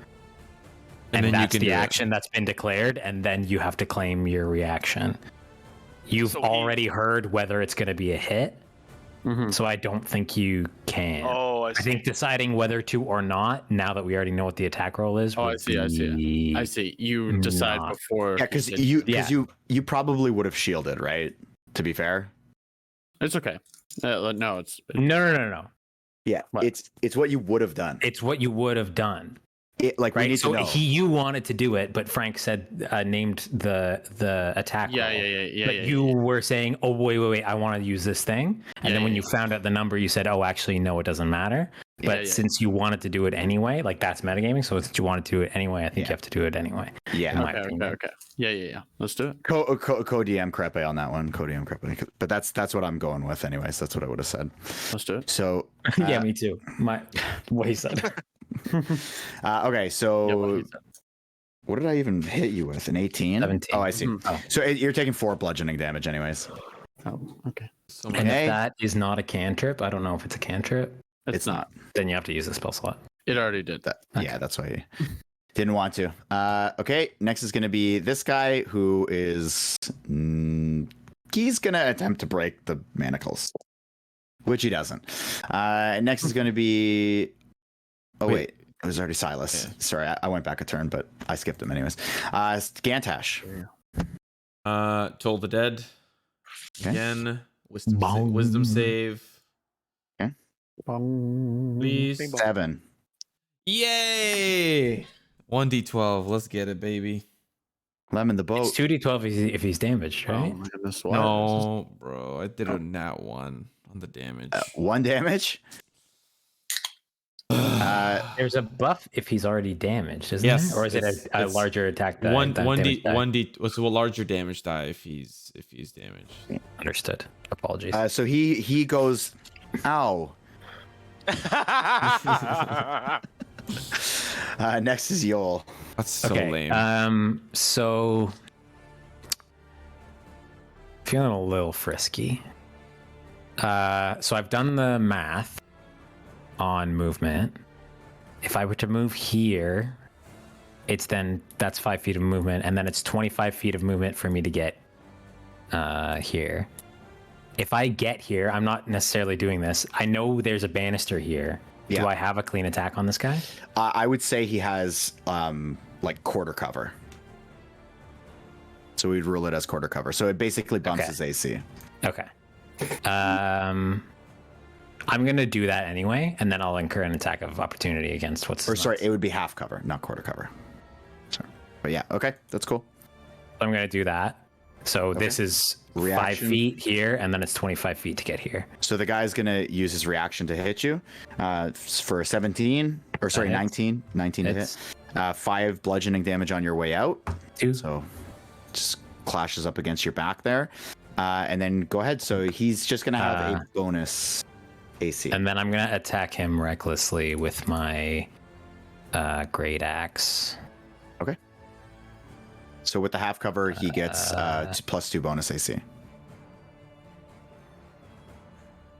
S4: And
S2: then you
S4: that's
S2: can
S4: the
S2: do it.
S4: action that's been declared, and then you have to claim your reaction. You've
S5: So he-
S4: already heard whether it's going to be a hit,
S3: Mhm.
S4: so I don't think you can.
S5: Oh, I
S4: I
S5: see.
S4: think deciding whether to or not, now that we already know what the attack roll is,
S3: Oh, I
S4: would
S3: see. I
S4: be-
S3: see. You decide
S4: Not.
S3: before.
S1: Yeah, because
S3: you
S1: you probably would have shielded, right? To be fair.
S3: It's okay. No, it's
S4: No.
S1: Yeah,
S3: What?
S1: it's what you would have done.
S4: It's what you would have done.
S1: We
S4: Right,
S1: need
S4: so
S1: to know.
S4: you wanted to do it, but Frank said named the attack.
S3: Yeah.
S4: roll. But you were saying, "Oh wait, I want to use this thing," and then when you found out the number, you said, "Oh, actually, no, it doesn't matter." But since you wanted to do it anyway, like that's metagaming. So since you wanted to do it anyway, I think you have to do it anyway. in
S1: Yeah.
S4: my opinion.
S3: Okay. Yeah. Let's do it.
S1: Co-DM Krepe on that one. Co-DM Krepe. But that's what I'm going with anyways. That's what I would have said.
S3: Let's do it.
S1: So
S4: Yeah, me too. What he said.
S1: okay,
S3: Yeah,
S1: so
S3: what he said.
S1: what did I even hit you with? An 18?
S4: 17.
S1: Oh, I see.
S3: Mhm.
S1: Oh. So you're taking 4 bludgeoning damage anyways.
S3: Oh, okay.
S4: And
S1: Okay.
S4: if that is not a cantrip, I don't know if it's a cantrip.
S1: It's not.
S4: Then you have to use a spell slot.
S3: It already did.
S1: Yeah, that's why I didn't want to. Okay, next is going to be this guy who is... he's going to attempt to break the manacles, which he doesn't. Next is going to be Oh
S2: Wait.
S1: wait, it was already Silas.
S2: Yeah.
S1: Sorry, I went back a turn, but I skipped him anyways. Gantash.
S2: Toll the Dead.
S1: Okay.
S2: Again.
S4: Bong.
S2: Wisdom save.
S3: Bong.
S2: Please.
S3: Bing bong.
S1: 7.
S2: Yay! 1d12. Let's get it, baby.
S1: Lemon the
S4: It's
S1: boat.
S4: 2d12 if he's damaged,
S3: Oh
S4: right?
S3: my goodness! What?
S2: No, bro. I did a nat 1 on the damage.
S1: 1 damage.
S4: There's a buff if he's already damaged, isn't
S2: Yes,
S4: there? Or is it a
S2: it's
S4: larger attack die?
S2: one
S4: damage die?
S2: 1d what's a larger damage die if he's damaged.
S4: Understood. Apologies.
S1: So he goes, ow. Next is Yoll.
S2: That's so
S4: okay.
S2: lame.
S4: So feeling a little frisky. So I've done the math on movement. If I were to move here, that's 5 feet of movement, and then it's 25 feet of movement for me to get here. If I get here, I'm not necessarily doing this. I know there's a banister here.
S1: Yeah.
S4: Do I have a clean attack on this guy?
S1: I would say he has like quarter cover. So we'd rule it as quarter cover. So it basically bumps
S4: Okay.
S1: his AC.
S4: Okay. I'm gonna do that anyway, and then I'll incur an attack of opportunity against what's.
S1: Or sorry, it would be half cover, not quarter cover. Sorry. But yeah, okay, that's cool.
S4: I'm gonna do that. So this is
S1: Reaction.
S4: 5 feet here, and then it's 25 feet to get here.
S1: So the guy's gonna use his reaction to hit you for 17, or sorry,
S4: hits.
S1: 19 to
S4: Hits.
S1: hit. 5 bludgeoning damage on your way out.
S4: 2.
S1: So just clashes up against your back there. And then go ahead. So he's just gonna have a bonus AC.
S4: And then I'm gonna attack him recklessly with my great axe.
S1: Okay. So with the half cover, he gets +2 bonus AC.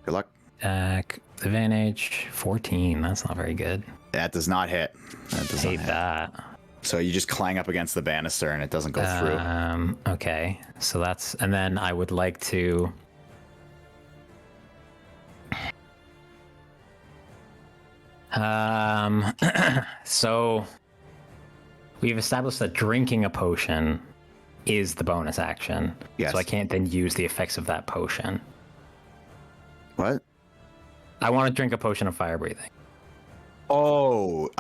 S1: Good luck.
S4: Attack advantage 14. That's not very good.
S1: That does not hit. That does not
S4: Hate
S1: hit.
S4: that.
S1: So you just clang up against the banister and it doesn't go through.
S4: Okay, so that's, and then I would like to. So we've established that drinking a potion is the bonus action.
S1: Yes.
S4: So I can't then use the effects of that potion.
S1: What?
S4: I want to drink a potion of fire breathing.
S1: Oh,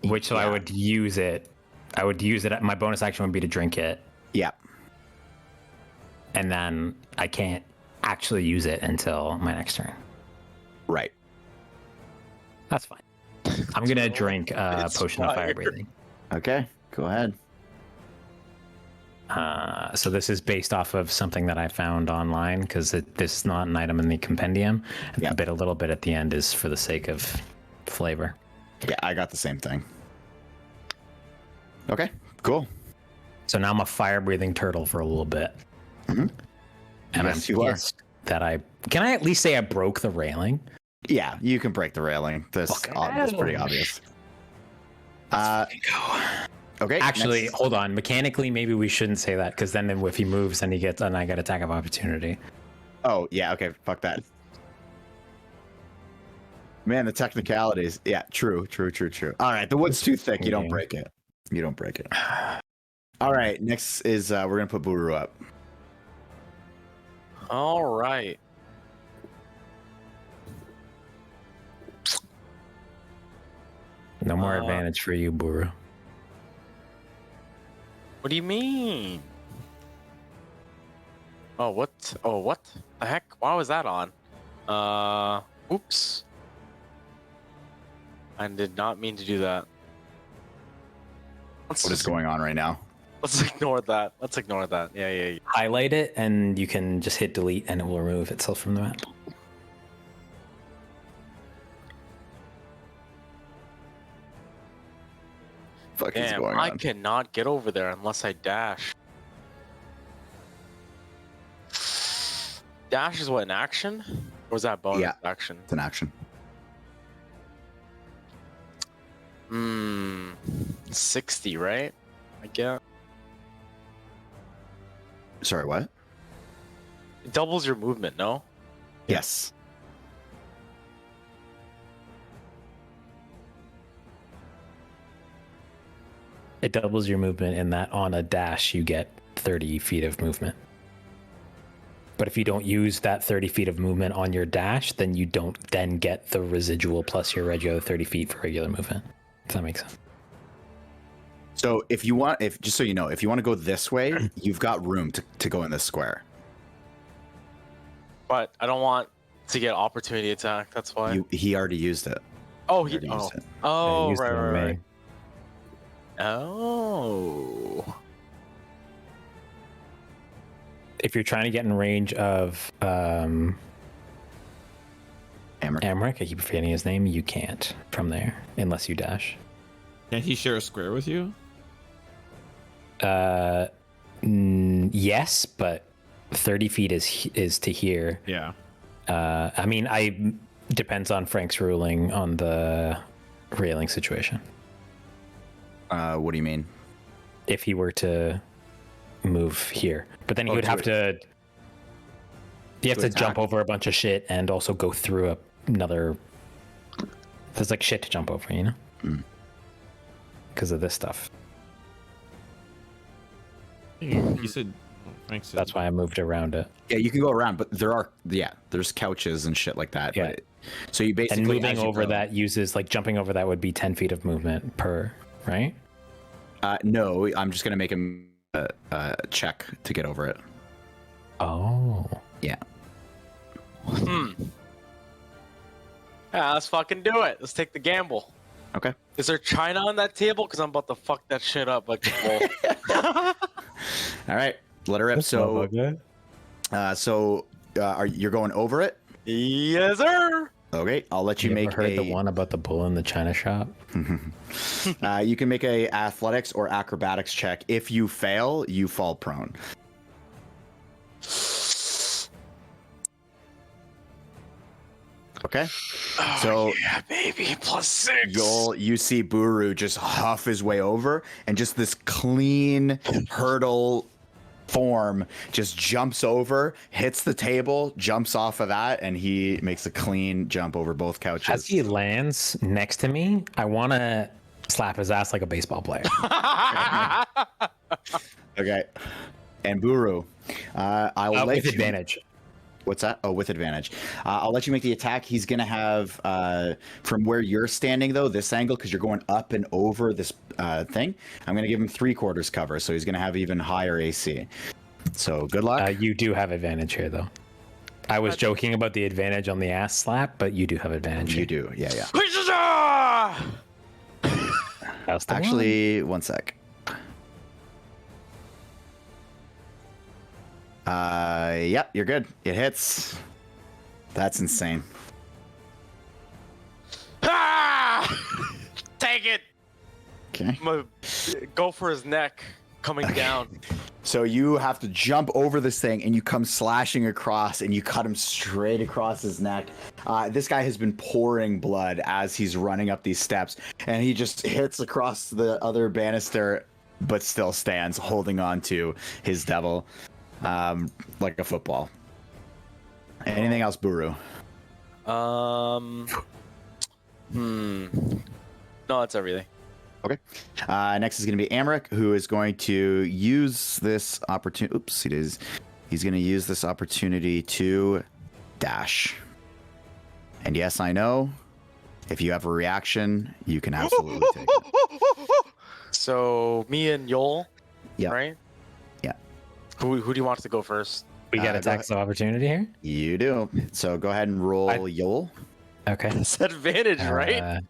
S4: Which so I
S1: yeah.
S4: would use it. I would use it. My bonus action would be to drink it,
S1: Yeah.
S4: and then I can't actually use it until my next turn.
S1: Right.
S4: That's fine. I'm gonna drink a
S6: It's
S4: potion of fire
S6: fire.
S4: breathing.
S1: Okay. Go ahead.
S4: So this is based off of something that I found online because this is not an item in the compendium. And
S1: Yeah.
S4: a little bit at the end is for the sake of flavor.
S1: Yeah, I got the same thing. Okay. Cool.
S4: So now I'm a fire breathing turtle for a little bit.
S1: Mhm.
S4: And
S1: Yes,
S4: I'm
S1: you are.
S4: pissed that can I at least say I broke the railing?
S1: Yeah, you can break the railing. This is pretty obvious. Okay.
S4: Actually,
S1: next.
S4: hold on. Mechanically, maybe we shouldn't say that because then if he moves, then I get attack of opportunity.
S1: Oh, yeah. Okay. Fuck that. Man, the technicalities. Yeah, true. All right. The wood's too thick. You don't break it. You don't break it. All right. Next is we're going to put Buru up.
S6: All right.
S4: No more advantage for you, Buru.
S6: What do you mean? Oh, what? Oh, what the heck? Why was that on? Oops. I did not mean to do that.
S1: What is going on right now?
S6: Let's ignore that. Let's ignore that. Yeah.
S4: Highlight it, and you can just hit delete, and it will remove itself from the map.
S1: Fuck is
S6: Damn,
S1: going
S6: I
S1: on?
S6: cannot get over there unless I dash. Dash is what, an action? Or was that bonus
S1: Yeah.
S6: action?
S1: It's an action.
S6: 60, right? I get.
S1: Sorry, what?
S6: It doubles your movement, no?
S1: Yes.
S4: It doubles your movement in that on a dash you get 30 feet of movement. But if you don't use that 30 feet of movement on your dash, then you don't then get the residual plus your regular 30 feet for regular movement. Does that make sense?
S1: So if you want, just so you know, if you want to go this way, you've got room to go in this square.
S6: But I don't want to get opportunity attack. That's why.
S1: He already used it.
S6: Oh,
S1: He already used it.
S6: Oh,
S4: Use
S6: right,
S4: the
S6: right,
S4: May.
S6: right. Oh.
S4: If you're trying to get in range of
S1: Amrik.
S4: Amrik, I keep forgetting his name, you can't from there unless you dash.
S2: Can't he share a square with you?
S4: Yes, but 30 feet is to here.
S2: Yeah.
S4: I mean, depends on Frank's ruling on the railing situation.
S1: What do you mean?
S4: If he were to move here, but then he
S1: Oh,
S4: would have to. You have to
S1: attack.
S4: jump over a bunch of shit and also go through another. There's like shit to jump over, you know, because of this stuff.
S2: He said. Frank said.
S4: That's why I moved around it.
S1: Yeah, you can go around, but there's couches and shit like that.
S4: Yeah.
S1: But so you basically
S4: And moving
S1: as you
S4: over
S1: go-
S4: that uses like jumping over that would be 10 feet of movement per, right?
S1: No, I'm just gonna make him check to get over it.
S4: Oh.
S1: Yeah.
S6: Yeah, let's fucking do it. Let's take the gamble.
S1: Okay.
S6: Is there China on that table? Because I'm about to fuck that shit up like a bull.
S1: All right. Let her rip. So you're going over it?
S6: Yes, sir.
S1: Okay. I'll let you,
S4: You
S1: make
S4: ever heard
S1: a.
S4: the one about the bull in the china shop?
S1: You can make a athletics or acrobatics check. If you fail, you fall prone. Okay. So
S6: Yeah, baby. +6.
S1: you see Buru just huff his way over, and just this clean hurdle form just jumps over, hits the table, jumps off of that, and he makes a clean jump over both couches.
S4: As he lands next to me, I want to slap his ass like a baseball player.
S1: Okay. And Buru, I will let
S4: With
S1: you.
S4: advantage.
S1: What's that? Oh, with advantage. I'll let you make the attack. He's going to have, from where you're standing, though, this angle, because you're going up and over this thing, I'm going to give him 3/4 cover, so he's going to have even higher AC. So good luck.
S4: You do have advantage here, though. I was joking about the advantage on the ass slap, but you do have advantage.
S1: You
S4: here.
S1: do. Yeah, yeah.
S4: That's the one.
S1: Actually, one sec. Yep, you're good. It hits. That's insane.
S6: Take it.
S1: Okay.
S6: I'm gonna go for his neck coming down.
S1: So you have to jump over this thing, and you come slashing across, and you cut him straight across his neck. This guy has been pouring blood as he's running up these steps, and he just hits across the other banister, but still stands, holding on to his devil, like a football. Anything else, Buru?
S6: No, that's everything.
S1: Okay. Next is going to be Amrik, who is going to use this opportunity. Oops, it is. He's going to use this opportunity to dash. And yes, I know. If you have a reaction, you can absolutely take it.
S6: So me and Yoll,
S1: Yeah.
S6: right?
S1: Yeah.
S6: Who do you want to go first?
S4: We got
S1: go
S4: attacks of opportunity here.
S1: You do. So go ahead and roll Yoll.
S4: Okay.
S6: It's advantage, right?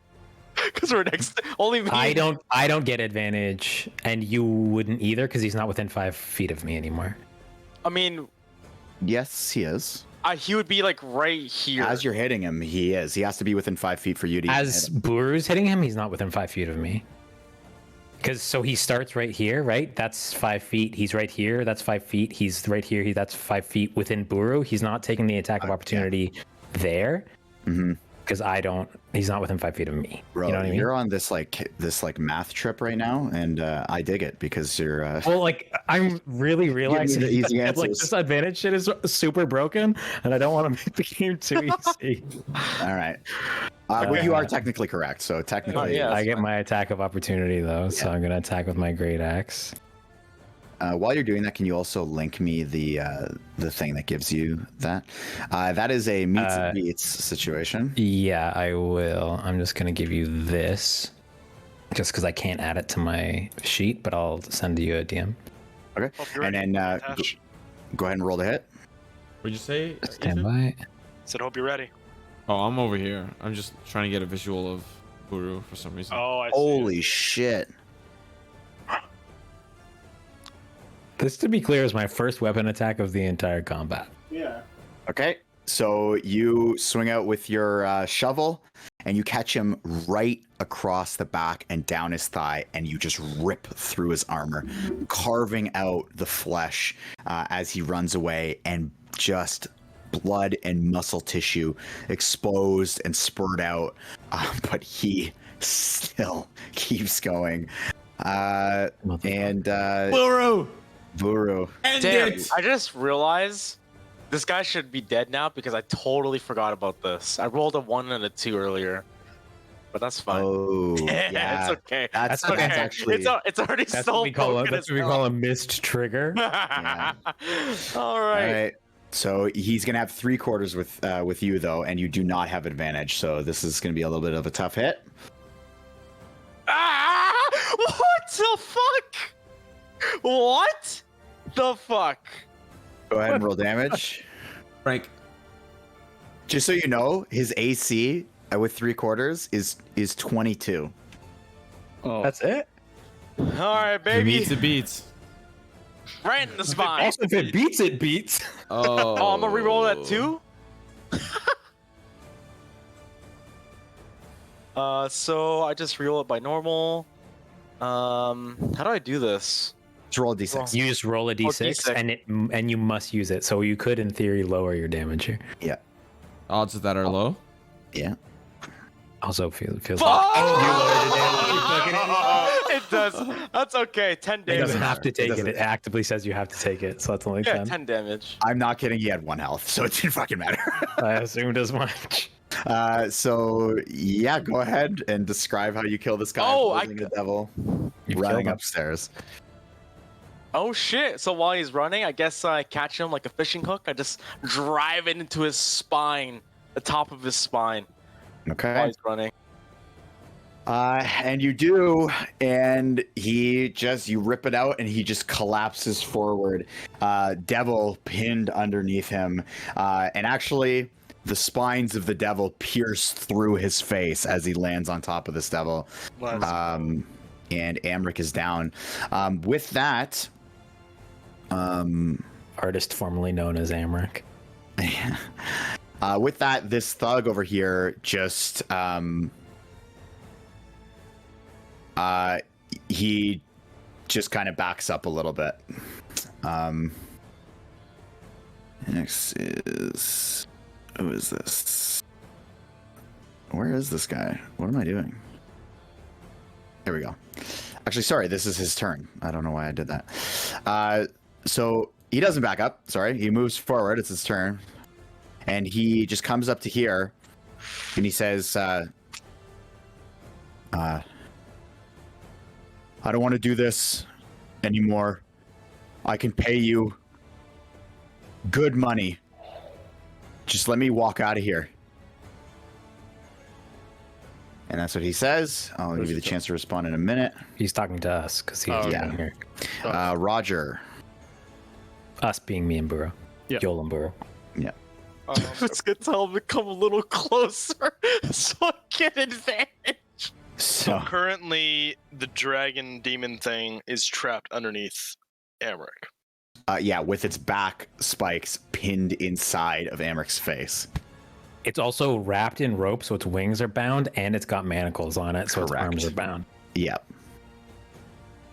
S6: Because we're next. Only me.
S4: I don't get advantage, and you wouldn't either because he's not within 5 feet of me anymore.
S6: I mean,
S1: Yes, he is.
S6: he would be like right here.
S1: As you're hitting him, he is. He has to be within 5 feet for you to even
S4: As
S1: hit him.
S4: Buru's hitting him, he's not within 5 feet of me. Because so he starts right here, right? That's 5 feet. He's right here. That's 5 feet. He's right here. That's 5 feet within Buru. He's not taking the attack of opportunity there.
S1: Mm-hmm.
S4: because he's not within 5 feet of me.
S1: Bro,
S4: You know what I mean?
S1: you're on this math trip right now, and I dig it because you're.
S4: Well, like I'm really realizing
S1: the easy
S4: that, like
S1: answers.
S4: this advantage shit is super broken, and I don't want to make the game too easy.
S1: All right. Well, you are technically correct. So technically,
S6: yeah.
S4: I get my attack of opportunity though, so
S1: Yeah.
S4: I'm gonna attack with my great axe.
S1: while you're doing that, can you also link me the thing that gives you that? That is a meets and beats situation.
S4: Yeah, I will. I'm just gonna give you this, just because I can't add it to my sheet, but I'll send you a DM.
S1: Okay.
S5: Hope you're
S1: And
S5: ready,
S1: then
S5: Gantash.
S1: go ahead and roll the hit.
S2: What'd you say?
S4: Stand
S2: Ethan?
S4: by.
S5: Said hope you're ready.
S2: Oh, I'm over here. I'm just trying to get a visual of Buru for some reason.
S5: Oh, I see.
S1: Holy shit.
S4: This, to be clear, is my first weapon attack of the entire combat.
S3: Yeah.
S1: Okay. So you swing out with your shovel and you catch him right across the back and down his thigh, and you just rip through his armor, carving out the flesh as he runs away, and just blood and muscle tissue exposed and spurred out. But he still keeps going.
S2: Buru!
S1: Buru.
S2: End
S6: Damn,
S2: it!
S6: I just realized this guy should be dead now because I totally forgot about this. I rolled a 1 and a 2 earlier, but that's fine.
S1: Oh,
S6: yeah,
S1: yeah.
S6: it's okay.
S1: That's
S6: okay.
S1: actually.
S6: It's already
S4: That's
S6: so
S4: what we call
S6: broken
S4: that's
S6: as
S4: what we
S6: hell.
S4: call a missed trigger.
S1: Yeah.
S6: All
S1: All
S6: right.
S1: right. So he's gonna have 3/4 with you though, and you do not have advantage. So this is gonna be a little bit of a tough hit.
S6: Ah! What the fuck? What the fuck?
S1: Go ahead and roll damage.
S2: Phrank.
S1: Just so you know, his AC with 3/4 is 22.
S3: Oh.
S4: That's it.
S6: All right, baby.
S2: Meets the beats.
S6: Right in the spine.
S4: Also, if it beats, it beats.
S2: Oh.
S6: Oh, I'm gonna re-roll that too. So I just re-roll it by normal. How do I do this?
S1: Just roll a d6.
S4: You just roll a d6,
S6: D6.
S4: and you must use it. So you could, in theory, lower your damage here.
S1: Yeah.
S2: Odds of that are low.
S1: Yeah.
S4: Also, feels
S6: Fuck!
S4: Oh,
S6: It does. That's okay. 10
S4: It
S6: damage.
S4: doesn't have to take it.
S1: doesn't-
S4: It actively says you have to take it, so that's only
S6: Yeah,
S4: 10.
S6: 10 damage.
S1: I'm not kidding. He had 1 health, so it didn't fucking matter.
S4: I assumed as much.
S1: So yeah, go ahead and describe how you kill this guy.
S6: Oh,
S1: holding the devil,
S4: You've
S1: running
S4: killed him.
S1: upstairs.
S6: Oh shit. So while he's running, I guess I catch him like a fishing hook. I just drive it into his spine, the top of his spine, while
S1: Okay.
S6: he's running.
S1: And you do, and you rip it out, and he just collapses forward. Devil pinned underneath him, and actually, the spines of the devil pierce through his face as he lands on top of this devil. And Amrik is down. With that,
S4: Artist formerly known as Amrik.
S1: with that, this thug over here just he just kind of backs up a little bit. Next is, who is this? Where is this guy? What am I doing? There we go. Actually, sorry, this is his turn. I don't know why I did that. So he doesn't back up. Sorry, he moves forward. It's his turn, and he just comes up to here, and he says, "I don't want to do this anymore. I can pay you good money. Just let me walk out of here." And that's what he says. I'll give you the chance to respond in a minute.
S4: He's talking to us because he's
S1: yeah.
S4: down here.
S1: Roger.
S4: Us being me and Buru.
S3: Yeah.
S4: Yoll and Buru.
S1: Yeah.
S6: Let's get to him become a little closer so I get advantage.
S1: So
S5: Currently, the dragon demon thing is trapped underneath Amrik.
S1: yeah, with its back spikes pinned inside of Amrik's face.
S4: It's also wrapped in rope, so its wings are bound, and it's got manacles on it, so its
S1: Correct.
S4: arms are bound.
S1: Yep.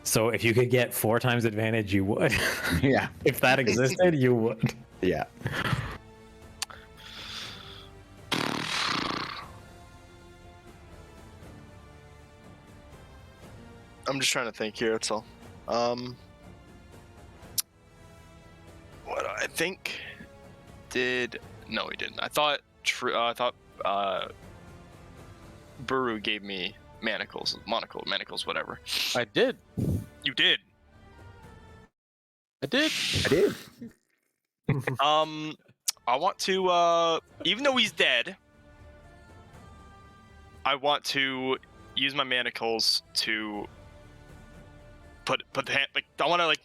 S4: So if you could get 4 times advantage, you would.
S1: Yeah.
S4: If that existed, you would.
S1: Yeah.
S5: I'm just trying to think here. That's all. What I think did no, he didn't. I thought Buru gave me manacles, whatever.
S6: I did.
S5: You did.
S6: I did.
S1: I did.
S5: I want to, even though he's dead, I want to use my manacles to put the hand, like, I want to, like,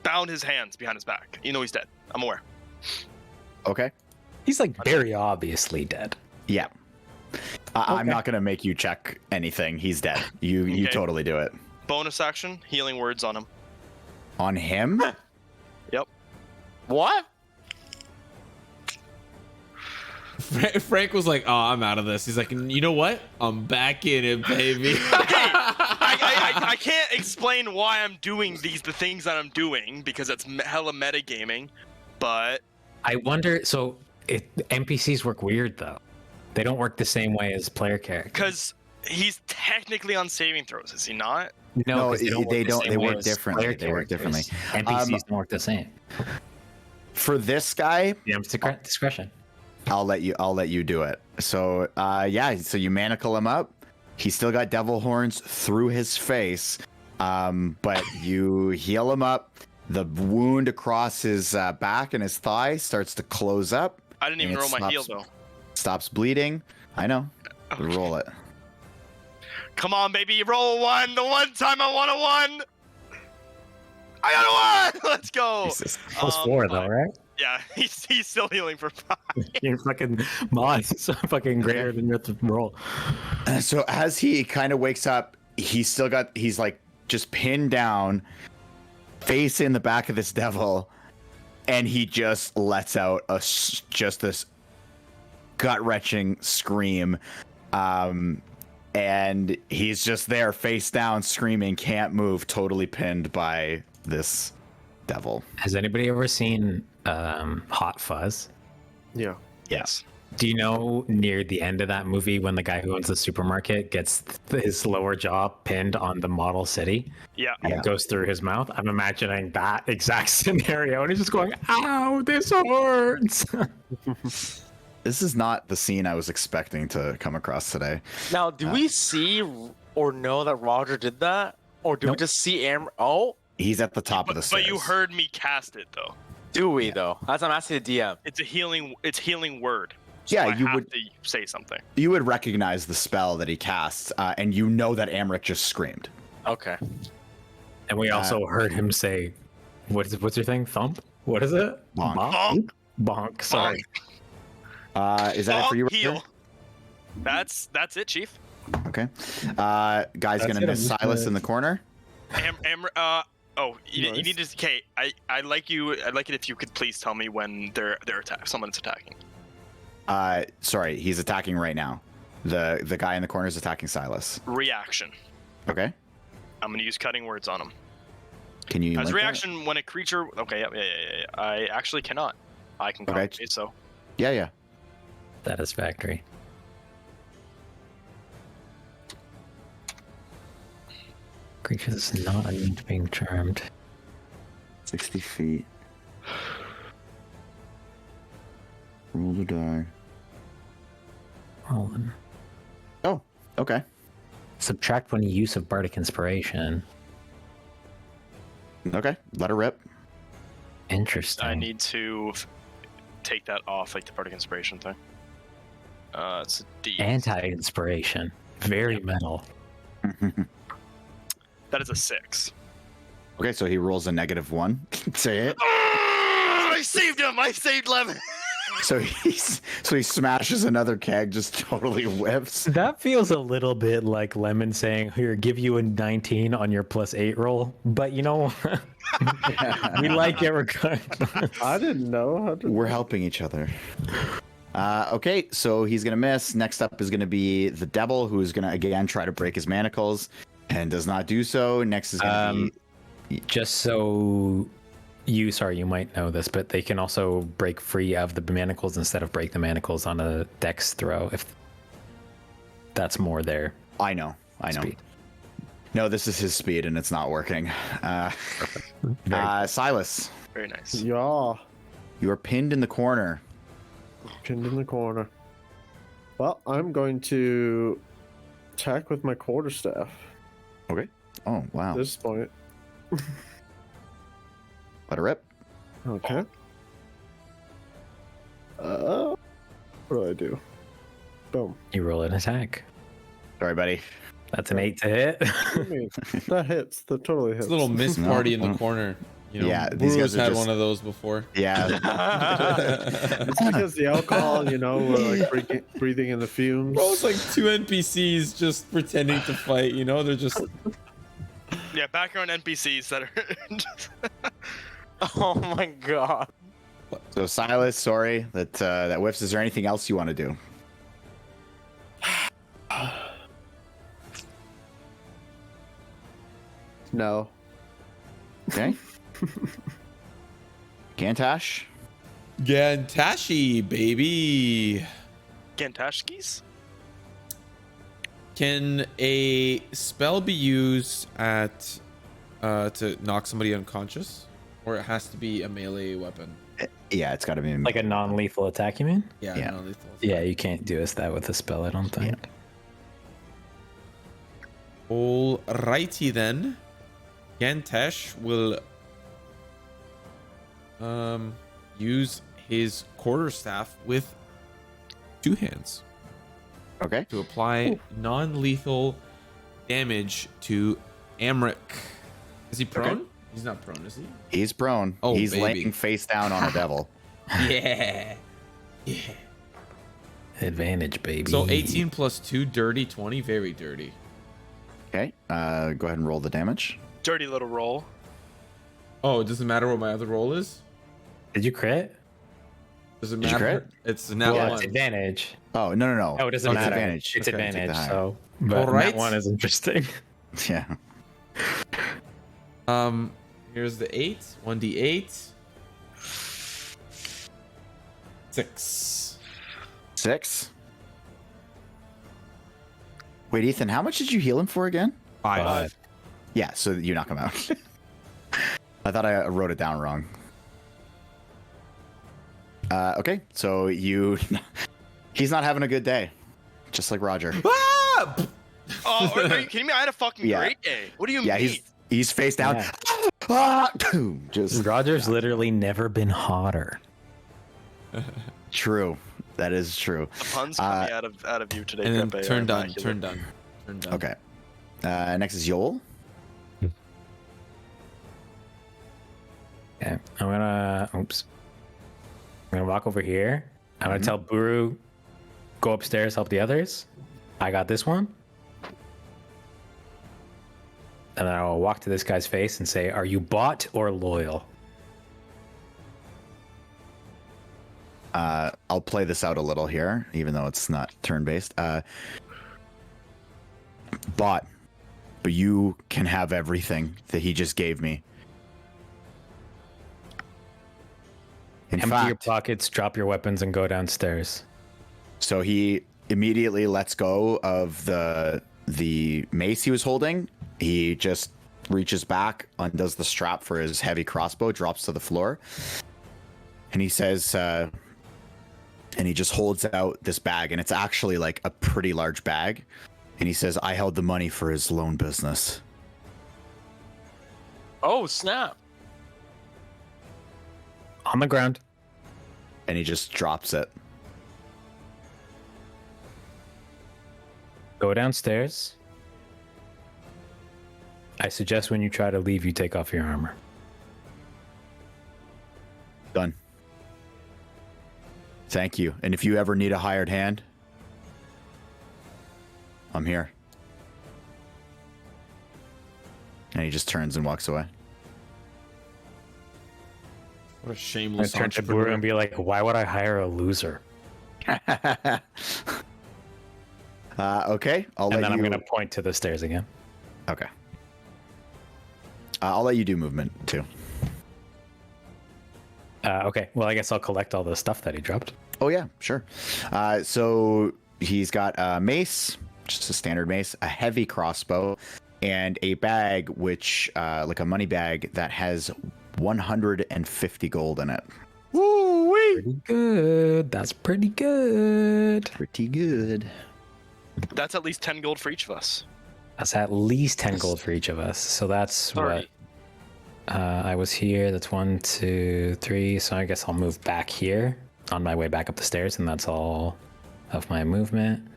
S5: bound his hands behind his back. You know he's dead. I'm aware.
S1: Okay.
S4: He's like very obviously dead.
S1: Yeah. I'm not gonna make you check anything. He's dead. You
S5: Okay.
S1: totally do it.
S5: Bonus action, healing words on him.
S1: On him?
S5: Yep.
S6: What?
S2: Phrank was like, "Oh, I'm out of this." He's like, "You know what? I'm back in it, baby."
S5: I can't explain why I'm doing the things that I'm doing because it's hella metagaming, but
S4: I wonder. So NPCs work weird though. They don't work the same way as player characters.
S5: because he's technically on saving throws, is he not?
S1: No,
S4: 'cause
S1: they
S4: work the
S1: don't.
S4: same
S1: They
S4: way
S1: work
S4: as
S1: differently.
S4: player
S1: They work differently.
S4: characters. NPCs don't work the same.
S1: For this guy,
S4: DM's discretion.
S1: I'll let you do it. So so you manacle him up. He's still got devil horns through his face, but you heal him up. The wound across his back and his thigh starts to close up.
S5: I didn't even
S1: and
S5: roll
S1: it
S5: my heal though.
S1: Stops bleeding. I know.
S5: Okay.
S1: Roll it.
S5: Come on, baby, roll a 1. The one time I want a 1. I got a 1. Let's go.
S1: Jesus.
S4: Plus 4 though,
S5: fine.
S4: right?
S5: Yeah, he's still healing for 5.
S4: Your fucking mod is so fucking greater than your roll.
S1: So as he kind of wakes up, he's like just pinned down, face in the back of this devil, and he just lets out just this gut-wrenching scream, and he's just there face down screaming, can't move, totally pinned by this devil.
S4: Has anybody ever seen Hot Fuzz?
S3: Yeah.
S5: Yes.
S4: Do you know near the end of that movie when the guy who owns the supermarket gets his lower jaw pinned on the model city
S5: Yeah.
S4: and
S1: Yeah.
S4: it goes through his mouth? I'm imagining that exact scenario and he's just going, ow, this hurts.
S1: This is not the scene I was expecting to come across today.
S6: Now, do we see or know that Roger did that? Or do we
S4: Nope.
S6: just see Amrik? Oh,
S1: He's at the top of the stairs.
S5: But you heard me cast it though.
S6: do we though? That's what I'm asking the DM.
S5: It's healing word. So
S1: Yeah,
S5: I
S1: you
S5: have
S1: would-
S5: to say something.
S1: You would recognize the spell that he casts, and you know that Amrik just screamed.
S6: Okay.
S4: And we also heard him say, what's your thing? Thump? What is it?
S1: Bonk.
S5: Bonk.
S4: Bonk. Sorry.
S1: Is that it for you? Roger?
S5: Heal. That's it, Chief.
S1: Okay. Guy's
S4: That's
S1: gonna
S4: it,
S1: miss
S4: I'm just
S1: Silas
S4: gonna-
S1: in the corner.
S5: You
S3: Nice.
S5: need to. Okay, I like you. I'd like it if you could please tell me when someone's attacking.
S1: Sorry, he's attacking right now. The guy in the corner is attacking Silas.
S5: Reaction.
S1: Okay.
S5: I'm gonna use cutting words on him.
S1: Can you?
S5: As
S1: link that?
S5: reaction, when a creature. Okay, yeah. I actually cannot. I can
S1: Okay.
S5: compensate, so.
S1: Yeah.
S4: That is factory. Creature is not immune to being charmed.
S1: 60 feet. Roll the die.
S4: Roll them.
S1: Oh, okay.
S4: Subtract one use of Bardic Inspiration.
S1: Okay, let her rip.
S4: Interesting.
S5: I need to take that off, like the Bardic Inspiration thing. It's a D.
S4: Anti-inspiration. Very metal.
S5: That is a 6.
S1: Okay, so he rolls a -1. Say it.
S5: Oh, I saved him! I saved Levin!
S1: So he smashes another keg, just totally whips.
S4: That feels a little bit like Lemon saying, here, give you a 19 on your +8 roll. But you know, we like it regardless.
S3: I didn't know. How to...
S1: We're helping each other. Okay, so he's gonna miss. Next up is gonna be the devil, who's gonna again try to break his manacles and does not do so. Next is gonna be
S4: Just so you might know this, but they can also break free of the manacles instead of break the manacles on a dex throw if that's more their
S1: I know.
S4: speed.
S1: No, this is his speed, and it's not working. Silas,
S5: Very nice.
S3: Yeah,
S1: you are pinned in the corner.
S3: pinned in the corner. Well, I'm going to attack with my quarterstaff
S1: Okay. Oh, wow.
S3: at this point.
S1: Let her rip.
S3: Okay. What do I do? Boom.
S4: You roll an attack.
S1: Sorry, buddy.
S4: That's an 8 to hit.
S3: I mean, that hits. That totally hits.
S2: It's a little miss
S1: No.
S2: party in the corner. You know,
S1: Yeah, these
S2: Buru's
S1: guys are
S2: had
S1: just-
S2: one of those before.
S1: Yeah.
S3: It's because the alcohol, we're like breathing in the fumes.
S2: Bro, it's like two NPCs just pretending to fight. You know, they're just
S5: Yeah, background NPCs that are.
S6: Oh my god.
S1: So, Silas, sorry that whiffs. Is there anything else you want to do?
S3: No.
S1: Okay. Gantash?
S2: Gantashi, baby.
S5: Gantashkis?
S2: Can a spell be used at to knock somebody unconscious, or it has to be a melee weapon?
S1: Yeah, it's got to be
S4: Like a non-lethal attack, you mean?
S2: Yeah,
S1: Yeah.
S2: non-lethal.
S4: Yeah, you can't do that with a spell, I don't think.
S2: Alrighty then. Gantash will use his quarterstaff with two hands
S1: Okay.
S2: to apply non-lethal damage to Amrik. Is he prone?
S1: Okay.
S2: He's not prone, is he?
S1: He's prone.
S2: Oh,
S1: He's
S2: baby.
S1: laying face down on a devil.
S2: Yeah. Yeah.
S4: Advantage, baby.
S2: So 18 plus 2, dirty 20, very dirty.
S1: Okay. Go ahead and roll the damage.
S5: Dirty little roll.
S2: Oh, it doesn't matter what my other roll is?
S4: Did you crit?
S2: Does it
S1: Did you
S2: matter?
S1: crit?
S2: It's now
S4: Yeah,
S2: one.
S4: it's advantage.
S1: Oh, no.
S4: Oh, it doesn't
S1: It's
S4: matter.
S1: advantage.
S4: It's
S1: Okay, take the
S4: advantage,
S1: higher.
S4: so. But
S2: Alright.
S4: that one is interesting.
S1: Yeah.
S2: Here's the 8. 1d8. 6.
S1: 6. Wait, Ethan, how much did you heal him for again?
S2: 5.
S1: Yeah, so you knock him out. I thought I wrote it down wrong. Okay, so he's not having a good day, just like Roger.
S2: Ah!
S5: Oh, are you kidding me? I had a fucking
S1: Yeah.
S5: great day. What do you
S1: Yeah,
S5: mean?
S1: he's face down.
S4: Yeah.
S1: Ah! Just
S4: Roger's literally never been hotter.
S1: true. That is true.
S5: The puns coming out of you today,
S2: And then
S5: Krepe, are
S2: turn done,
S5: immaculate.
S2: turn done, turn done.
S1: Okay. Next is Yoll.
S4: Okay, I'm gonna walk over here. I'm gonna tell Buru, go upstairs, help the others. I got this one. And then I'll walk to this guy's face and say, "Are you bot or loyal?"
S1: I'll play this out a little here, even though it's not turn-based. Bot, but you can have everything that he just gave me. In
S4: Empty your
S1: fact,
S4: pockets, drop your weapons, and go downstairs.
S1: so he immediately lets go of the mace he was holding. He just reaches back, undoes the strap for his heavy crossbow, drops to the floor, and he says, and he just holds out this bag, and it's actually like a pretty large bag. And he says, "I held the money for his loan business."
S6: Oh, snap.
S4: On the ground.
S1: And he just drops it.
S4: Go downstairs. I suggest when you try to leave, you take off your armor.
S1: Done. Thank you. And if you ever need a hired hand, I'm here. And he just turns and walks away.
S2: What a
S4: I
S2: shameless
S4: turn to Buru
S2: entrepreneur.
S4: and be like, "Why would I hire a loser?"
S1: Okay, I'll
S4: And
S1: let
S4: then
S1: you.
S4: I'm gonna point to the stairs again.
S1: Okay. I'll let you do movement too.
S4: Okay. Well, I guess I'll collect all the stuff that he dropped.
S1: Oh yeah, sure. So he's got a mace, just a standard mace, a heavy crossbow, and a bag, which like a money bag that has 150 gold in it.
S4: Pretty good. That's pretty good.
S1: Pretty good.
S5: That's at least 10 gold for each of us.
S4: That's at least 10 gold for each of us. So that's
S5: 30.
S4: what. I was here. That's 1, 2, 3. So I guess I'll move back here on my way back up the stairs, and that's all of my movement.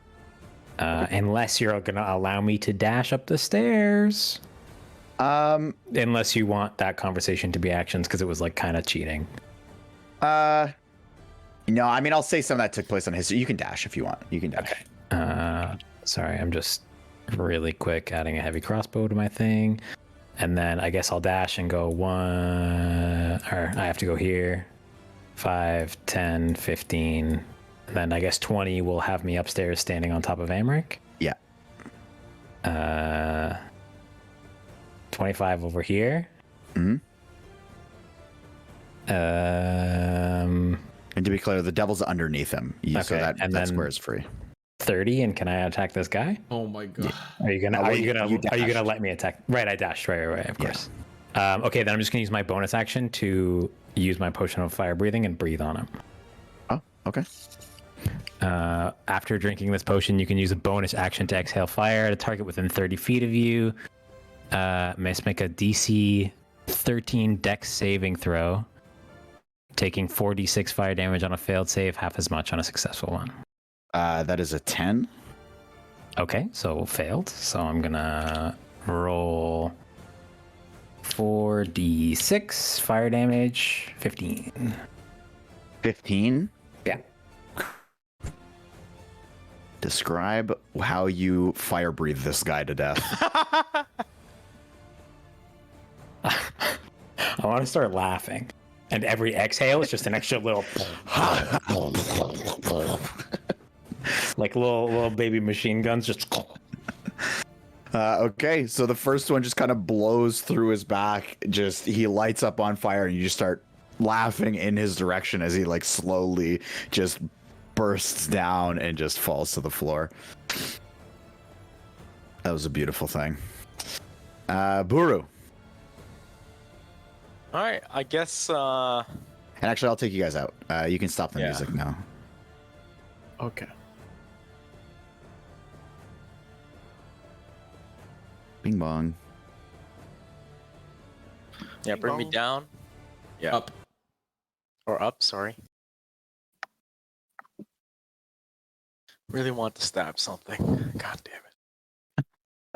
S4: Unless you're gonna allow me to dash up the stairs. Unless you want that conversation to be actions, because it was like kind of cheating.
S1: No, I mean, I'll say some of that took place on history. You can dash if you want. You can dash.
S4: Okay. Sorry, I'm just really quick adding a heavy crossbow to my thing. And then I guess I'll dash and go 1, or I have to go here. 5, 10, 15. And then I guess 20 will have me upstairs standing on top of Amrik.
S1: Yeah.
S4: 25 over here.
S1: Mm-hmm.
S4: Um,
S1: And to be clear, the devil's underneath him, so
S4: Okay, and
S1: that
S4: then-
S1: square is free.
S4: 30, and can I attack this guy?
S2: Oh my god.
S4: Are you gonna
S1: Well,
S4: are you
S1: you
S4: gonna
S1: dashed.
S4: let me attack? Right, I dashed. Right, of
S1: Yeah.
S4: course. Okay, then I'm just gonna use my bonus action to use my potion of fire breathing and breathe on him.
S1: Oh, okay.
S4: After drinking this potion, you can use a bonus action to exhale fire at a target within 30 feet of you. Must make a DC 13 Dex saving throw, taking 4d6 fire damage on a failed save, half as much on a successful one.
S1: That is a 10.
S4: Okay, so failed. So I'm gonna roll 4d6 fire damage, 15.
S1: 15.
S4: Yeah.
S1: Describe how you fire breathe this guy to death.
S4: I want to start laughing, and every exhale is just an extra little, like little baby machine guns, just.
S1: Okay, so the first one just kind of blows through his back. Just he lights up on fire, and you just start laughing in his direction as he like slowly just bursts down and just falls to the floor. That was a beautiful thing. Buru.
S6: All right, I guess.
S1: And actually, I'll take you guys out. You can stop the
S6: Yeah.
S1: music now.
S3: Okay.
S1: Bing bong.
S6: Yeah, bring me
S5: Bong.
S6: down. Yeah.
S2: Up.
S6: Or up, sorry. Really want to stab something. God damn it.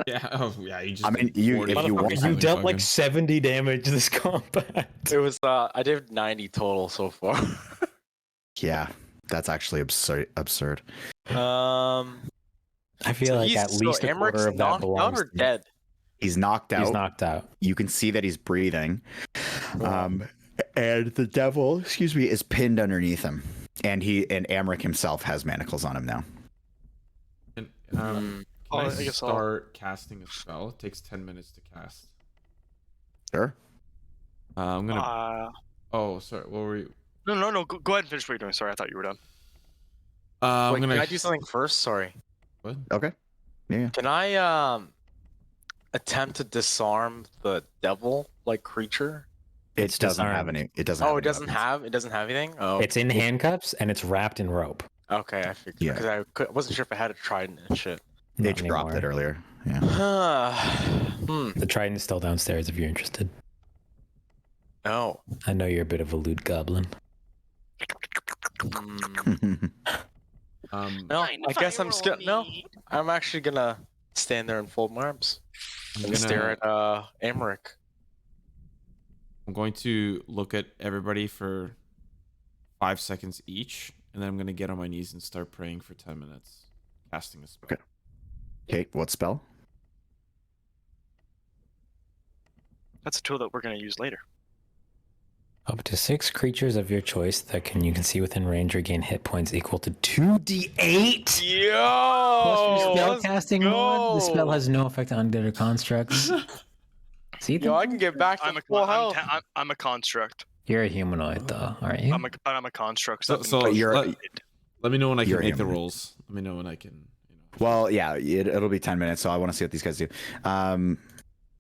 S2: Yeah. Oh yeah. You just.
S1: I mean, you-
S2: 40
S1: if you want-
S2: fucking
S4: You dealt like
S2: fucking-
S4: 70 damage this combat.
S6: It was I did 90 total so far.
S1: Yeah, that's actually absurd.
S4: I feel like at least a quarter
S6: Amrik's
S4: of that
S6: knocked out
S4: belongs.
S6: or
S4: to me.
S6: dead?
S1: He's knocked out.
S4: He's knocked out.
S1: You can see that he's breathing. And the devil, is pinned underneath him. And Amrik himself has manacles on him now.
S2: And,
S6: Hmm.
S2: can
S5: Oh,
S2: I
S5: I guess I'll-
S2: start casting a spell? It takes 10 minutes to cast.
S1: Sure.
S2: I'm gonna. Oh, sorry. What were you?
S5: No. Go ahead and finish what you're doing. Sorry, I thought you were done.
S2: I'm
S6: Wait,
S2: gonna.
S6: can I do something first? Sorry.
S2: What?
S1: Okay. Yeah.
S6: Can I attempt to disarm the devil-like creature?
S1: It doesn't have
S4: disarmed.
S1: any. It doesn't.
S6: Oh,
S1: have
S6: it
S1: any
S6: doesn't
S1: weapons.
S6: have. It doesn't have anything. Oh,
S4: It's in handcuffs and it's wrapped in rope.
S6: okay. I figured
S1: Yeah.
S6: because I wasn't sure if it had a trident and shit.
S1: It
S4: Not
S1: dropped it
S4: anymore.
S1: earlier. Yeah.
S4: The trident is still downstairs if you're interested.
S6: No.
S4: I know you're a bit of a loot goblin.
S6: No, I guess I'm still no. I'm actually gonna stand there and fold my arms and stare at Amrik.
S2: I'm going to look at everybody for 5 seconds each, and then I'm going to get on my knees and start praying for 10 minutes, casting a spell.
S1: Okay. Okay. What spell?
S5: That's a tool that we're gonna use later.
S4: Up to 6 creatures of your choice that you can see within range or gain hit points equal to 2d8.
S6: Yo!
S4: Plus your spell casting mod. The spell has no effect on undead or constructs. See,
S6: Yo, I can get back to
S5: I'm
S6: full health.
S5: a construct.
S4: you're a humanoid, though, aren't you?
S5: I'm a construct.
S2: So
S1: But you're-
S2: let me know when I can
S1: you're
S2: make the
S1: human.
S2: rolls. Let me know when I can.
S1: Well, yeah, it'll be 10 minutes, so I want to see what these guys do.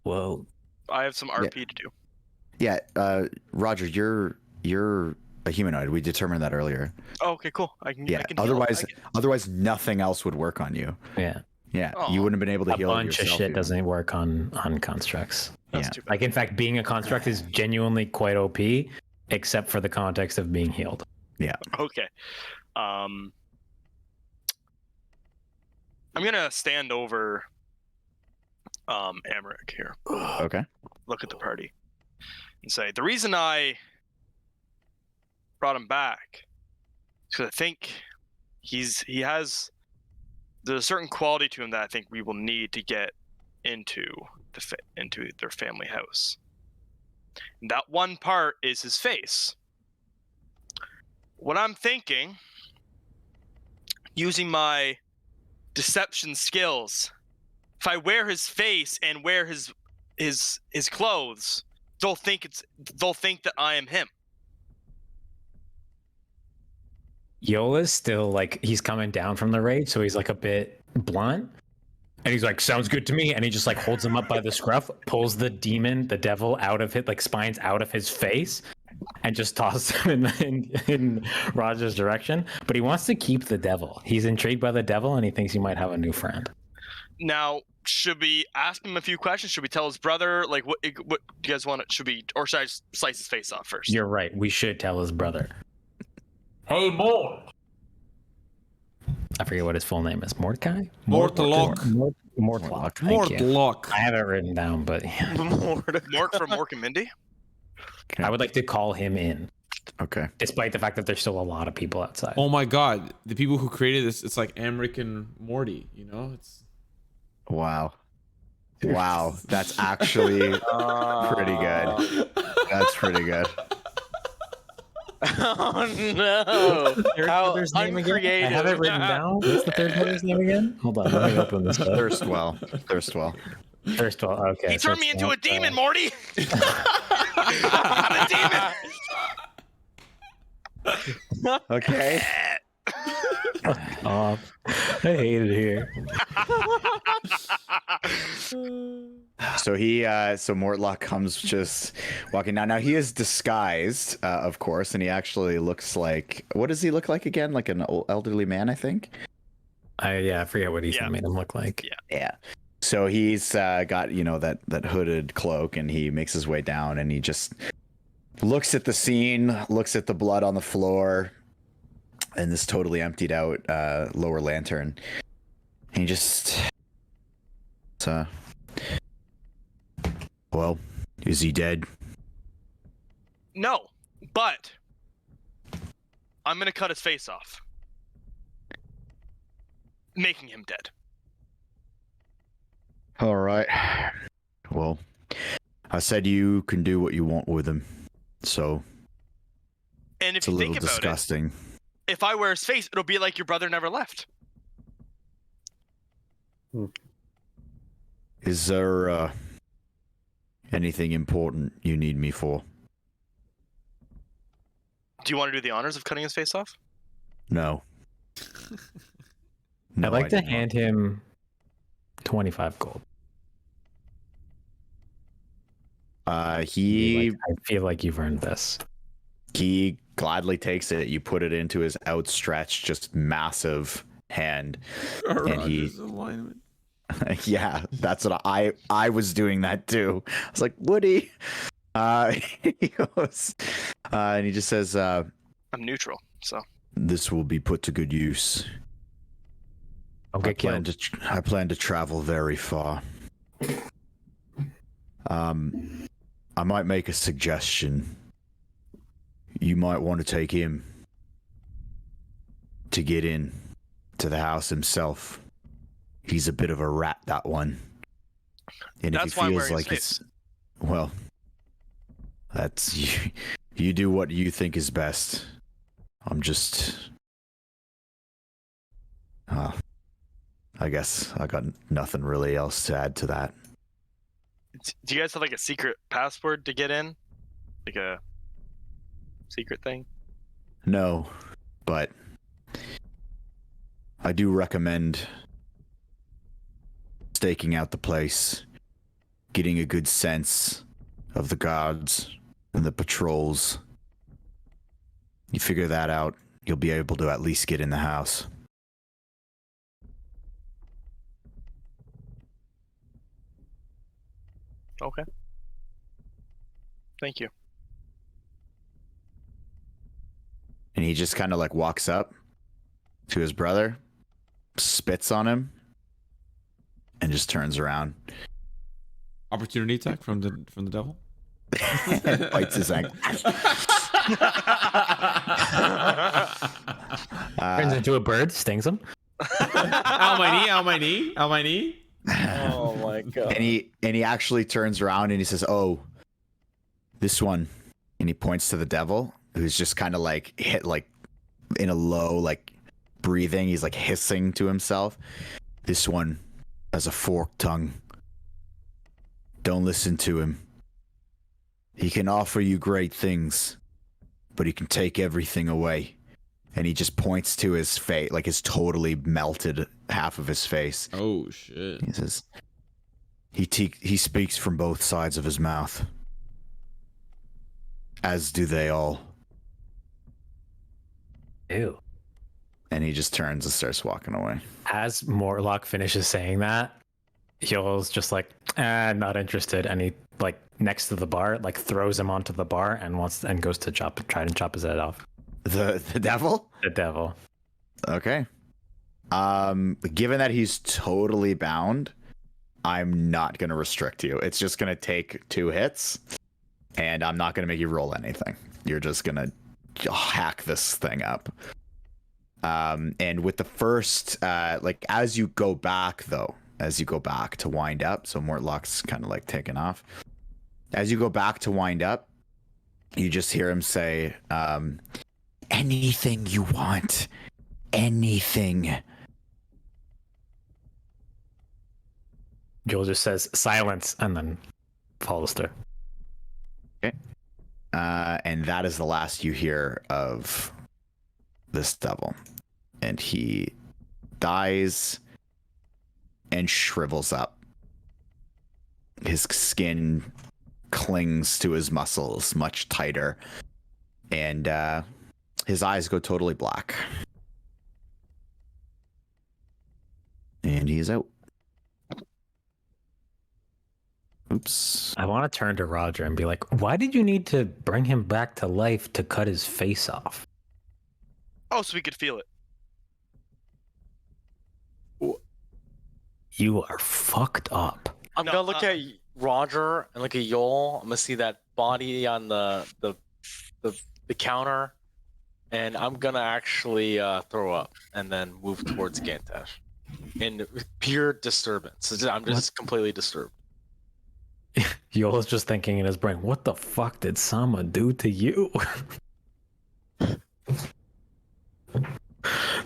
S4: Whoa.
S5: I have some RP to do.
S1: Yeah, Roger, you're a humanoid. We determined that earlier.
S5: Oh, okay, cool. I can heal.
S1: Otherwise, nothing else would work on you.
S4: Yeah.
S1: Yeah,
S5: Aw.
S1: you wouldn't have been able to
S4: A
S1: heal
S4: bunch of
S1: yourself
S4: shit
S1: even.
S4: doesn't work on constructs.
S5: That's
S1: Yeah.
S5: too bad.
S4: Like, in fact, being a construct is genuinely quite OP, except for the context of being healed.
S5: Okay. I'm gonna stand over Amrik here.
S1: Okay.
S5: Look at the party and say the reason I brought him back is because I think there's a certain quality to him that I think we will need to get into into their family house. And that one part is his face. What I'm thinking, using my deception skills, if I wear his face and wear his clothes, they'll think that I am him.
S4: Yoll is still like, he's coming down from the rage, so he's like a bit blunt. And he's like, sounds good to me. And he just like holds him up by the scruff, pulls the devil out of it, like spines out of his face, and just tosses him in Roger's direction. But he wants to keep the devil. He's intrigued by the devil, and he thinks he might have a new friend.
S5: Now, should we ask him a few questions? Should we tell his brother? Like, what do you guys want? Should I just slice his face off first?
S4: You're right. We should tell his brother.
S7: Hey, Mort.
S4: I forget what his full name is. Mordecai?
S2: Mortlock.
S4: Mortlock. Thank you.
S2: Mortlock.
S4: I have it written down, but yeah.
S5: Mork from Mork and Mindy?
S4: I would like to call him in,
S1: Okay.
S4: despite the fact that there's still a lot of people outside.
S2: Oh my god, the people who created this, it's like Amrik and Morty, you know? It's
S1: Wow. Wow. That's actually pretty good. That's pretty good.
S6: Oh no!
S4: Third
S6: How
S4: brother's name again? I
S6: uncreative.
S4: have it written down. What's the third brother's name again? Hold on, let me open this up.
S1: Thirstwell.
S4: Thirstwell. Okay.
S5: He
S4: so
S5: turned me
S4: it's
S5: into a
S4: not,
S5: demon, Morty! I'm a demon!
S1: Okay.
S4: I hate it here.
S1: So Mortlock comes just walking down. Now he is disguised, of course, and he actually looks like, what does he look like again? Like an old elderly man, I think.
S4: I forget what he
S5: Yeah.
S4: made him look like.
S5: Yeah.
S1: Yeah. So he's got, that hooded cloak, and he makes his way down, and he just looks at the scene, looks at the blood on the floor, and this totally emptied out lower lantern. And he just, well, is he dead?
S5: No, but I'm gonna cut his face off, making him dead.
S1: All right. Well, I said you can do what you want with him, so
S5: And if
S1: it's a
S5: you
S1: little
S5: think about
S1: disgusting.
S5: it, if I wear his face, it'll be like your brother never left.
S1: Is there anything important you need me for?
S5: Do you want to do the honors of cutting his face off?
S1: No.
S4: I'd like to
S1: I do not.
S4: hand him 25 gold.
S1: He
S4: I feel like you've earned this.
S1: he gladly takes it. You put it into his outstretched, just massive hand. And he-
S2: Roger's alignment.
S1: Yeah, that's what I was doing that too. I was like, Woody. He goes, and he just says,
S5: I'm neutral, so
S1: "This will be put to good use.
S4: I'll get killed.
S1: I plan to travel very far. I might make a suggestion. You might want to take him to get in to the house himself. He's a bit of a rat, that one. And
S5: That's
S1: if he
S5: why I'm
S1: feels
S5: wearing
S1: like
S5: his
S1: it's, well, that's you do what you think is best. I'm just, I guess I got nothing really else to add to that.
S5: do you guys have like a secret password to get in? Like a secret thing?
S1: No, but I do recommend staking out the place, getting a good sense of the guards and the patrols. You figure that out, you'll be able to at least get in the house.
S5: Okay. Thank you.
S1: And he just kind of like walks up to his brother, spits on him, and just turns around.
S2: Opportunity attack from the devil.
S1: And bites his ankle.
S4: Turns into a bird, stings him.
S2: Ow my knee! Ow my knee! Ow my knee!
S6: Oh my god.
S1: And he actually turns around and he says, "Oh, this one." And he points to the devil, who's just kind of like hit like in a low like breathing. He's like hissing to himself. "This one has a forked tongue. Don't listen to him. He can offer you great things, but he can take everything away." And he just points to his face, like his totally melted half of his face.
S2: Oh shit!
S1: He says, he speaks from both sides of his mouth, as do they all.
S4: Ew.
S1: And he just turns and starts walking away.
S4: As Morlock finishes saying that, Yoll's just like, not interested. And he, like, next to the bar, like, throws him onto the bar and goes to try and chop his head off.
S1: The devil?
S4: The devil.
S1: Okay. Given that he's totally bound, I'm not going to restrict you. It's just going to take 2 hits, and I'm not going to make you roll anything. You're just going to hack this thing up. And with the first, like, as you go back to wind up, so Mortlock's kind of like taking off. As you go back to wind up, you just hear him say, "Anything you want. Anything."
S4: Joel just says silence and then follows through.
S1: Okay. And that is the last you hear of this devil. And he dies and shrivels up. His skin clings to his muscles much tighter. And his eyes go totally black. And he's out. Oops.
S4: I want to turn to Roger and be like, why did you need to bring him back to life to cut his face off?
S5: Oh, so we could feel it.
S4: You are fucked up.
S6: I'm gonna look at Roger and look at Yoll. I'm gonna see that body on the counter, and I'm gonna actually throw up and then move towards Gantash in pure disturbance. I'm just completely disturbed.
S4: Yoll is just thinking in his brain, what the fuck did Sama do to you?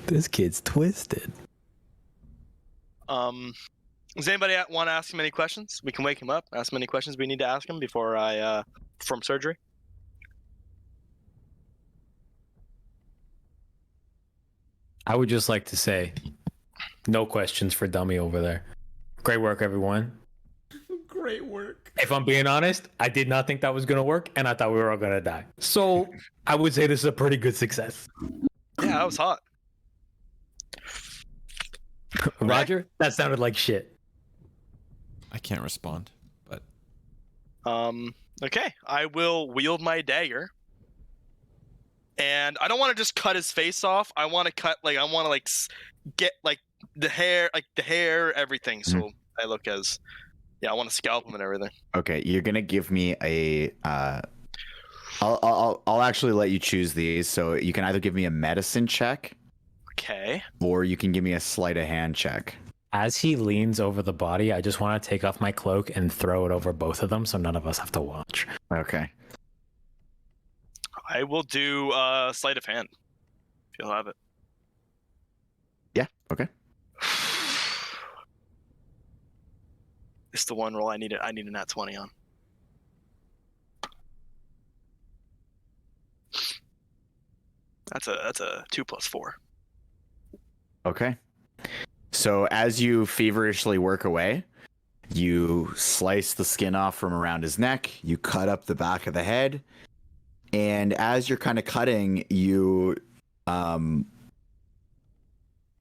S4: This kid's twisted.
S5: Does anybody want to ask him any questions? We can wake him up, ask him any questions we need to ask him before I perform surgery.
S4: I would just like to say, no questions for Dummy over there. Great work, everyone.
S2: Great work.
S4: If I'm being honest, I did not think that was going to work, and I thought we were all going to die. So I would say this is a pretty good success.
S5: Yeah, that was hot.
S4: Roger, that sounded like shit.
S2: I can't respond, but
S5: Okay, I will wield my dagger. And I don't want to just cut his face off. I want to cut, like, I want to, like, get, like, the hair, everything. So I look as, yeah, I want to scalp him and everything.
S1: Okay, you're gonna give me a. I'll actually let you choose these. So you can either give me a medicine check,
S5: Okay.
S1: or you can give me a sleight of hand check.
S4: As he leans over the body, I just want to take off my cloak and throw it over both of them so none of us have to watch.
S1: Okay.
S5: I will do sleight of hand. If you'll have it.
S1: Yeah. Okay.
S5: It's the one roll I need a nat 20 on. That's a 2 + 4.
S1: Okay. So as you feverishly work away, you slice the skin off from around his neck, you cut up the back of the head, and as you're kind of cutting, you don't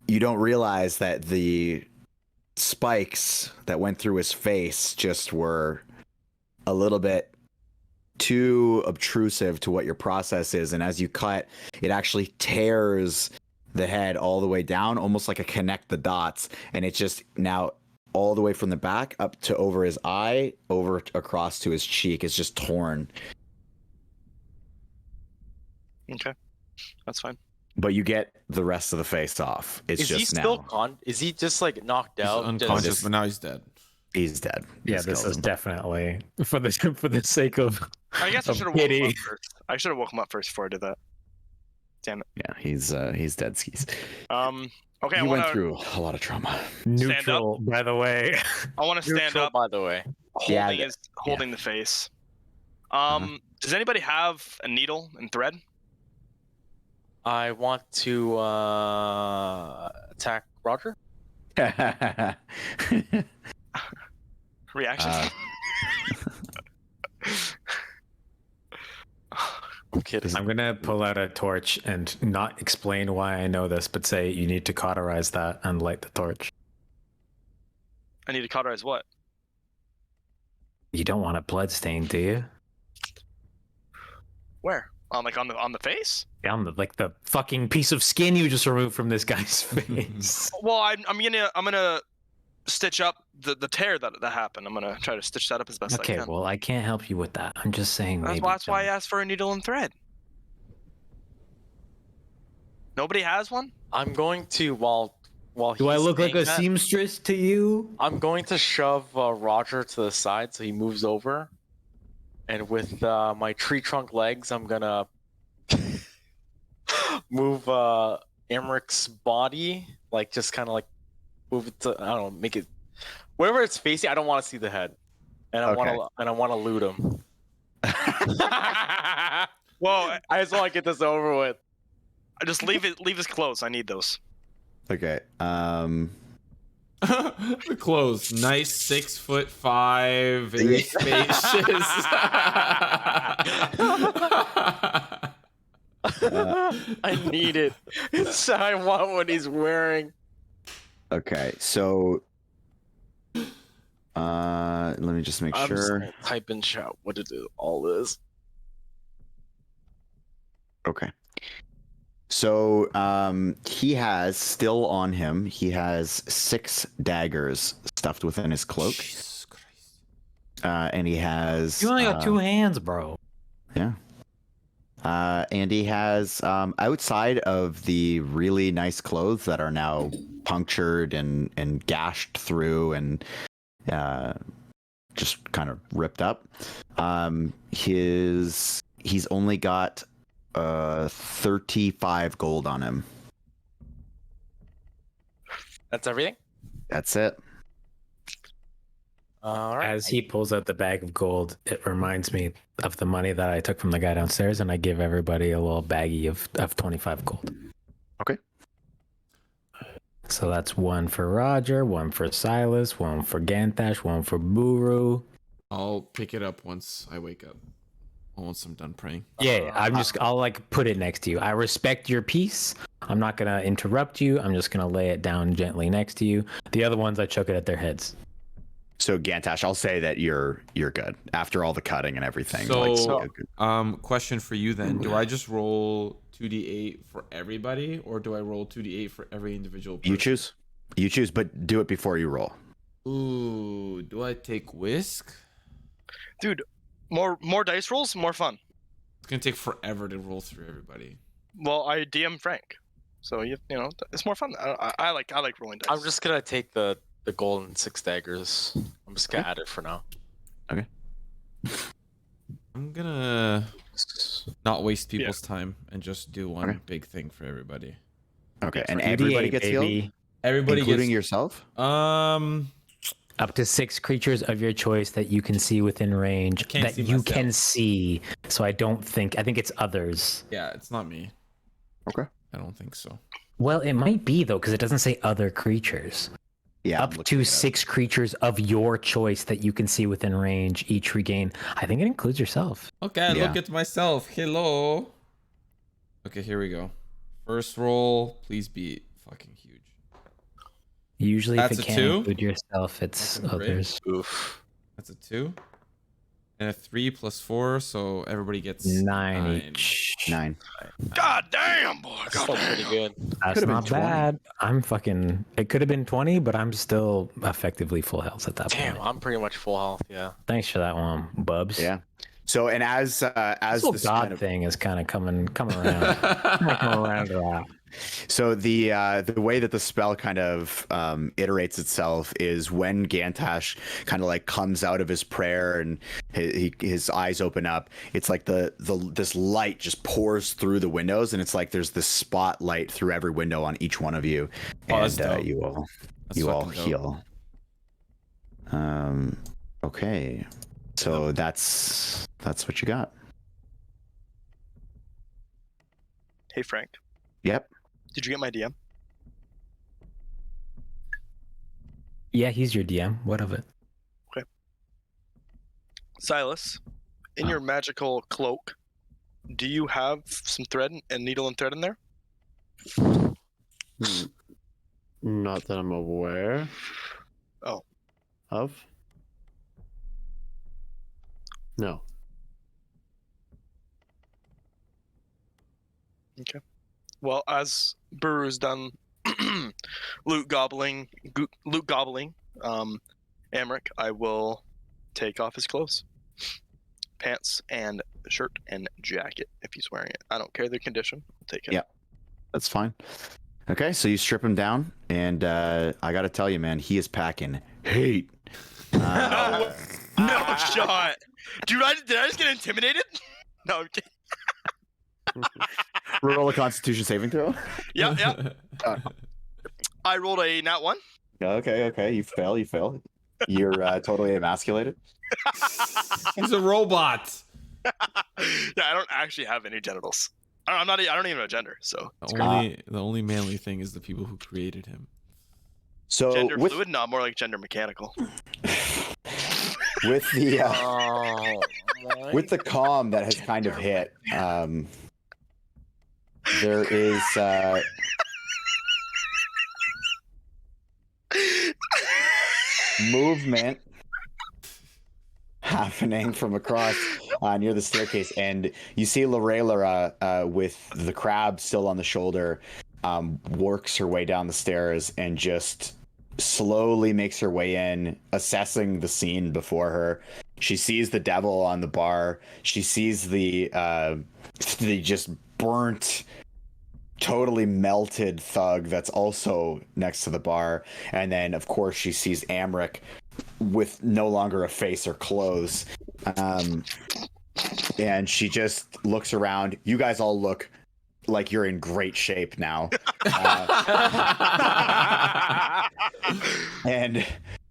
S1: realize that the spikes that went through his face just were a little bit too obtrusive to what your process is, and as you cut, it actually tears the head all the way down, almost like a connect the dots, and it's just now all the way from the back up to over his eye, over across to his cheek. It's just torn.
S5: Okay, that's fine.
S1: But you get the rest of the face off. It's
S6: Is
S1: just
S6: he still
S1: now
S6: is he just like knocked
S2: He's
S6: out?
S2: unconscious,
S6: Just-
S2: but now he's dead.
S1: he's dead.
S4: Yeah,
S1: He's
S4: this
S1: killed
S4: is
S1: him.
S4: definitely for the sake of.
S5: I guess I
S4: Of
S5: should have woke him
S4: pity.
S5: up first. I should have woke him up first before I did that. Damn it.
S1: Yeah, he's dead skis.
S5: Okay, I
S1: He
S5: want
S1: went
S5: to.
S1: through a lot of trauma.
S4: Neutral, by the way.
S5: I want to stand
S6: Neutral,
S5: up,
S6: by the way.
S5: holding the face. Does anybody have a needle and thread?
S6: I want to attack Roger.
S5: Reactions.
S6: I'm kidding.
S4: I'm gonna pull out a torch and not explain why I know this, but say you need to cauterize that and light the torch.
S5: I need to cauterize what?
S4: You don't want a blood stain, do you?
S5: Where? Like on the face?
S4: Yeah, on like the fucking piece of skin you just removed from this guy's face.
S5: Well, I'm gonna stitch up the tear that happened. I'm gonna try to stitch that up as best I
S4: Okay,
S5: can.
S4: well, I can't help you with that. I'm just saying.
S5: That's why I asked for a needle and thread. Nobody has one?
S6: I'm going to while
S4: Do I
S6: he's
S4: look like
S6: saying
S4: a
S6: that,
S4: seamstress to you?
S6: I'm going to shove Roger to the side so he moves over, and with my tree trunk legs, I'm gonna move Amrik's body, like just kind of like move it to, I don't know, make it wherever it's facing. I don't want to see the head, and I want to loot him.
S5: Well,
S6: I just want to get this over with.
S5: I just leave his clothes. I need those.
S1: Okay.
S2: The clothes, nice 6'5", very spacious.
S6: I need it. So I want what he's wearing.
S1: Okay. So, let me just make
S6: I'm just
S1: sure.
S6: gonna type in chat what it all is.
S1: Okay. So, he has still on him. He has 6 daggers stuffed within his cloak,
S2: Jesus Christ.
S1: and he has.
S4: You only got 2 hands, bro.
S1: Yeah. And he has, outside of the really nice clothes that are now punctured and gashed through and just kind of ripped up, he's only got 35 gold on him.
S6: That's everything.
S1: That's it.
S6: All right.
S4: As he pulls out the bag of gold, it reminds me of the money that I took from the guy downstairs, and I give everybody a little baggie of 25 gold.
S1: Okay.
S4: So that's 1 for Roger, 1 for Silas, 1 for Gantash, 1 for Buru.
S2: I'll pick it up once I wake up. Or once I'm done praying.
S4: Yeah, I'll like put it next to you. I respect your peace. I'm not gonna interrupt you. I'm just gonna lay it down gently next to you. The other ones, I chuck it at their heads.
S1: So Gantash, I'll say that you're good after all the cutting and everything.
S2: So,
S1: Like,
S2: question for you then. Do I just roll 2d8 for everybody, or do I roll 2d8 for every individual person?
S1: you choose, but do it before you roll.
S2: Ooh, do I take whisk?
S5: Dude, more dice rolls, more fun.
S2: It's gonna take forever to roll through everybody.
S5: Well, I DM Phrank, so you know it's more fun. I like rolling dice.
S6: I'm just gonna take the golden 6 daggers. I'm just gonna add it for now.
S2: I'm gonna not waste people's time and just do one
S1: Okay.
S2: big thing for everybody.
S1: Okay, and
S4: 2d8,
S1: everybody gets
S4: baby.
S1: healed,
S2: Everybody
S1: including
S2: gets
S1: yourself.
S4: Up to 6 creatures of your choice that you can see within range
S2: can't
S4: that
S2: see
S4: you
S2: myself.
S4: can see. So I think it's others.
S2: Yeah, it's not me.
S1: Okay.
S2: I don't think so.
S4: Well, it might be though, because it doesn't say other creatures.
S1: Yeah, I'm
S4: Up
S1: looking
S4: to
S1: it up.
S4: 6 creatures of your choice that you can see within range each regain. I think it includes yourself.
S2: Okay,
S1: Yeah.
S2: look at myself. Hello. Okay, here we go. First roll, please be fucking huge.
S4: Usually,
S2: That's
S4: if
S2: a
S4: it can't
S2: 2?
S4: include yourself, it's
S2: Fucking great.
S4: others.
S6: Oof.
S2: That's a 2. And a 3 plus 4, so everybody gets
S4: 9 each.
S1: 9.
S5: God damn, boy. God
S6: Still pretty
S5: damn.
S6: good.
S4: That's
S1: Could've been
S4: not
S1: 20.
S4: bad. I'm fucking. It could have been 20, but I'm still effectively full health at that
S6: Damn,
S4: point.
S6: I'm pretty much full health. Yeah.
S4: Thanks for that one, Bubs.
S1: Yeah. So, and as
S4: This whole
S1: this
S4: god
S1: kind of,
S4: thing is kind of coming around. Coming around to that.
S1: so the way that the spell kind of iterates itself is when Gantash kind of like comes out of his prayer and his eyes open up. It's like this light just pours through the windows, and it's like there's this spotlight through every window on each one of you,
S2: Oh, that's
S1: and
S2: dope.
S1: you all
S2: fucking dope.
S1: heal. Okay, so that's what you got.
S5: Hey, Frank.
S1: Yep.
S5: Did you get my DM?
S4: Yeah, he's your DM. What of it?
S5: Silas, in your magical cloak, do you have some thread and needle and thread in there?
S3: Not that I'm aware.
S5: Oh.
S3: Of? No.
S5: Well, as Buru's done loot gobbling, Amrik, I will take off his clothes, pants and shirt and jacket if he's wearing it. I don't care the condition. I'll take it.
S1: Yeah. That's fine. Okay, so you strip him down, and I gotta tell you, man, he is packing heat.
S5: No shot, dude! Did I just get intimidated? No, I'm kidding.
S1: Roll a Constitution saving throw.
S5: Yep. I rolled a nat 1.
S1: Okay. You fail. You're totally emasculated.
S2: He's a robot.
S5: Yeah, I don't actually have any genitals. I don't even know gender, so
S2: The only manly thing is the people who created him.
S1: So
S5: gender
S1: with
S5: fluid, not more like gender mechanical.
S1: with the
S6: Oh,
S1: with the calm that has kind of hit, there is movement happening from across near the staircase, and you see Lorelera with the crab still on the shoulder, works her way down the stairs and just slowly makes her way in, assessing the scene before her. She sees the devil on the bar. She sees the just burnt, totally melted thug that's also next to the bar, and then of course she sees Amrik with no longer a face or clothes, and she just looks around. You guys all look like you're in great shape now, and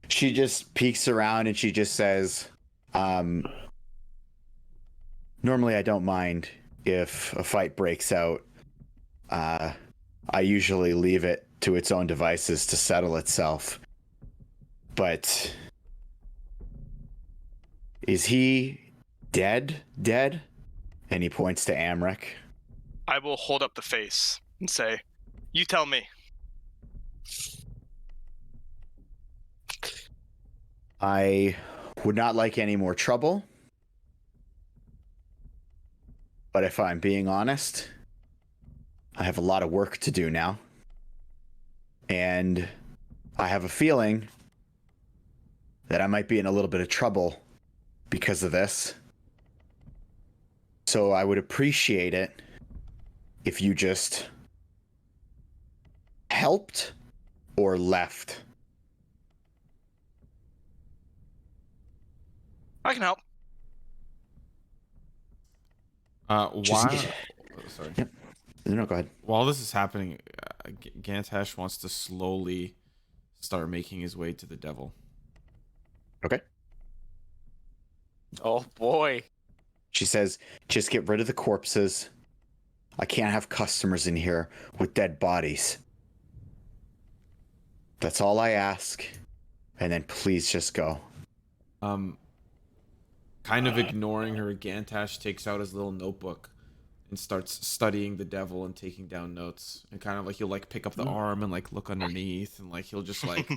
S1: she just peeks around and she just says, normally I don't mind if a fight breaks out. I usually leave it to its own devices to settle itself. But is he dead? And he points to Amrik.
S5: I will hold up the face and say, "You tell me."
S1: I would not like any more trouble. But if I'm being honest, I have a lot of work to do now. And I have a feeling that I might be in a little bit of trouble because of this. So I would appreciate it if you just helped or left.
S5: I can help.
S2: While
S1: Just-
S2: sorry.
S1: Yep. No, go ahead.
S2: While this is happening, Gantash wants to slowly start making his way to the devil.
S1: Okay.
S6: Oh boy.
S1: She says, just get rid of the corpses. I can't have customers in here with dead bodies. That's all I ask. And then please just go.
S2: Kind of ignoring her, Gantash takes out his little notebook and starts studying the devil and taking down notes. And kind of like he'll like pick up the arm and like look underneath, and like he'll just like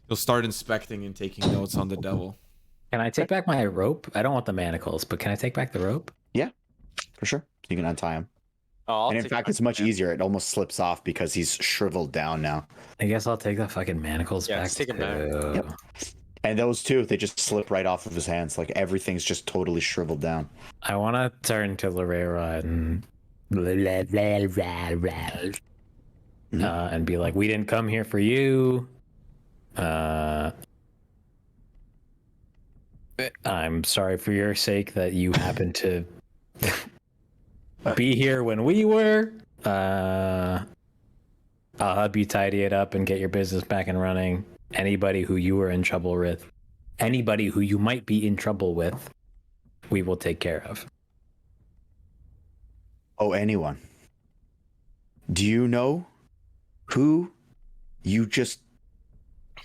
S2: he'll start inspecting and taking notes on the devil.
S4: Can I take back my rope? I don't want the manacles, but can I take back the rope?
S1: Yeah, for sure. You can untie him.
S6: Oh,
S1: And in fact, it's much easier. It almost slips off because he's shriveled down now.
S4: I guess I'll take the fucking manacles
S6: Yeah,
S4: back.
S6: let's take 'em back.
S4: too.
S1: Yep. And those two, they just slip right off of his hands. Like everything's just totally shriveled down.
S4: I want to turn to Lorera and and be like, we didn't come here for you. I'm sorry for your sake that you happened to be here when we were. I'll help you tidy it up and get your business back and running. Anybody who you were in trouble with, anybody who you might be in trouble with, we will take care of.
S1: Oh, anyone. Do you know who you just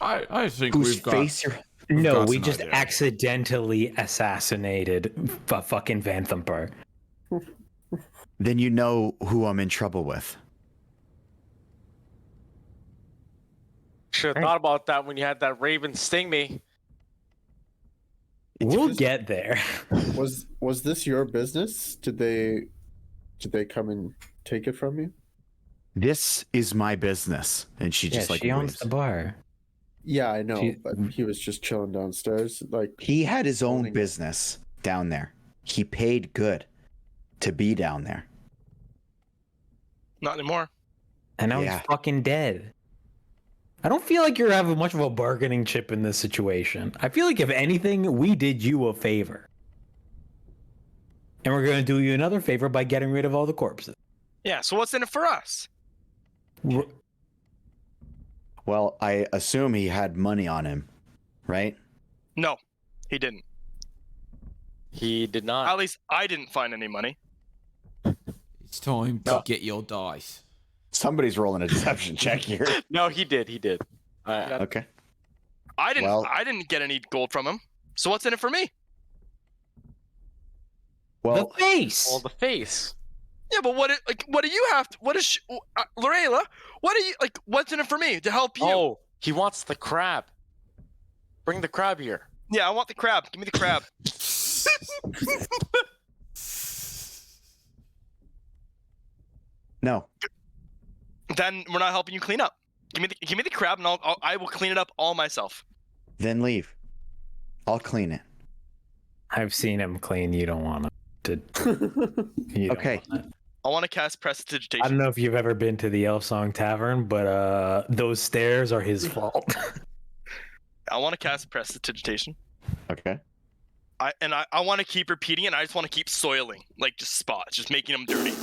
S2: I think
S1: whose
S2: we've got
S1: face you're
S4: No,
S2: got
S4: we
S2: some
S4: just
S2: idea.
S4: accidentally assassinated fucking Vanthampur.
S1: then you know who I'm in trouble with.
S6: Should have thought about that when you had that raven sting me.
S4: We'll get there.
S3: Was this your business? Did they come and take it from you?
S1: This is my business. And she just like
S4: she owns
S1: waves.
S4: the bar.
S3: Yeah, I know,
S4: She-
S3: but he was just chilling downstairs. Like,
S1: He had his own
S3: Owning it.
S1: business down there. He paid good to be down there.
S5: Not anymore.
S4: And now
S1: Yeah.
S4: he's fucking dead. I don't feel like you're having much of a bargaining chip in this situation. I feel like if anything, we did you a favor. And we're going to do you another favor by getting rid of all the corpses.
S5: Yeah, so what's in it for us?
S1: Well, I assume he had money on him, right?
S5: No, he didn't.
S6: He did not.
S5: At least I didn't find any money.
S2: It's time to get your dice.
S1: Somebody's rolling a deception check here.
S6: No, he did. He did.
S1: Okay.
S5: I didn't.
S1: Well-
S5: I didn't get any gold from him. So what's in it for me?
S1: Well,
S4: the face!
S6: Well, the face.
S5: Yeah, but what? What do you have? What is Lorela? What do you like? What's in it for me to help you?
S6: Oh, he wants the crab. Bring the crab here.
S5: Yeah, I want the crab. Give me the crab.
S1: no.
S5: Then we're not helping you clean up. Give me the crab, and I will clean it up all myself.
S1: Then leave. I'll clean it.
S4: I've seen him clean. You don't want to. You don't
S1: Okay.
S4: want it.
S5: I want to cast
S4: I
S5: prestidigitation.
S4: don't know if you've ever been to the Elf Song Tavern, but those stairs are his fault.
S5: I want to cast prestidigitation.
S1: Okay.
S5: I want to keep repeating it. And I just want to keep soiling, like just spots, just making them dirty.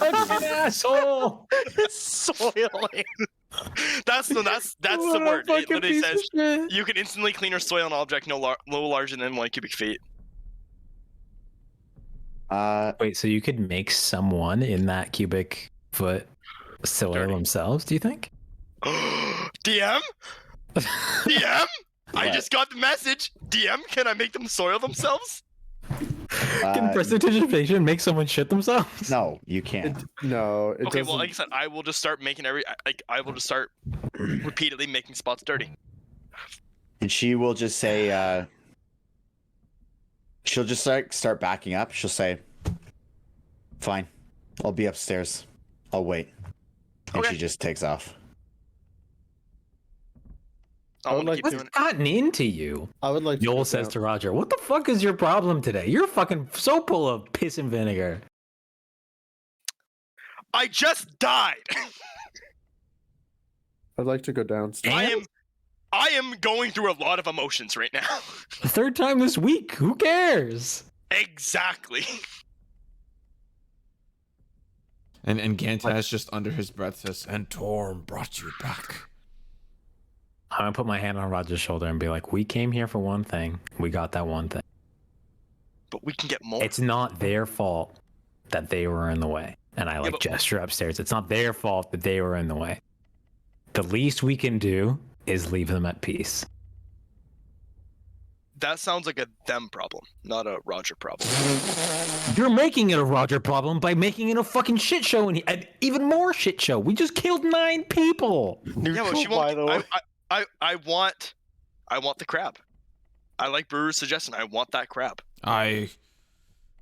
S4: An asshole!
S6: Soiling.
S5: That's the word. It literally says you can instantly clean or soil an object no larger than 1 cubic feet.
S4: Wait, so you could make someone in that cubic foot soil
S5: Dirty.
S4: themselves, do you think?
S5: DM? DM? I
S1: What?
S5: just got the message. DM, can I make them soil themselves?
S4: Can prestidigitation make someone shit themselves?
S1: No, you can't.
S3: No, it
S5: Okay,
S3: doesn't.
S5: well, like I said, I will just start making I will just start repeatedly making spots dirty.
S1: And she will just say, she'll just start backing up. She'll say, fine, I'll be upstairs. I'll wait. And
S5: Okay.
S1: she just takes off.
S5: I want to
S3: like
S5: keep
S3: to-
S5: doing
S4: What's gotten into you?
S3: I would like to
S4: Yoll
S3: go
S4: says
S3: down-
S4: to Roger, what the fuck is your problem today? You're fucking so full of piss and vinegar.
S5: I just died.
S3: I'd like to go downstairs.
S5: I am going through a lot of emotions right now.
S4: The third time this week. Who cares?
S5: Exactly.
S2: And Gantash just under his breath says, "And Torm brought you back."
S4: I'm gonna put my hand on Roger's shoulder and be like, we came here for one thing. We got that one thing.
S5: But we can get more.
S4: It's not their fault that they were in the way. And I like gesture upstairs. It's not their fault that they were in the way. The least we can do is leave them at peace.
S5: That sounds like a them problem, not a Roger problem.
S4: You're making it a Roger problem by making it a fucking shit show, and an even more shit show. We just killed 9 people.
S5: Yeah, well, she won't. I want the crab. I like Buru's suggestion. I want that crab.
S2: I agree.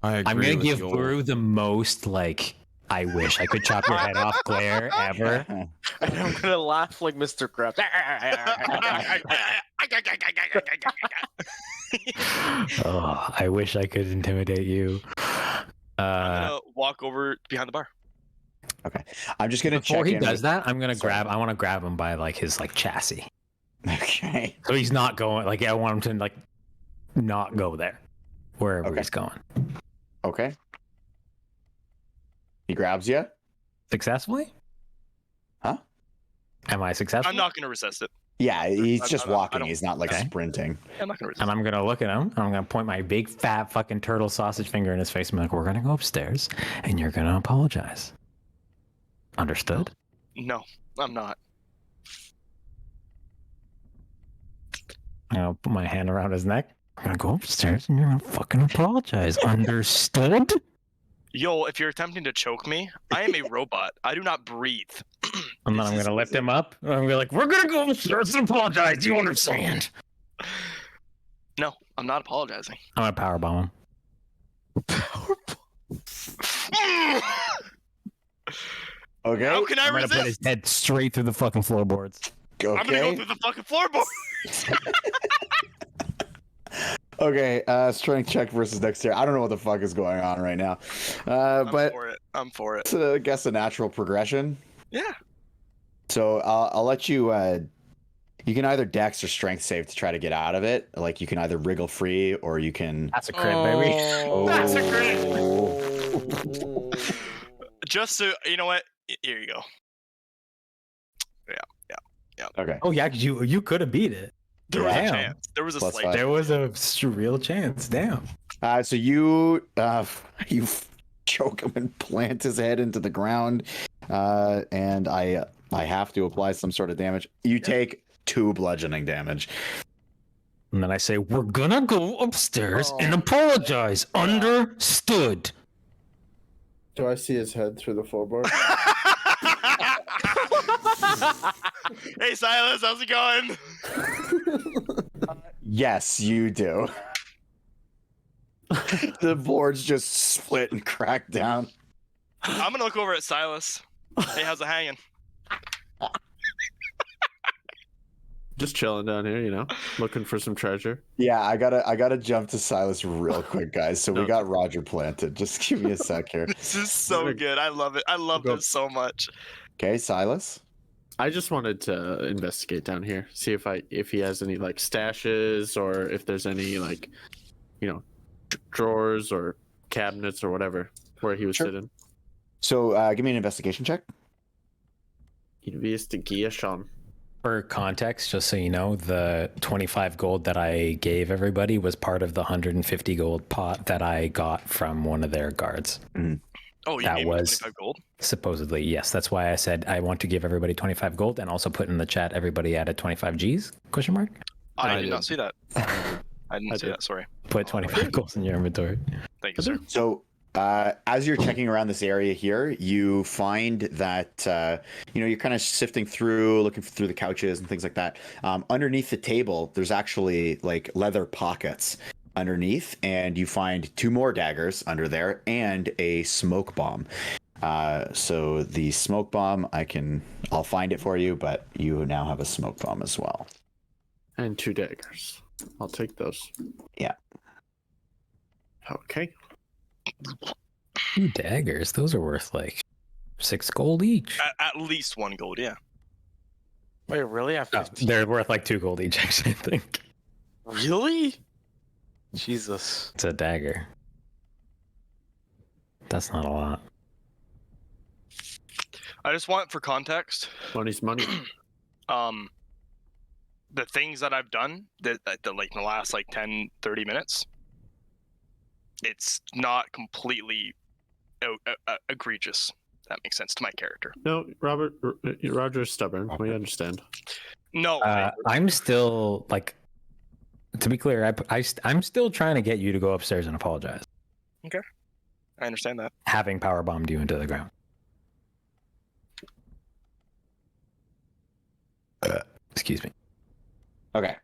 S4: I'm gonna
S2: with
S4: give
S2: Yoll.
S4: Buru the most like I wish I could chop your head off glare ever.
S6: And I'm gonna laugh like Mr. Krabs.
S4: Oh, I wish I could intimidate you.
S5: I'm gonna walk over behind the bar.
S1: Okay. I'm just gonna
S4: Before
S1: check
S4: he
S1: in.
S4: does that, I'm gonna I want to grab him by like his like chassis,
S1: Okay.
S4: so he's not going. Like I want him to like not go there, wherever
S1: Okay.
S4: he's going.
S1: Okay. He grabs you.
S4: Successfully?
S1: Huh?
S4: Am I successful?
S5: I'm not gonna resist it.
S1: Yeah, he's just
S5: I
S1: walking.
S5: don't-
S1: He's not like
S4: Okay.
S1: sprinting.
S5: I'm not gonna resist.
S4: And I'm gonna look at him. And I'm gonna point my big fat fucking turtle sausage finger in his face and be like, "We're gonna go upstairs, and you're gonna apologize." Understood?
S5: No, I'm not.
S4: I'm gonna put my hand around his neck. We're gonna go upstairs, and you're gonna fucking apologize. Understood?
S5: Yoll, if you're attempting to choke me, I am a robot. I do not breathe.
S4: And then I'm gonna lift him up. And I'm gonna be like, "We're gonna go upstairs and apologize. You understand?"
S5: No, I'm not apologizing.
S4: I'm gonna powerbomb him.
S1: Okay.
S5: How can I
S4: I'm gonna put his
S5: resist?
S4: head straight through the fucking floorboards.
S1: Okay.
S5: I'm gonna go through the fucking floorboard.
S1: Okay. Strength check versus dexterity. I don't know what the fuck is going on right now. But
S5: I'm for it.
S1: it's, I guess, a natural progression.
S5: Yeah.
S1: So I'll let you. You can either dex or strength save to try to get out of it. Like you can either wriggle free or you can.
S4: That's a crit, baby.
S5: That's a crit.
S1: Oh.
S5: Just so you know what, here you go.
S1: Okay.
S4: Oh yeah, 'cause you could have beat it.
S5: There was a
S4: Damn.
S5: chance. There was a
S1: Plus
S5: slight.
S1: five.
S4: There was a real chance. Damn.
S1: So you choke him and plant his head into the ground, and I have to apply some sort of damage. You take 2 bludgeoning damage.
S4: And then I say, "We're gonna go upstairs and apologize." Understood.
S3: Do I see his head through the floorboard?
S5: Hey Silas, how's it going?
S1: Yes, you do. The boards just split and crack down.
S5: I'm gonna look over at Silas. Hey, how's it hanging?
S3: Just chilling down here, you know, looking for some treasure.
S1: Yeah, I gotta jump to Silas real quick, guys. So we
S3: No.
S1: got Roger planted. Just give me a sec here.
S5: This is so good. I love it. I love
S3: Go.
S5: this so much.
S1: Okay, Silas.
S3: I just wanted to investigate down here, see if he has any like stashes or if there's any like, you know, drawers or cabinets or whatever where he was
S1: Sure.
S3: sitting.
S1: So give me an investigation check.
S3: Investigation.
S4: For context, just so you know, the 25 gold that I gave everybody was part of the 150 gold pot that I got from one of their guards.
S5: Oh, you
S4: That
S5: gave me
S4: was-
S5: 25 gold?
S4: Supposedly, yes. That's why I said I want to give everybody 25 gold and also put in the chat everybody added 25 Gs? Question mark?
S5: I
S3: I
S5: did not
S3: did.
S5: see that. I didn't
S3: I
S5: see
S3: did.
S5: that. Sorry.
S4: Put 25 gold in your inventory.
S5: Thank you, sir.
S1: So as you're checking around this area here, you find that you're kind of sifting through, looking through the couches and things like that. Underneath the table, there's actually like leather pockets underneath, and you find 2 more daggers under there and a smoke bomb. So the smoke bomb, I'll find it for you, but you now have a smoke bomb as well.
S3: And 2 daggers. I'll take those.
S1: Yeah.
S3: Okay.
S4: 2 daggers, those are worth like 6 gold each.
S5: At least 1 gold, yeah.
S6: Wait, really? After
S4: They're worth like 2 gold each, actually, I think.
S6: really? Jesus.
S4: It's a dagger. That's not a lot.
S5: I just want for context,
S3: Money's money.
S5: the things that I've done that like in the last like 10, 30 minutes, it's not completely egregious. That makes sense to my character.
S3: No, Roger's stubborn. We understand.
S5: No,
S4: I'm still like, to be clear, I'm still trying to get you to go upstairs and apologize.
S5: Okay, I understand that.
S4: Having power bombed you into the ground. Excuse me.
S1: Okay.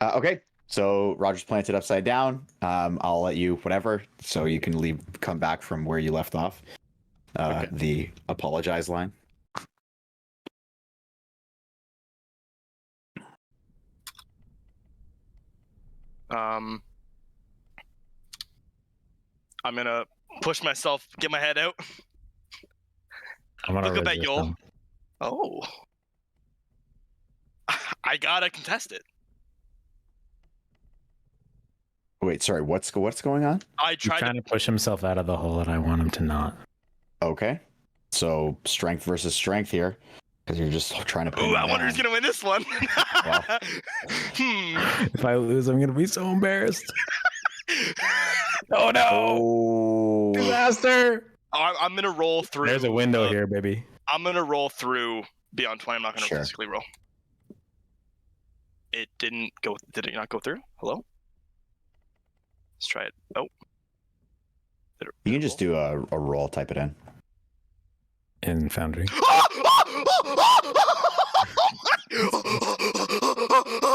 S1: Okay. So Roger's planted upside down. I'll let you whatever, so you can come back from where you left off.
S5: Okay.
S1: The apologize line.
S5: I'm gonna push myself, get my head out.
S4: I'm gonna
S5: Look up at
S4: resist
S5: Yoll.
S4: them.
S5: Oh, I gotta contest it.
S1: Wait, sorry. What's going on?
S5: I
S4: He's
S5: tried
S4: trying
S5: to.
S4: to push himself out of the hole, and I want him to not.
S1: Okay. So strength versus strength here, because you're just trying to. pin
S5: Ooh,
S1: him
S5: I wonder who's
S1: down.
S5: gonna win this one.
S4: If I lose, I'm gonna be so embarrassed. Oh no!
S1: Oh.
S4: Disaster!
S5: I'm gonna roll through.
S4: There's a window here, baby.
S5: I'm gonna roll through beyond 20. I'm not gonna
S1: Sure.
S5: physically roll. It didn't go. Did it not go through? Hello? Let's try it. Oh.
S1: You can just do a roll. Type it in.
S4: In Foundry.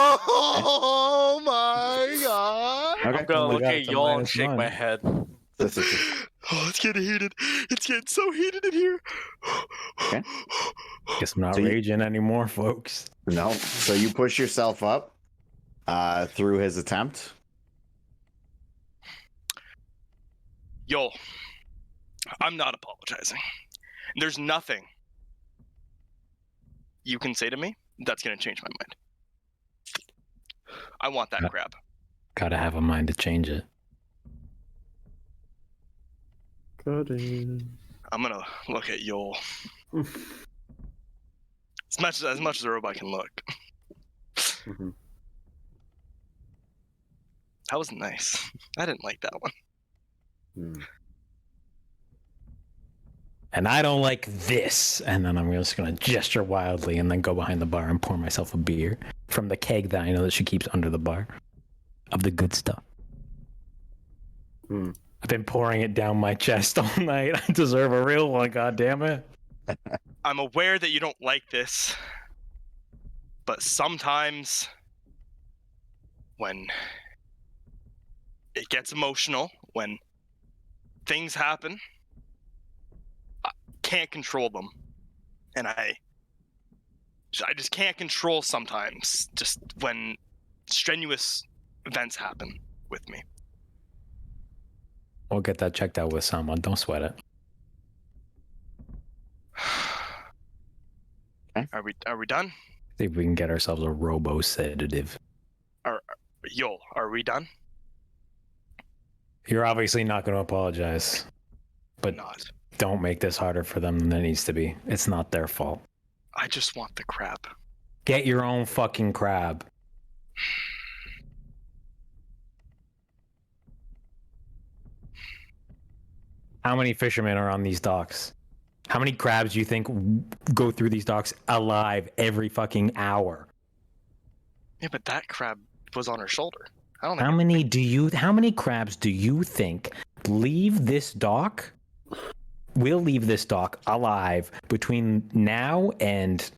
S5: Oh my god!
S1: Okay.
S6: I'm gonna
S4: Oh my
S6: look
S4: God,
S6: at
S4: it's a
S6: Yoll and
S4: minus
S6: shake
S4: one.
S6: my head.
S5: Oh, it's getting heated. It's getting so heated in here.
S1: Okay.
S4: Guess I'm not
S1: So you-
S4: raging anymore, folks.
S1: No. So you push yourself up through his attempt.
S5: Yoll, I'm not apologizing. There's nothing you can say to me that's gonna change my mind. I want that
S4: Yeah.
S5: crab.
S4: Gotta have a mind to change it.
S3: Got it.
S5: I'm gonna look at Yoll. As much as a robot can look.
S3: Mhm.
S5: That was nice. I didn't like that one.
S3: Hmm.
S4: And I don't like this. And then I'm just gonna gesture wildly and then go behind the bar and pour myself a beer from the keg that I know that she keeps under the bar of the good stuff.
S3: Hmm.
S4: I've been pouring it down my chest all night. I deserve a real one, god damn it.
S5: I'm aware that you don't like this, but sometimes when it gets emotional, when things happen, I can't control them. And I just can't control sometimes, just when strenuous events happen with me.
S4: We'll get that checked out with someone. Don't sweat it.
S1: Okay.
S5: Are we done?
S4: See if we can get ourselves a robo sedative.
S5: Yoll, are we done?
S4: You're obviously not going to apologize, but
S5: Not.
S4: don't make this harder for them than it needs to be. It's not their fault.
S5: I just want the crab.
S4: Get your own fucking crab. How many fishermen are on these docks? How many crabs do you think go through these docks alive every fucking hour?
S5: Yeah, but that crab was on her shoulder. I don't think
S4: How many crabs do you think leave this dock? Will leave this dock alive between now and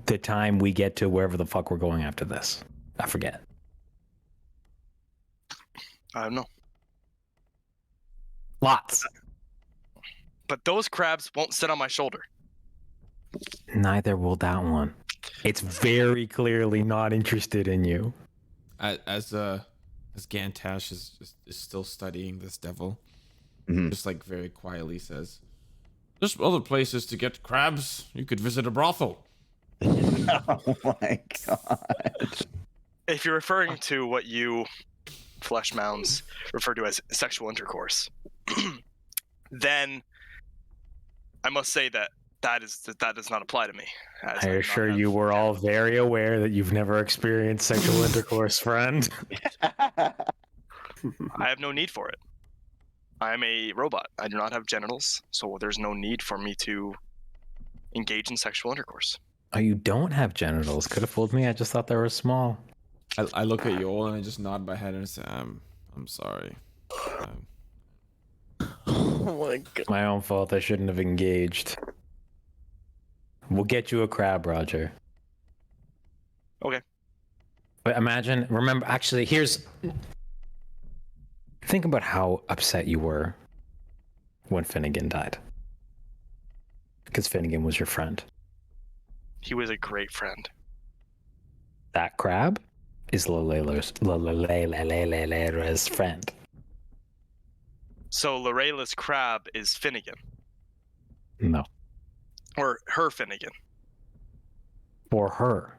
S4: the time we get to wherever the fuck we're going after this? I forget.
S5: I don't know.
S4: Lots.
S5: But those crabs won't sit on my shoulder.
S4: Neither will that one. It's very clearly not interested in you.
S2: As Gantash is still studying this devil,
S1: Mhm.
S2: just like very quietly says, "There's other places to get crabs. You could visit a brothel."
S1: Oh my god.
S5: If you're referring to what you flesh mounds refer to as sexual intercourse, then I must say that does not apply to me. as
S4: I
S5: do not
S4: assure
S5: have-
S4: you we're all very aware that you've never experienced sexual intercourse, friend.
S5: I have no need for it. I'm a robot. I do not have genitals, so there's no need for me to engage in sexual intercourse.
S4: Oh, you don't have genitals. Could have fooled me. I just thought they were small.
S2: I look at Yoll and I just nod my head and say, I'm sorry.
S6: Oh my god.
S4: My own fault. I shouldn't have engaged. We'll get you a crab, Roger.
S5: Okay.
S4: But remember, actually, think about how upset you were when Finnegan died. Because Finnegan was your friend.
S5: He was a great friend.
S4: That crab is Lorela's friend.
S5: So Lorela's crab is Finnegan.
S4: No.
S5: Or her Finnegan.
S4: For her.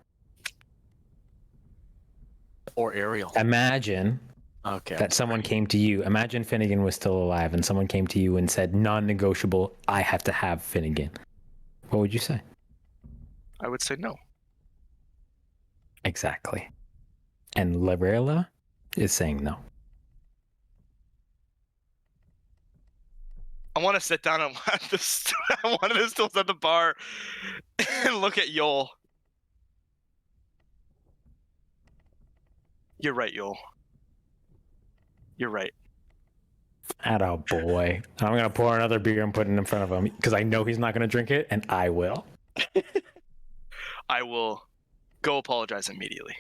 S6: Or Ariel.
S4: Imagine
S6: Okay.
S4: that someone came to you. Imagine Finnegan was still alive and someone came to you and said, non-negotiable, I have to have Finnegan. What would you say?
S5: I would say no.
S4: Exactly. And Lorela is saying no.
S5: I want to sit down at one of the stools at the bar and look at Yoll. You're right, Yoll. You're right.
S4: Atta boy. I'm going to pour another beer and put it in front of him because I know he's not going to drink it, and I will.
S5: I will go apologize immediately.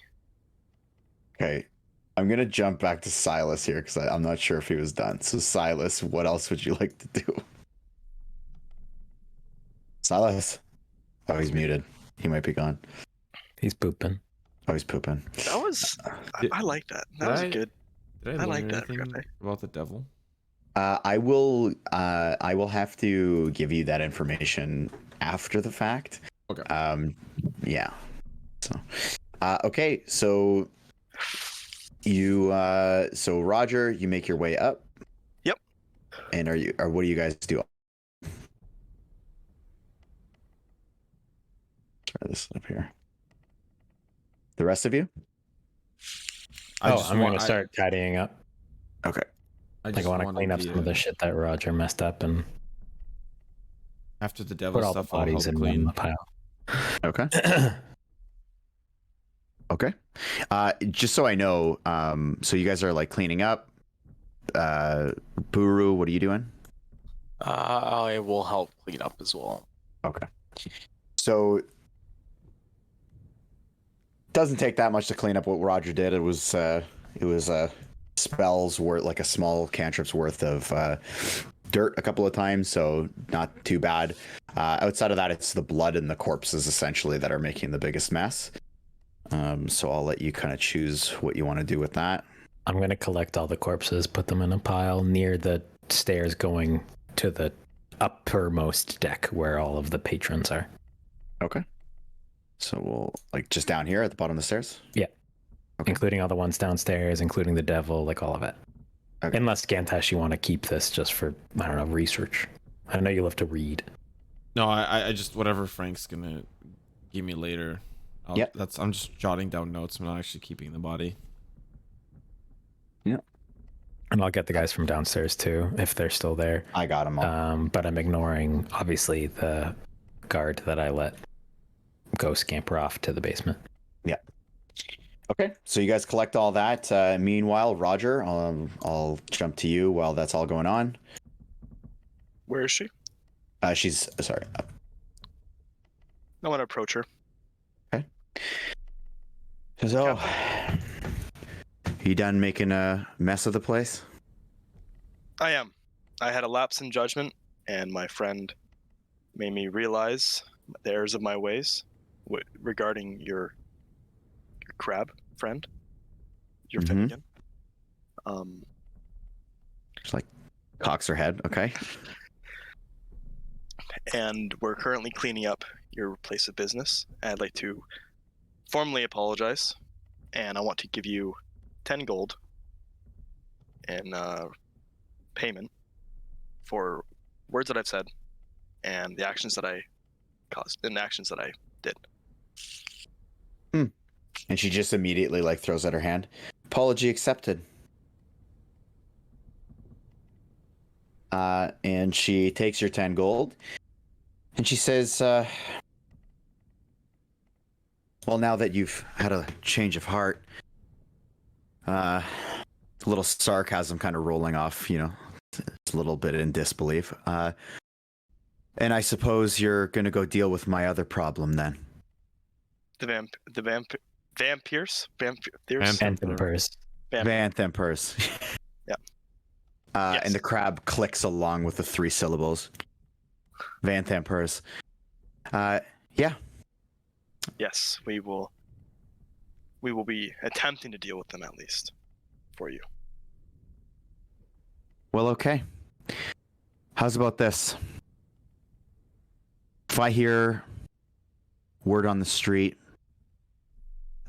S1: Okay. I'm going to jump back to Silas here because I'm not sure if he was done. So, Silas, what else would you like to do? Silas? Oh, he's muted. He might be gone.
S4: He's pooping.
S1: Oh, he's pooping.
S5: That was... I like that. That
S2: Did
S5: was
S2: I-
S5: good.
S2: Did
S5: I
S2: I
S5: like
S2: learn
S5: that,
S2: anything
S5: Krepe.
S2: about the devil?
S1: I will have to give you that information after the fact.
S2: Okay.
S1: Yeah. So, okay. So so Roger, you make your way up.
S5: Yep.
S1: And what do you guys do? Try this up here. The rest of you?
S4: I'm going to start tidying up.
S1: Okay.
S2: I
S4: I want to clean up some of the shit that Roger messed up and
S2: After the devil
S4: put all the
S2: stuff, I'll help
S4: bodies in
S2: clean.
S4: the pile.
S1: Okay. Okay. Just so I know, so you guys are like cleaning up. Buru, what are you doing?
S6: I will help clean up as well.
S1: Okay. So doesn't take that much to clean up what Roger did. It was spells worth, like a small cantrip's worth of dirt a couple of times, so not too bad. Outside of that, it's the blood and the corpses essentially that are making the biggest mess. So I'll let you kind of choose what you want to do with that.
S4: I'm going to collect all the corpses, put them in a pile near the stairs going to the uppermost deck where all of the patrons are.
S1: Okay. So we'll like just down here at the bottom of the stairs?
S4: Yeah.
S1: Okay.
S4: Including all the ones downstairs, including the devil, like all of it.
S1: Okay.
S4: Unless, Gantash, you want to keep this just for, I don't know, research. I know you love to read.
S2: No, I just whatever Frank's gonna give me later.
S1: Yep.
S2: I'm just jotting down notes. I'm not actually keeping the body.
S4: And I'll get the guys from downstairs too, if they're still there.
S1: I got them all.
S4: But I'm ignoring, obviously, the guard that I let go scamper off to the basement.
S1: Yeah. Okay, so you guys collect all that. Meanwhile, Roger, I'll jump to you while that's all going on.
S5: Where is she?
S1: She's sorry.
S5: I want to approach her.
S1: So, you done making a mess of the place?
S5: I am. I had a lapse in judgment, and my friend made me realize the errors of my ways regarding your crab friend, your
S1: Mhm.
S5: Finnegan.
S1: Just like cocks her head. Okay.
S5: And we're currently cleaning up your place of business. I'd like to formally apologize, and I want to give you 10 gold in payment for words that I've said and the actions that I caused and the actions that I did.
S1: And she just immediately like throws out her hand. Apology accepted. and she takes your 10 gold, and she says, well, now that you've had a change of heart, a little sarcasm kind of rolling off, it's a little bit in disbelief. And I suppose you're going to go deal with my other problem then.
S5: Vampires?
S4: Vanthempers.
S1: Vanthempers.
S5: Yeah.
S1: And
S5: Yes.
S1: the crab clicks along with the 3 syllables. Vanthempers. Yeah.
S5: Yes, we will be attempting to deal with them at least for you.
S1: Well, okay. How's about this? If I hear word on the street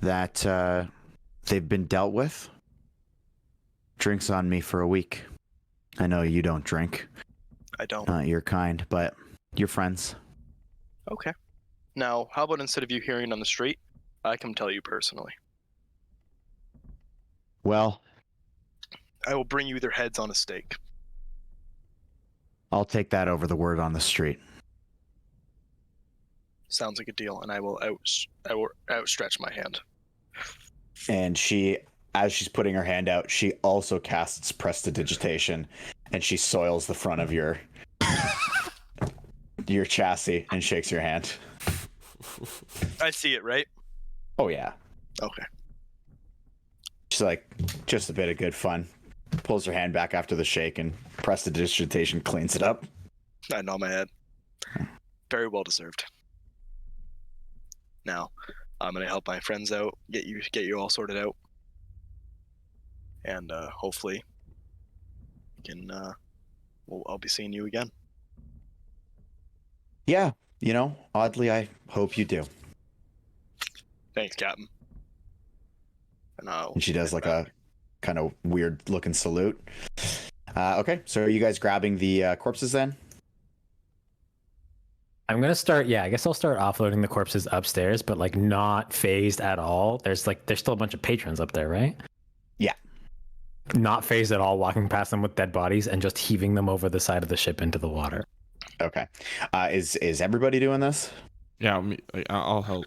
S1: that they've been dealt with, drinks on me for a week. I know you don't drink.
S5: I don't.
S1: Not your kind, but you're friends.
S5: Okay. Now, how about instead of you hearing on the street, I can tell you personally.
S1: Well,
S5: I will bring you their heads on a stake.
S1: I'll take that over the word on the street.
S5: Sounds like a deal, and I will outstretch my hand.
S1: And she, as she's putting her hand out, she also casts prestidigitation, and she soils the front of your chassis and shakes your hand.
S5: I see it, right?
S1: Oh yeah.
S5: Okay.
S1: She's like, just a bit of good fun. Pulls her hand back after the shake, and prestidigitation cleans it up.
S5: I nod my head. Very well deserved. Now, I'm gonna help my friends out, get you all sorted out, and hopefully, I'll be seeing you again.
S1: Yeah, oddly, I hope you do.
S5: Thanks, Captain.
S1: And she does like a kind of weird looking salute. Okay, so are you guys grabbing the corpses then?
S4: I'm gonna start. Yeah, I guess I'll start offloading the corpses upstairs, but like not phased at all. There's still a bunch of patrons up there, right?
S1: Yeah.
S4: Not phased at all, walking past them with dead bodies and just heaving them over the side of the ship into the water.
S1: Okay. Is everybody doing this?
S2: Yeah, I'll help.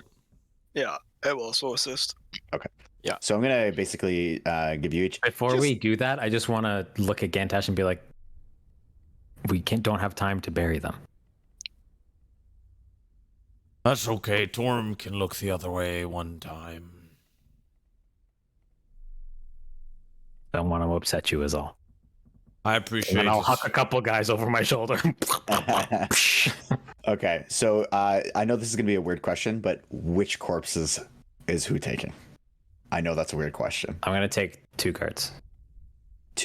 S5: Yeah, I will also assist.
S1: Okay.
S6: Yeah.
S1: So I'm gonna basically give you each.
S4: Before we do that, I just want to look at Gantash and be like, we don't have time to bury them.
S2: That's okay. Torm can look the other way one time.
S4: Don't want to upset you is all.
S2: I
S4: And
S2: appreciate
S4: then I'll
S2: it.
S4: huck a couple guys over my shoulder.
S1: Okay, so I know this is gonna be a weird question, but which corpses is who taking? I know that's a weird question.
S4: I'm gonna take 2 guards.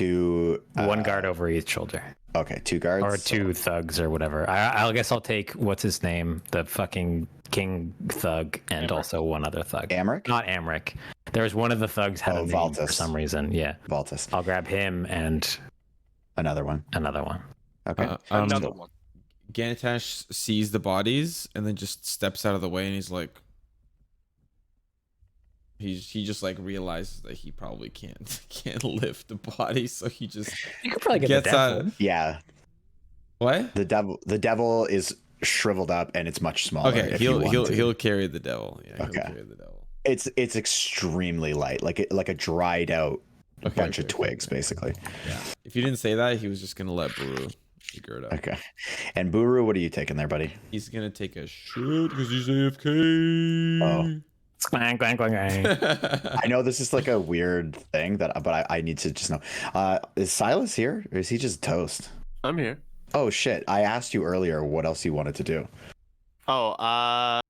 S1: One
S4: 1 guard over each shoulder.
S1: Okay, 2 guards.
S4: Or 2 thugs or whatever. I guess I'll take, what's his name? The fucking king thug and also one other thug.
S1: Amrik?
S4: Not Amrik. There was one of the thugs had a name for
S1: Valtus.
S4: some reason. Yeah.
S1: Valtus.
S4: I'll grab him and
S1: Another one.
S4: another one.
S1: Okay.
S5: Another one.
S2: Gantash sees the bodies and then just steps out of the way, and he's like, he just like realizes that he probably can't lift the body, so he just
S4: You could probably get the
S2: gets out.
S4: devil.
S1: Yeah,
S2: What?
S1: the devil is shriveled up and it's much smaller.
S2: Okay,
S1: if you want to.
S2: he'll carry the devil. Yeah,
S1: Okay.
S2: he'll carry the devil.
S1: It's extremely light, like a dried out bunch of twigs, basically.
S2: Yeah. If you didn't say that, he was just gonna let Buru figure it out.
S1: Okay. And Buru, what are you taking there, buddy?
S2: He's gonna take a shit because he's AFK.
S1: Oh.
S4: Clang, clang, clang, clang.
S1: I know this is like a weird thing but I need to just know. Is Silas here, or is he just toast?
S3: I'm here.
S1: Oh shit! I asked you earlier what else you wanted to do.
S3: Oh,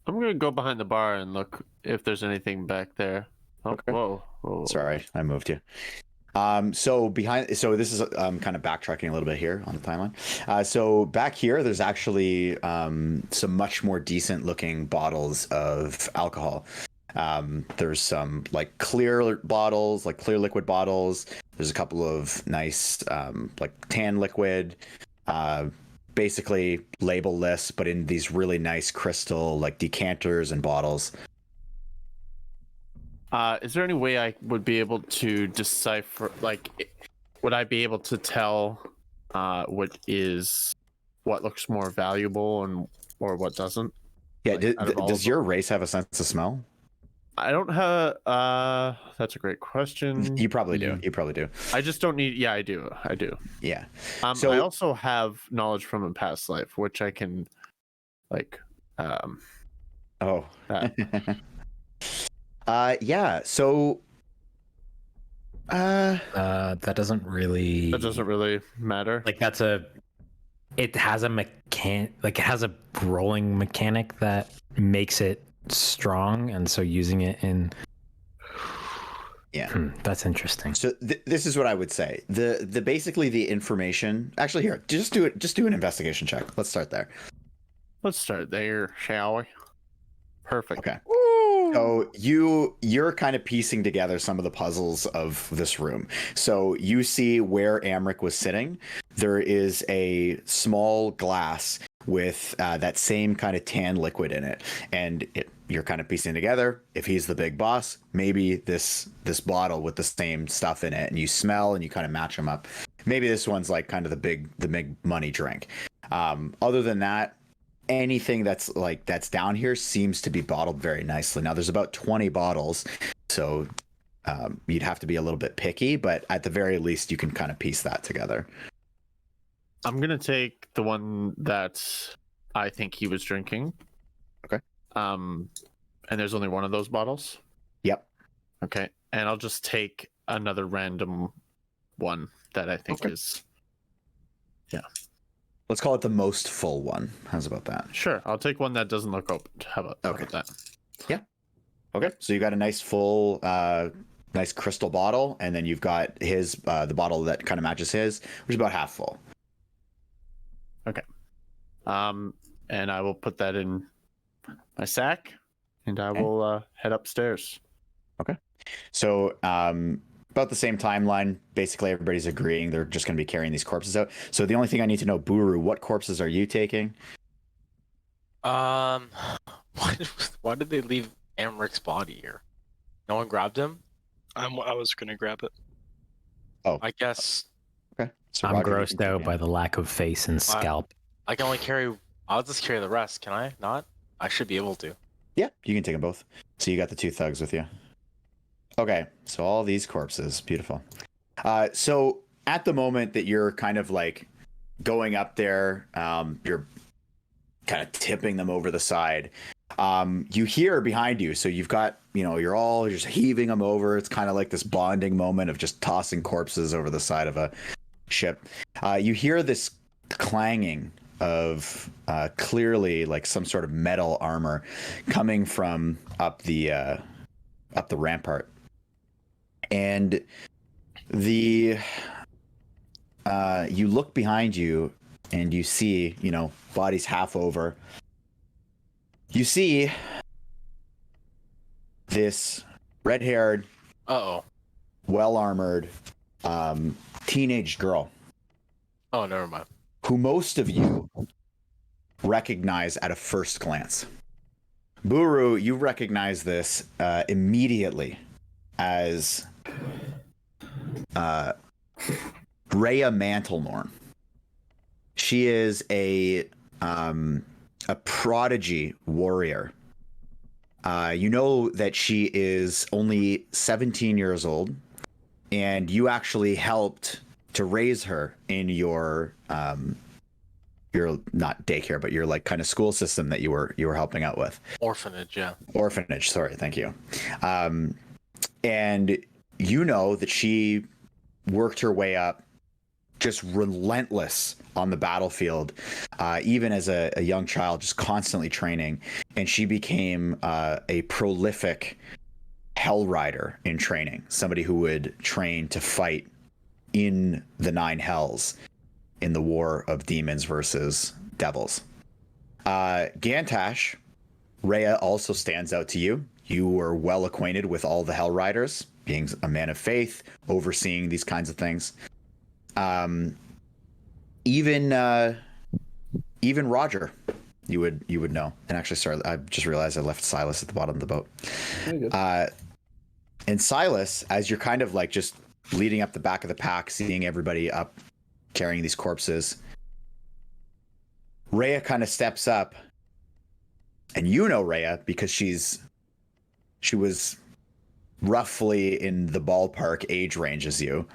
S3: I'm gonna go behind the bar and look if there's anything back there. Oh,
S1: Okay.
S3: whoa.
S1: Sorry, I moved you. So this is kind of backtracking a little bit here on the timeline. So back here, there's actually some much more decent looking bottles of alcohol. There's some like clear bottles, like clear liquid bottles. There's a couple of nice like tan liquid, basically label-less, but in these really nice crystal like decanters and bottles.
S3: Is there any way I would be able to decipher, like, would I be able to tell what looks more valuable and or what doesn't?
S1: Yeah,
S3: Like, out of all
S1: does
S3: of
S1: your race have a sense of smell?
S3: I don't have. That's a great question.
S1: You probably do. You probably do.
S3: I just don't need. Yeah, I do.
S1: Yeah.
S3: So I also have knowledge from a past life, which I can, like,
S1: Oh.
S3: that.
S1: Yeah. So.
S4: That doesn't really.
S3: That doesn't really matter.
S4: Like it has a it has a rolling mechanic that makes it strong, and so using it in.
S1: Yeah.
S4: That's interesting.
S1: So this is what I would say. The basically the information. Actually, here, just do it. Just do an investigation check. Let's start there.
S3: Let's start there, shall we? Perfect.
S1: Okay. So you're kind of piecing together some of the puzzles of this room. So you see where Amrik was sitting. There is a small glass with that same kind of tan liquid in it, and you're kind of piecing together. If he's the big boss, maybe this bottle with the same stuff in it, and you smell and you kind of match them up. Maybe this one's like kind of the big money drink. Other than that, anything that's down here seems to be bottled very nicely. Now there's about 20 bottles, so you'd have to be a little bit picky, but at the very least you can kind of piece that together.
S3: I'm gonna take the one that I think he was drinking.
S1: Okay.
S3: And there's only one of those bottles.
S1: Yep.
S3: Okay. And I'll just take another random one that I think is. Yeah.
S1: Let's call it the most full one. How's about that?
S3: Sure. I'll take one that doesn't look opened. How about that?
S1: Yeah. Okay. So you got a nice full, nice crystal bottle, and then you've got his the bottle that kind of matches his, which is about half full.
S3: Okay. And I will put that in my sack, and I will head upstairs.
S1: Okay. So about the same timeline. Basically, everybody's agreeing they're just going to be carrying these corpses out. So the only thing I need to know, Buru, what corpses are you taking?
S6: Why did they leave Amrik's body here? No one grabbed him?
S5: I was gonna grab it.
S1: Oh,
S6: I guess
S1: okay. So
S4: I'm
S1: Roger, you
S4: grossed
S1: can
S4: out
S1: take
S4: by
S1: it.
S4: the lack of face and scalp.
S6: I can only carry. I'll just carry the rest. Can I not? I should be able to.
S1: Yeah, you can take them both. So you got the two thugs with you. Okay, so all these corpses, beautiful. So at the moment that you're kind of like going up there, you're kind of tipping them over the side. You hear behind you, so you've got, you're all just heaving them over. It's kind of like this bonding moment of just tossing corpses over the side of a ship. You hear this clanging of clearly like some sort of metal armor coming from up the rampart. And you look behind you and you see, bodies half over. You see this red-haired, well-armored teenage girl.
S6: Oh, never mind.
S1: Who most of you recognize at a first glance. Buru, you recognize this immediately as Rhea Mantlemorn. She is a prodigy warrior. You know that she is only 17 years old, and you actually helped to raise her in your not daycare, but your like kind of school system that you were helping out with.
S6: Orphanage, yeah.
S1: Orphanage, sorry, thank you. And you know that she worked her way up, just relentless on the battlefield, even as a young child, just constantly training. And she became a prolific hell rider in training, somebody who would train to fight in the nine hells in the war of demons versus devils. Gantash, Rhea also stands out to you. You were well acquainted with all the hell riders, being a man of faith, overseeing these kinds of things. Even Roger, you would know. And actually, sorry, I just realized I left Silas at the bottom of the boat. And Silas, as you're kind of like just leading up the back of the pack, seeing everybody up carrying these corpses, Rhea kind of steps up, and you know Rhea because she was roughly in the ballpark age range as you.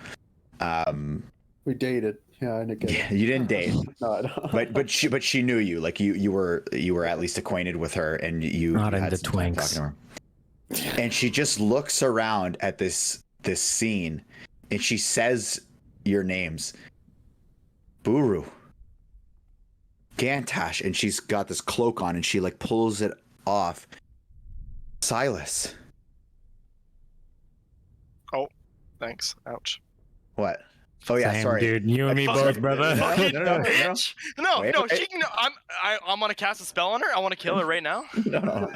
S3: We dated. Yeah, I get it.
S1: You didn't date,
S3: No, I don't.
S1: but she knew you. Like you were at least acquainted with her, and you
S4: Not
S1: had
S4: into
S1: some time
S4: twinks.
S1: talking to her. And she just looks around at this scene, and she says your names, Buru, Gantash, and she's got this cloak on, and she like pulls it off. Silas.
S5: Thanks. Ouch.
S1: What? Oh yeah,
S4: Same,
S1: sorry.
S4: dude. You and me both, brother.
S5: Fucking
S1: no.
S5: bitch. No,
S1: Wait,
S5: no,
S1: wait.
S5: she can. I'm gonna cast a spell on her. I want to kill her right now.
S1: No.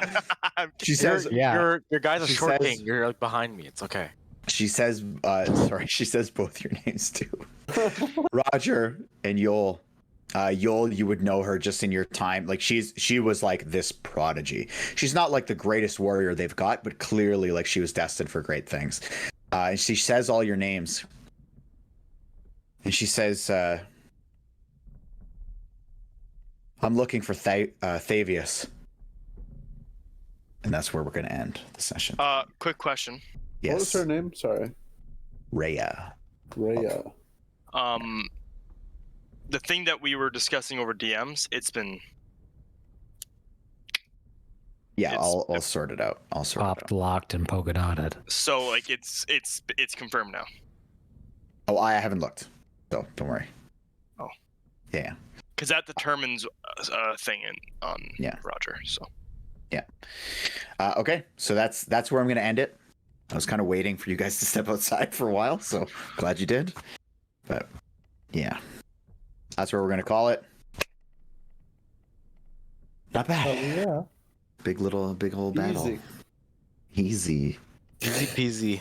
S1: She says,
S4: Yeah.
S6: Your guy's a
S1: She
S6: short
S1: says-
S6: king. You're like behind me. It's okay.
S1: she says both your names too. Roger and Yoll. Yoll, you would know her just in your time. Like she was like this prodigy. She's not like the greatest warrior they've got, but clearly like she was destined for great things. And she says all your names. And she says, I'm looking for Thavius. And that's where we're going to end the session.
S5: Quick question.
S1: Yes.
S3: What was her name? Sorry.
S1: Rhea.
S3: Rhea.
S5: The thing that we were discussing over DMs, it's been
S1: Yeah,
S5: It's-
S1: I'll sort it out. I'll sort it
S4: Popped,
S1: out.
S4: locked, and polka dotted.
S5: so like it's confirmed now.
S1: Oh, I haven't looked. So don't worry.
S5: Oh.
S1: Yeah.
S5: Because that determines a thing on
S1: Yeah.
S5: Roger. So
S1: Okay, so that's where I'm going to end it. I was kind of waiting for you guys to step outside for a while, so glad you did. But yeah, that's where we're going to call it. Not bad.
S3: Oh yeah.
S1: Big old battle.
S3: Easy.
S1: Easy.
S6: Easy peasy.